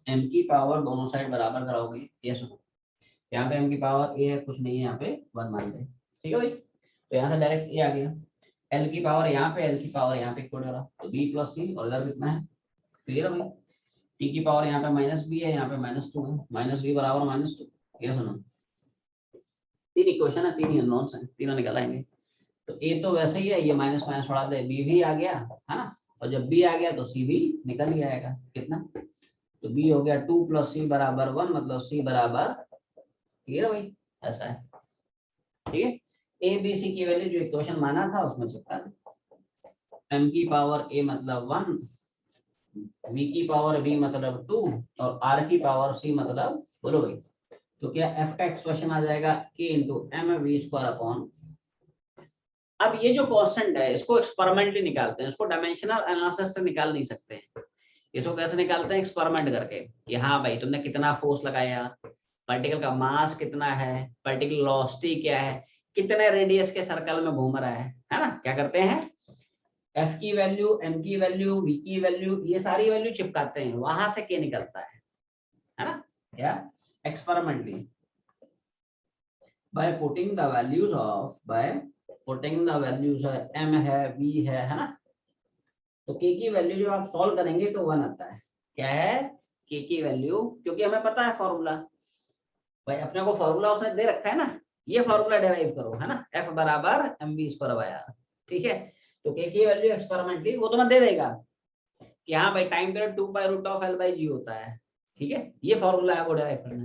m की पावर दोनों साइड बराबर कराओगे, ये सुनो, यहाँ पे m की पावर a है, कुछ नहीं है, यहाँ पे 1 मान ले, ठीक है भाई। तो यहाँ से डायरेक्ट a आ गया, l की पावर यहाँ पे, l की पावर यहाँ पे इक्वल करा, तो b प्लस c, और इधर कितना है, क्लियर है भाई। t की पावर यहाँ पे -b है, यहाँ पे -2 है, -b बराबर -2, ये सुनो, तीन इक्वेशन है, तीन ही अननोन्स हैं, तीनों निकल आएंगे। तो a तो वैसे ही है, ये माइनस माइनस बढ़ा दे, b भी आ गया, है ना, और जब b आ गया तो c भी निकल ही आएगा, कितना, तो b हो गया 2 + c बराबर 1, मतलब c बराबर, ठीक है भाई, ऐसा है, ठीक है। a b c की वैल्यू जो इक्वेशन माना था उसमें चिपका दे, m की पावर a मतलब 1, v की पावर b मतलब 2, और r की पावर c मतलब, बोलो भाई, तो क्या f का एक्सप्रेशन आ जाएगा k × mv²/। अब ये जो कांस्टेंट है इसको एक्सपेरिमेंटली निकालते हैं, इसको डायमेंशनल एनालिसिस से निकाल नहीं सकते हैं। इसको कैसे निकालते हैं, एक्सपेरिमेंट करके, कि हाँ भाई तुमने कितना फोर्स लगाया, पार्टिकल का मास कितना है, पार्टिकल वेलोसिटी क्या है, कितने रेडियस के सर्कल में घूम रहा है ना। क्या करते हैं, f की वैल्यू, m की वैल्यू, v की वैल्यू, ये सारी वैल्यू चिपकाते हैं, वहां से k निकलता है ना। क्या, experimentally, by putting the values m है, v है ना। तो k की वैल्यू जो आप सॉल्व करेंगे तो 1 आता है, क्या है, k की वैल्यू, क्योंकि हमें पता है फॉर्मूला, भाई अपने को फॉर्मूला उसने दे रखा है ना, ये फॉर्मूला डिराइव करो, है ना, f बराबर mv²/r, ठीक है। तो k की वैल्यू एक्सपेरिमेंटली वो तुम्हें दे देगा कि हाँ भाई टाइम पीरियड 2π√L/g होता है, ठीक है, ये फॉर्मूला है वो डिराइव करना।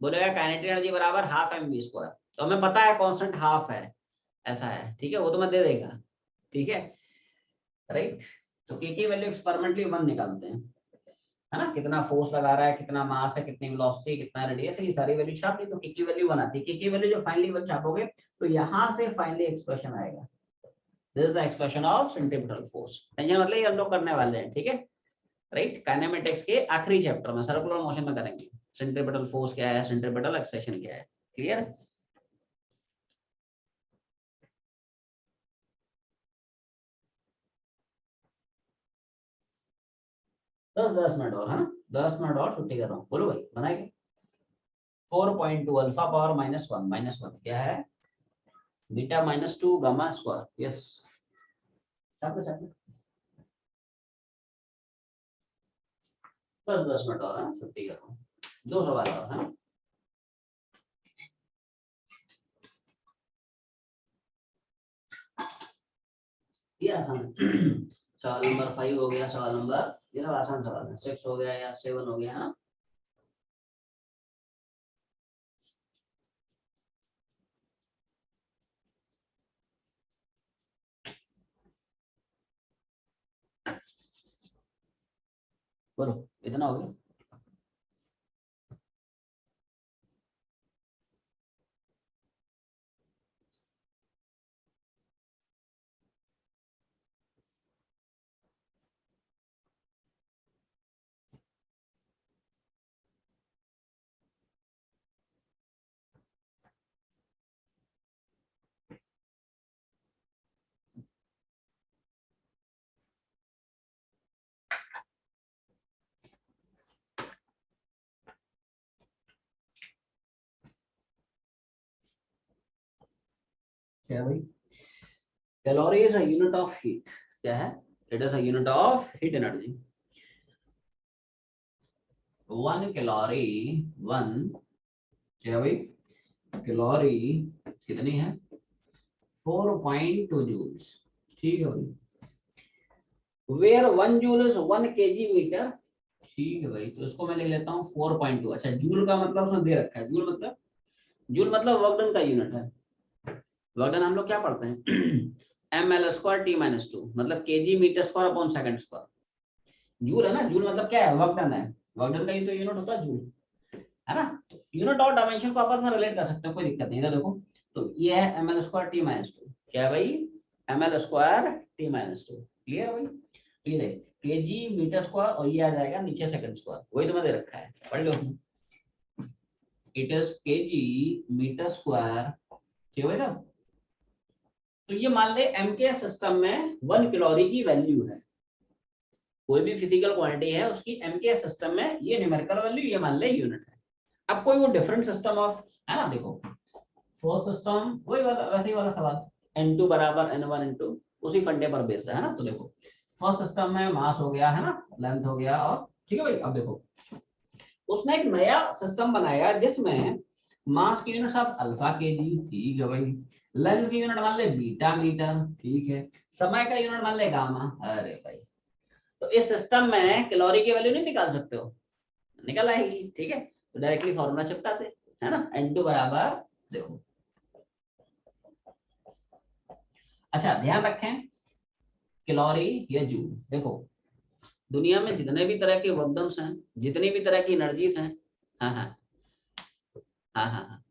बोलेगा काइनेटिक एनर्जी बराबर ½ mv², तो हमें पता है कांस्टेंट ½ है, ऐसा है, ठीक है, वो तुम्हें दे देगा, ठीक है, राइट। तो k की वैल्यू एक्सपेरिमेंटली 1 निकालते हैं, है ना, कितना फोर्स लगा रहा है, कितना मास है, कितनी वेलोसिटी, कितना रेडियस है, ये सारी वैल्यू छाप दी, तो k की वैल्यू 1 आती है। k की वैल्यू जो फाइनली 1 छापोगे तो यहाँ से फाइनली एक्सप्रेशन आएगा, this is the expression of centripetal force. Tension मतलब ये हम लोग करने वाले हैं, ठीक है, राइट। काइनेमेटिक्स के आखिरी चैप्टर में सर्कुलर मोशन में करेंगे, सेंट्रीपिटल फोर्स क्या है, सेंट्रीपिटल एक्सेशन क्या है, क्लियर? दस मिनट और, हाँ 10 मिनट और छुट्टी कर रहा हूँ। बोलो भाई बनाएंगे। 4.2 अल्फा पावर -1 क्या है? Beta -2 gamma square. यस, बस 10 मिनट और, हाँ छुट्टी कर रहा हूँ। 2 सवाल और, हाँ ये आसान है। सवाल नंबर 5 हो गया, सवाल नंबर, ये सब आसान सवाल है। 6 हो गया या 7 हो गया, हाँ बोलो इतना हो गया। क्या भाई? Calorie is a unit of heat. क्या है? It is a unit of heat energy. 1 calorie, 1 क्या भाई? कैलोरी कितनी है? 4.2 जूल्स। ठीक है भाई। Where 1 joule is 1 KG metre. ठीक है भाई, तो इसको मैं ले लेता हूँ 4.2। अच्छा, जूल का मतलब उसने दे रखा है। जूल मतलब वर्क डन का यूनिट है। वर्क डन हम लोग क्या पढ़ते हैं? ml² t-2 मतलब KG metre square upon second square. Joule है ना, जूल मतलब क्या है? वर्क डन है। वर्क डन का ही तो यूनिट होता है जूल, है ना? तो यूनिट और डायमेंशन को आपस में रिलेट कर सकते हो, कोई दिक्कत नहीं। इधर देखो, तो ये है ml² t-2। क्या है भाई? ml² t-2। क्लियर भाई? तो ये देख, केजी मीटर स्क्वायर और ये आ जाएगा नीचे सेकंड स्क्वायर, वही तो मैं दे रखा है, पढ़ लो। It is kg metre square. ठीक है ना? तो ये मान ले एम के सिस्टम में 1 कैलोरी की वैल्यू है। कोई भी फिजिकल क्वांटिटी है उसकी एम के सिस्टम में ये न्यूमेरिकल वैल्यू, ये मान ले यूनिट है। अब कोई वो डिफरेंट सिस्टम ऑफ, है ना, देखो फर्स्ट सिस्टम वही वाला, वैसे ही वाला सवाल, n2 बराबर n1 इनटू उसी फंडे पर बेस्ड है ना। तो देखो फर्स्ट सिस्टम में मास हो गया, है ना, लेंथ हो गया, और ठीक है भाई। अब देखो उसने एक नया सिस्टम बनाया जिसमें मास की यूनिट ऑफ अल्फा केजी। ठीक है भाई। लेंथ की यूनिट मान ले बीटा मीटर। ठीक है। समय का यूनिट मान ले गामा। अरे भाई, तो इस सिस्टम में कैलोरी की वैल्यू नहीं निकाल सकते हो? निकल आएगी। ठीक है, तो डायरेक्टली फॉर्मूला चिपकाते, है ना, n2 बराबर, देखो अच्छा ध्यान रखें, कैलोरी या जूल। देखो दुनिया में जितने भी तरह के वर्कडन्स हैं, जितनी भी तरह की एनर्जीज हैं, हाँ हाँ हाँ हाँ हाँ,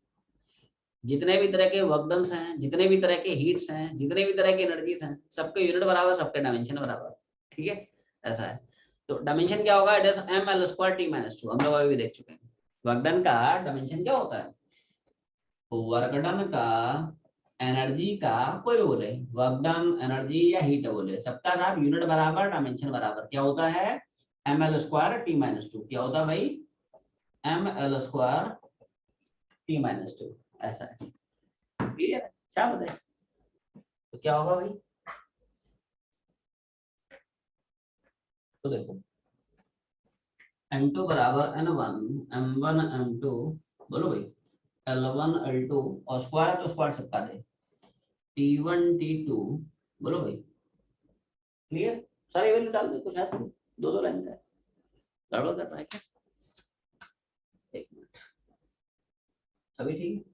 जितने भी तरह के वर्कडन्स हैं, जितने भी तरह के हीट्स हैं, जितने भी तरह की एनर्जीज हैं, सबके यूनिट बराबर, सबके डायमेंशन बराबर। ठीक है, ऐसा है। तो डायमेंशन क्या होगा? It is ml² t-2। हम लोग अभी देख चुके हैं वर्कडन का डायमेंशन क्या होता है। वर्कडन का, एनर्जी का, कोई भी बोले, वर्कडन, एनर्जी या हीट बोले, सबका साथ यूनिट बराबर, डायमेंशन बराबर। क्या होता है? ml² t-2। क्या होता है भाई? ml² t-2। ऐसा है। क्लियर? क्या बताए? तो क्या होगा भाई? तो देखो n2 बराबर n1, m1 m2, बोलो भाई l1 l2, और स्क्वायर है तो स्क्वायर चिपका दे, t1 t2, बोलो भाई। क्लियर? सारी वैल्यू डाल दे, कुछ है तो दो लाइन का गड़बड़ कर रहा है क्या? एक मिनट, अभी ठीक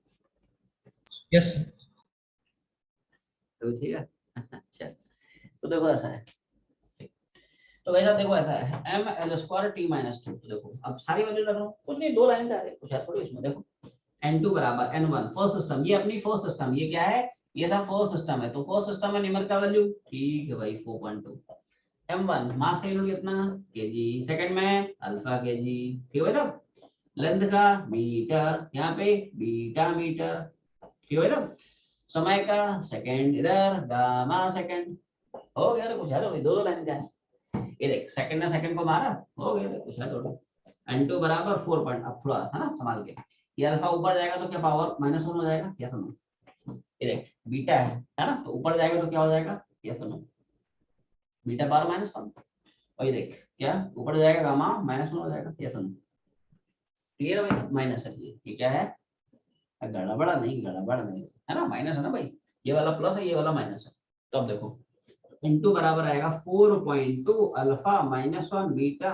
Yes, sir. है? अभी ठीक है। अच्छा, तो देखो ऐसा है, तो वैसा देखो ऐसा है ml² t-2। तो देखो अब सारी वैल्यू लगा रहा हूँ, कुछ नहीं, दो लाइन का है, कुछ है थोड़ी इसमें। देखो n2 बराबर n1 फर्स्ट सिस्टम, ये अपनी फर्स्ट सिस्टम, ये क्या है? ये सब फर्स्ट सिस्टम है। तो फर्स्ट सिस्टम में न्यूमेरिकल वैल्यू, ठीक है भाई 4.2। m1 मास का यूनिट कितना? केजी। सेकंड में अल्फा केजी। ठीक है साहब। लेंथ का मीटर, यहाँ पे बीटा मीटर, ठीक है भाई। समय का सेकंड, इधर गामा सेकंड, हो गया। कुछ है तो भाई, दो लाइन का है। ये देख सेकंड ने सेकंड को मारा, हो गया। कुछ है थोड़ा, n2 बराबर 4 पॉइंट, अब थोड़ा है ना संभाल के, ये अल्फा ऊपर जाएगा तो क्या पावर -1 हो जाएगा, क्या सुनो। ये देख बीटा है ना, तो ऊपर जाएगा तो क्या हो जाएगा, क्या सुनो, बीटा पावर -1। और ये देख क्या ऊपर जाएगा, गामा -1 हो जाएगा, क्या सुनो। क्लियर है भाई, माइनस है ये क्या है, गड़बड़ नहीं है ना, माइनस है ना भाई, ये वाला प्लस है, ये वाला माइनस है। तो अब देखो इनटू बराबर आएगा 4.2 अल्फा -1 बीटा।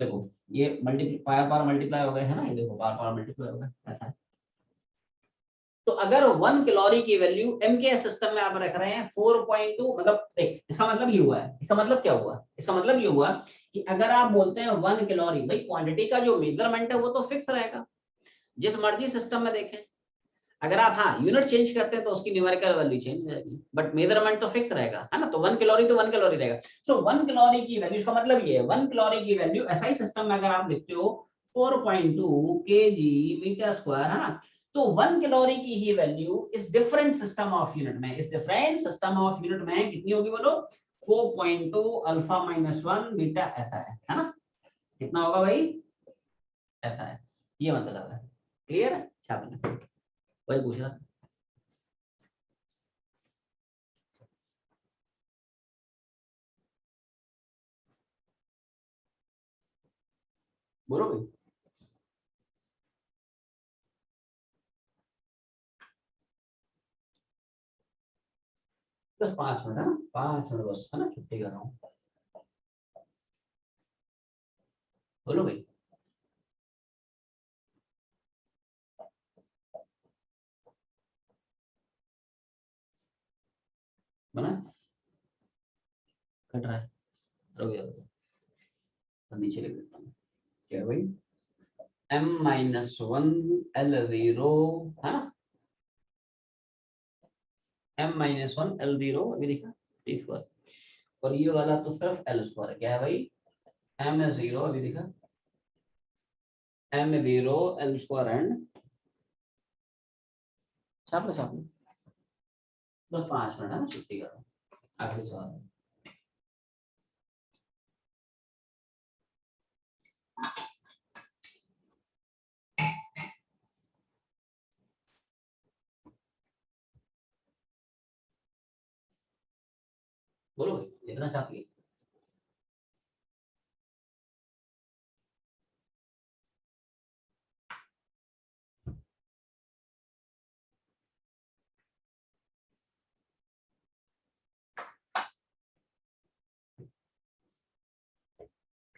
देखो ये मल्टीप्लाई पावर मल्टीप्लाई हो गए है ना, ये देखो पावर पावर मल्टीप्लाई हो गए, ऐसा है। तो अगर 1 कैलोरी की वैल्यू एम के सिस्टम में आप रख रहे हैं 4.2, मतलब देख इसका मतलब ये हुआ है, इसका मतलब क्या हुआ, इसका मतलब ये हुआ कि अगर आप बोलते हैं 1 कैलोरी, भाई क्वांटिटी का जो मेजरमेंट है वो तो फिक्स रहेगा, जिस मर्जी सिस्टम में देखें। अगर आप हाँ यूनिट चेंज करते हैं तो उसकी न्यूमेरिकल वैल्यू चेंज हो जाएगी, बट मेजरमेंट तो फिक्स रहेगा, है ना। तो 1 कैलोरी तो 1 कैलोरी रहेगा। सो 1 कैलोरी की वैल्यू, इसका मतलब ये है 1 कैलोरी की वैल्यू एसआई सिस्टम में अगर आप लिखते हो 4.2 केजी मीटर स्क्वायर, है ना, तो 1 कैलोरी की ही वैल्यू इस डिफरेंट सिस्टम ऑफ यूनिट में, इस डिफरेंट सिस्टम ऑफ यूनिट में कितनी होगी बोलो, 4.2 अल्फा -1 बीटा, ऐसा है ना। कितना होगा भाई, ऐसा है, ये मतलब है। क्लियर है, शाबाश, वही पूछ रहा। बोलो भाई। बस 5 मिनट है ना, 5 मिनट बस, है ना, छुट्टी कर रहा हूँ। बोलो भाई। बना, कट रहा है, रुक जाओ, तो नीचे लिख देता हूँ। क्या है भाई, m-1 L0, है ना, m-1 L0 अभी दिखा t स्क्वायर, और ये वाला तो सिर्फ L स्क्वायर, क्या है भाई, m0 अभी दिखा, m0 L स्क्वायर एंड छाप लो, बस 5 मिनट है ना, छुट्टी कर रहा हूँ। आखिरी सवाल, बोलो भाई, इतना छाप लिया।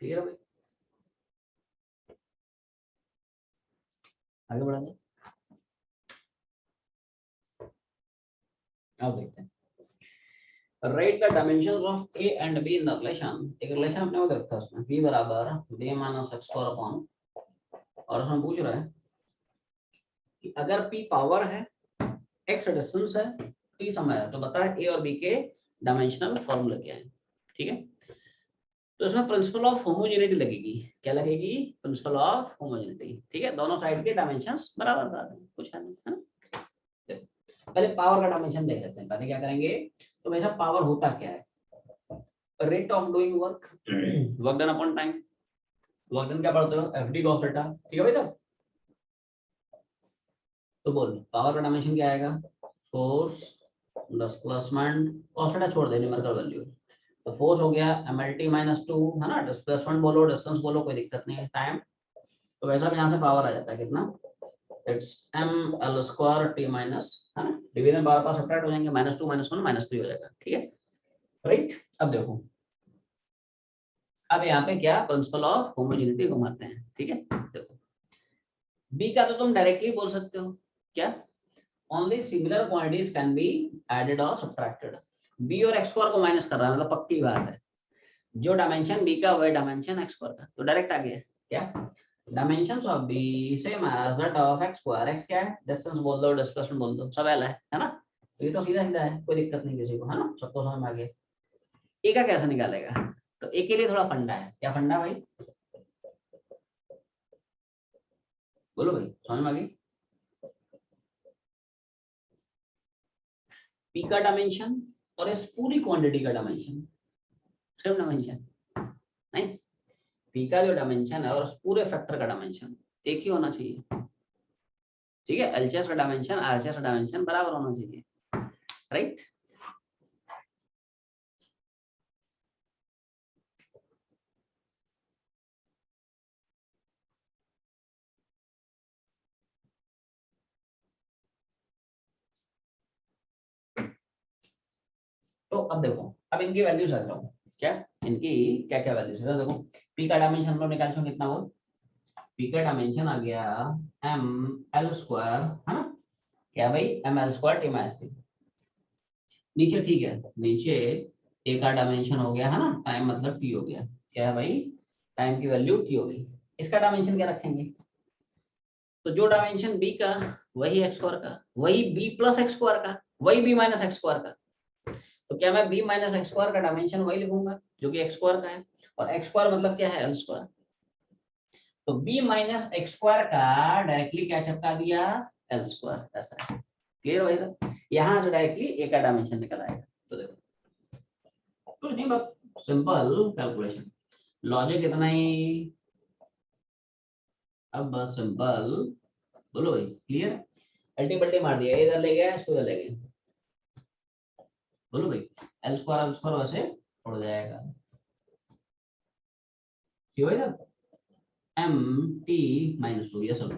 क्लियर है भाई, आगे बढ़ा जाए, अब देखते हैं। Right the dimensions of A and be in the relation, एक रिलेशन अपने को देखता है उसमें, b बराबर b minus x square upon, और उसमें पूछ रहा है कि अगर p पावर है, x डिस्टेंस है, t समय है, तो बता a और b के डायमेंशनल फॉर्मूला क्या है। ठीक है, तो इसमें प्रिंसिपल ऑफ होमोजेनिटी लगेगी, क्या लगेगी, प्रिंसिपल ऑफ होमोजेनिटी। ठीक है, दोनों साइड के डायमेंशंस बराबर बता दें, कुछ है नहीं, है ना। पहले पावर का डायमेंशन देख लेते हैं, पहले क्या करेंगे, तो वैसा पावर होता क्या है, rate of doing work, work done upon time, work done क्या पढ़ते हो, एफडी cos थीटा, ठीक है भाई। तो बोल पावर का डायमेंशन क्या आएगा, फोर्स डिस्प्लेसमेंट, cos थीटा छोड़ दे न्यूमेरिकल वैल्यू, तो फोर्स हो गया mlt -2, है ना, डिस्प्लेसमेंट बोलो डिस्टेंस बोलो कोई दिक्कत नहीं है, टाइम, तो वैसा भी यहाँ से पावर आ जाता है कितना, it's ml square t minus, है ना, डिवीजन बार बार सब्ट्रैक्ट हो जाएंगे, -2 -1 -3 हो जाएगा। ठीक है राइट, अब देखो, अब यहाँ पे क्या प्रिंसिपल ऑफ होमोजेनिटी घुमाते हैं। ठीक है, देखो बी का तो तुम डायरेक्टली बोल सकते हो, क्या only similar quantities can be added और सब्ट्रैक्टेड, बी और एक्स स्क्वायर को माइनस कर रहा है, मतलब पक्की बात है, जो डायमेंशन बी का वही डायमेंशन एक्स स्क्वायर का, तो डायरेक्ट आ गया क्या, dimensions of B same as that of X square, X क्या है, डिस्टेंस बोल दो डिस्प्लेसमेंट बोल दो, सब एल है ना, तो ये तो सीधा सीधा है, कोई दिक्कत नहीं किसी को, है ना, सबको समझ में आ गया। ए का कैसे निकालेगा, तो ए के लिए थोड़ा फंडा है, क्या फंडा भाई, बोलो भाई, समझ में आ गई? पी का डायमेंशन और इस पूरी क्वांटिटी का डायमेंशन सेम डायमेंशन नहीं, पी का जो डायमेंशन है और उस पूरे फैक्टर का डायमेंशन एक ही होना चाहिए, ठीक है। एलसीएस का डायमेंशन आरसीएस का डायमेंशन बराबर होना चाहिए, राइट। तो अब देखो, अब इनकी वैल्यूज रख रहा हूँ, क्या इनकी क्या क्या वैल्यूज है। देखो पी का डायमेंशन हम लोग निकाल चुके, कितना वो पी का डायमेंशन आ गया एम एल स्क्वायर, है ना, क्या भाई M L square T minus three. नीचे ठीक है, नीचे ए का डायमेंशन हो गया है ना, टाइम मतलब टी हो गया, क्या है भाई टाइम की वैल्यू टी हो गई। इसका डायमेंशन क्या रखेंगे, तो जो डायमेंशन बी का वही एक्स स्क्वायर का, वही बी प्लस एक्स स्क्वायर का, वही बी माइनस एक्स स्क्वायर का। तो क्या मैं बी माइनस एक्स स्क्वायर का डायमेंशन वही लिखूंगा जो कि एक्स स्क्वायर का है, और एक्स स्क्वायर मतलब क्या है एल स्क्वायर। तो बी माइनस एक्स स्क्वायर का डायरेक्टली क्या चिपका दिया एल स्क्वायर, ऐसा है। क्लियर होगा, यहाँ से डायरेक्टली ए का डायमेंशन निकल आएगा। तो देखो कुछ नहीं, बस सिंपल कैलकुलेशन, लॉजिक इतना ही। अब बस सिंपल बोलो भाई, क्लियर। अल्टी पल्टी मार दिया, इधर ले गया इसको इधर ले गया, बोलो भाई एल स्क्वायर वैसे उड़ जाएगा, क्यों भाई एम टी माइनस टू, ये सब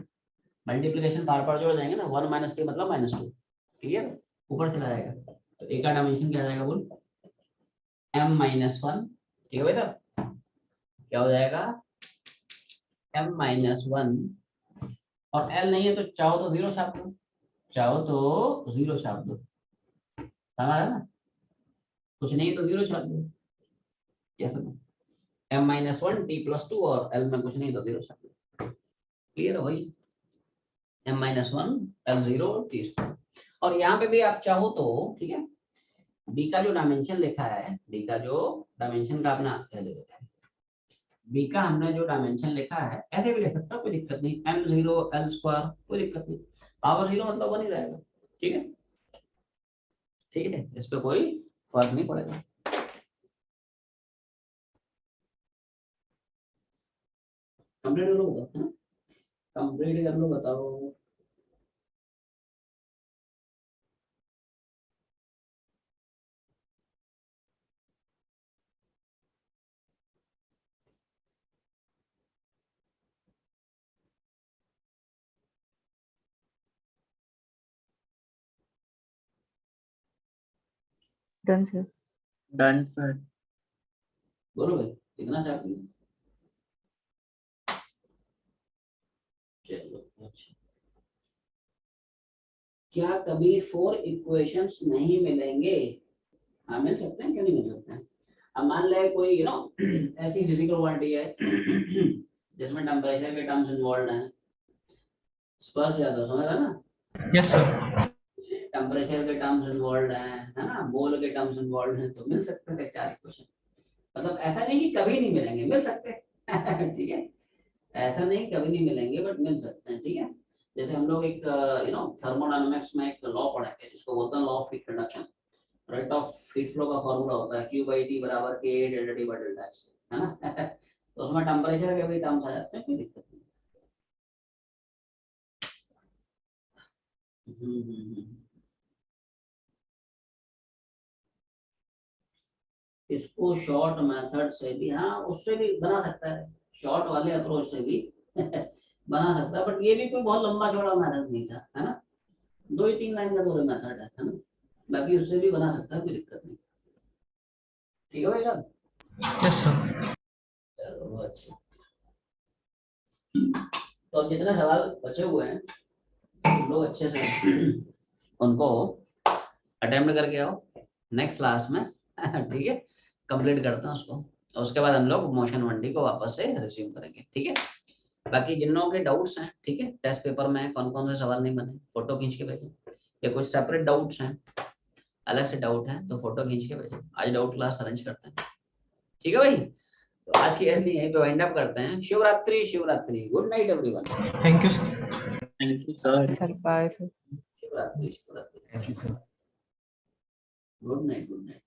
मल्टीप्लीकेशन पार पार जोड़ जाएंगे ना, वन माइनस टी मतलब माइनस टू, क्लियर, ऊपर चला जाएगा। तो ए का डायमेंशन क्या जाएगा बोल एम माइनस वन, ठीक है भाई साहब, क्या हो जाएगा एम माइनस वन, और एल नहीं है तो चाहो तो जीरो छाप दो, चाहो तो जीरो छाप दो, समझ आया ना, कुछ नहीं तो जीरो छाप दो, ये समझ M minus one T plus two, और एल में कुछ नहीं तो जीरो छाप दो, क्लियर है भाई, M minus one L zero T square. और यहाँ पे भी आप चाहो तो ठीक है, बी का जो डायमेंशन लिखा है, बी का जो डायमेंशन का अपना बी का हमने जो डायमेंशन लिखा है ऐसे भी लिख सकता, कोई दिक्कत नहीं, एम जीरो एल स्क्वायर, कोई दिक्कत नहीं, पावर जीरो मतलब वन ही रहेगा, ठीक है, ठीक है, इस पर कोई फर्क नहीं पड़ेगा। कंप्लीट कर लो बताओ, कंप्लीट कर लो बताओ। Done, sir. Done sir. बोलो भाई कितना चाहते हो, चलो अच्छा। क्या कभी फोर इक्वेशंस नहीं मिलेंगे, हाँ मिल सकते हैं, क्यों नहीं मिल सकते हैं। अब मान ले कोई ऐसी फिजिकल क्वांटिटी है जिसमें टेम्परेचर के टर्म्स इन्वॉल्व हैं, स्पष्ट ज्यादा समझ ना, Yes, sir. टेम्परेचर के टर्म्स इन्वॉल्व हैं, है ना, मोल के टर्म्स इन्वॉल्व हैं, तो मिल सकते हैं चार इक्वेशन। मतलब ऐसा नहीं कि कभी नहीं मिलेंगे, मिल सकते हैं ठीक है, ऐसा नहीं कभी नहीं मिलेंगे बट मिल सकते हैं, ठीक है। जैसे हम लोग एक थर्मोडायनामिक्स में एक लॉ पढ़ा है जिसको बोलते हैं law of heat reduction, rate of heat flow का फॉर्मूला होता है Q by T बराबर K delta T by delta X, है ना तो उसमें टेम्परेचर के भी टर्म्स आ जाते हैं, कोई दिक्कत नहीं। इसको शॉर्ट मेथड से भी, हाँ उससे भी बना सकता है, शॉर्ट वाले अप्रोच से भी बना सकता है, बट ये भी कोई बहुत लंबा चौड़ा मेथड नहीं था, है ना, दो ही तीन लाइन का पूरा मेथड है ना, बाकी उससे भी बना सकता है, कोई दिक्कत नहीं, ठीक है भाई साहब। Yes, sir. चलो अच्छा, तो अब जितने सवाल बचे हुए हैं तुम लोग अच्छे से उनको अटेम्प्ट करके आओ नेक्स्ट क्लास में ठीक है, कंप्लीट करते हैं उसको, और उसके बाद हम लोग मोशन वनडी को वापस से रिज्यूम करेंगे, ठीक है। बाकी जिन लोगों के डाउट्स हैं, ठीक है, टेस्ट पेपर में कौन कौन से सवाल नहीं बने फोटो खींच के भेजें, या कुछ सेपरेट डाउट्स हैं, अलग से डाउट है तो फोटो खींच के भेजें, आज डाउट क्लास अरेंज करते हैं, ठीक है भाई। तो आज की यही यहीं पे वाइंड अप करते हैं। Shivratri Shivratri. Good night everyone. Thank you sir. Thank you sir. Sir bye sir. Shivratri Shivratri. Thank you sir. Good night good night.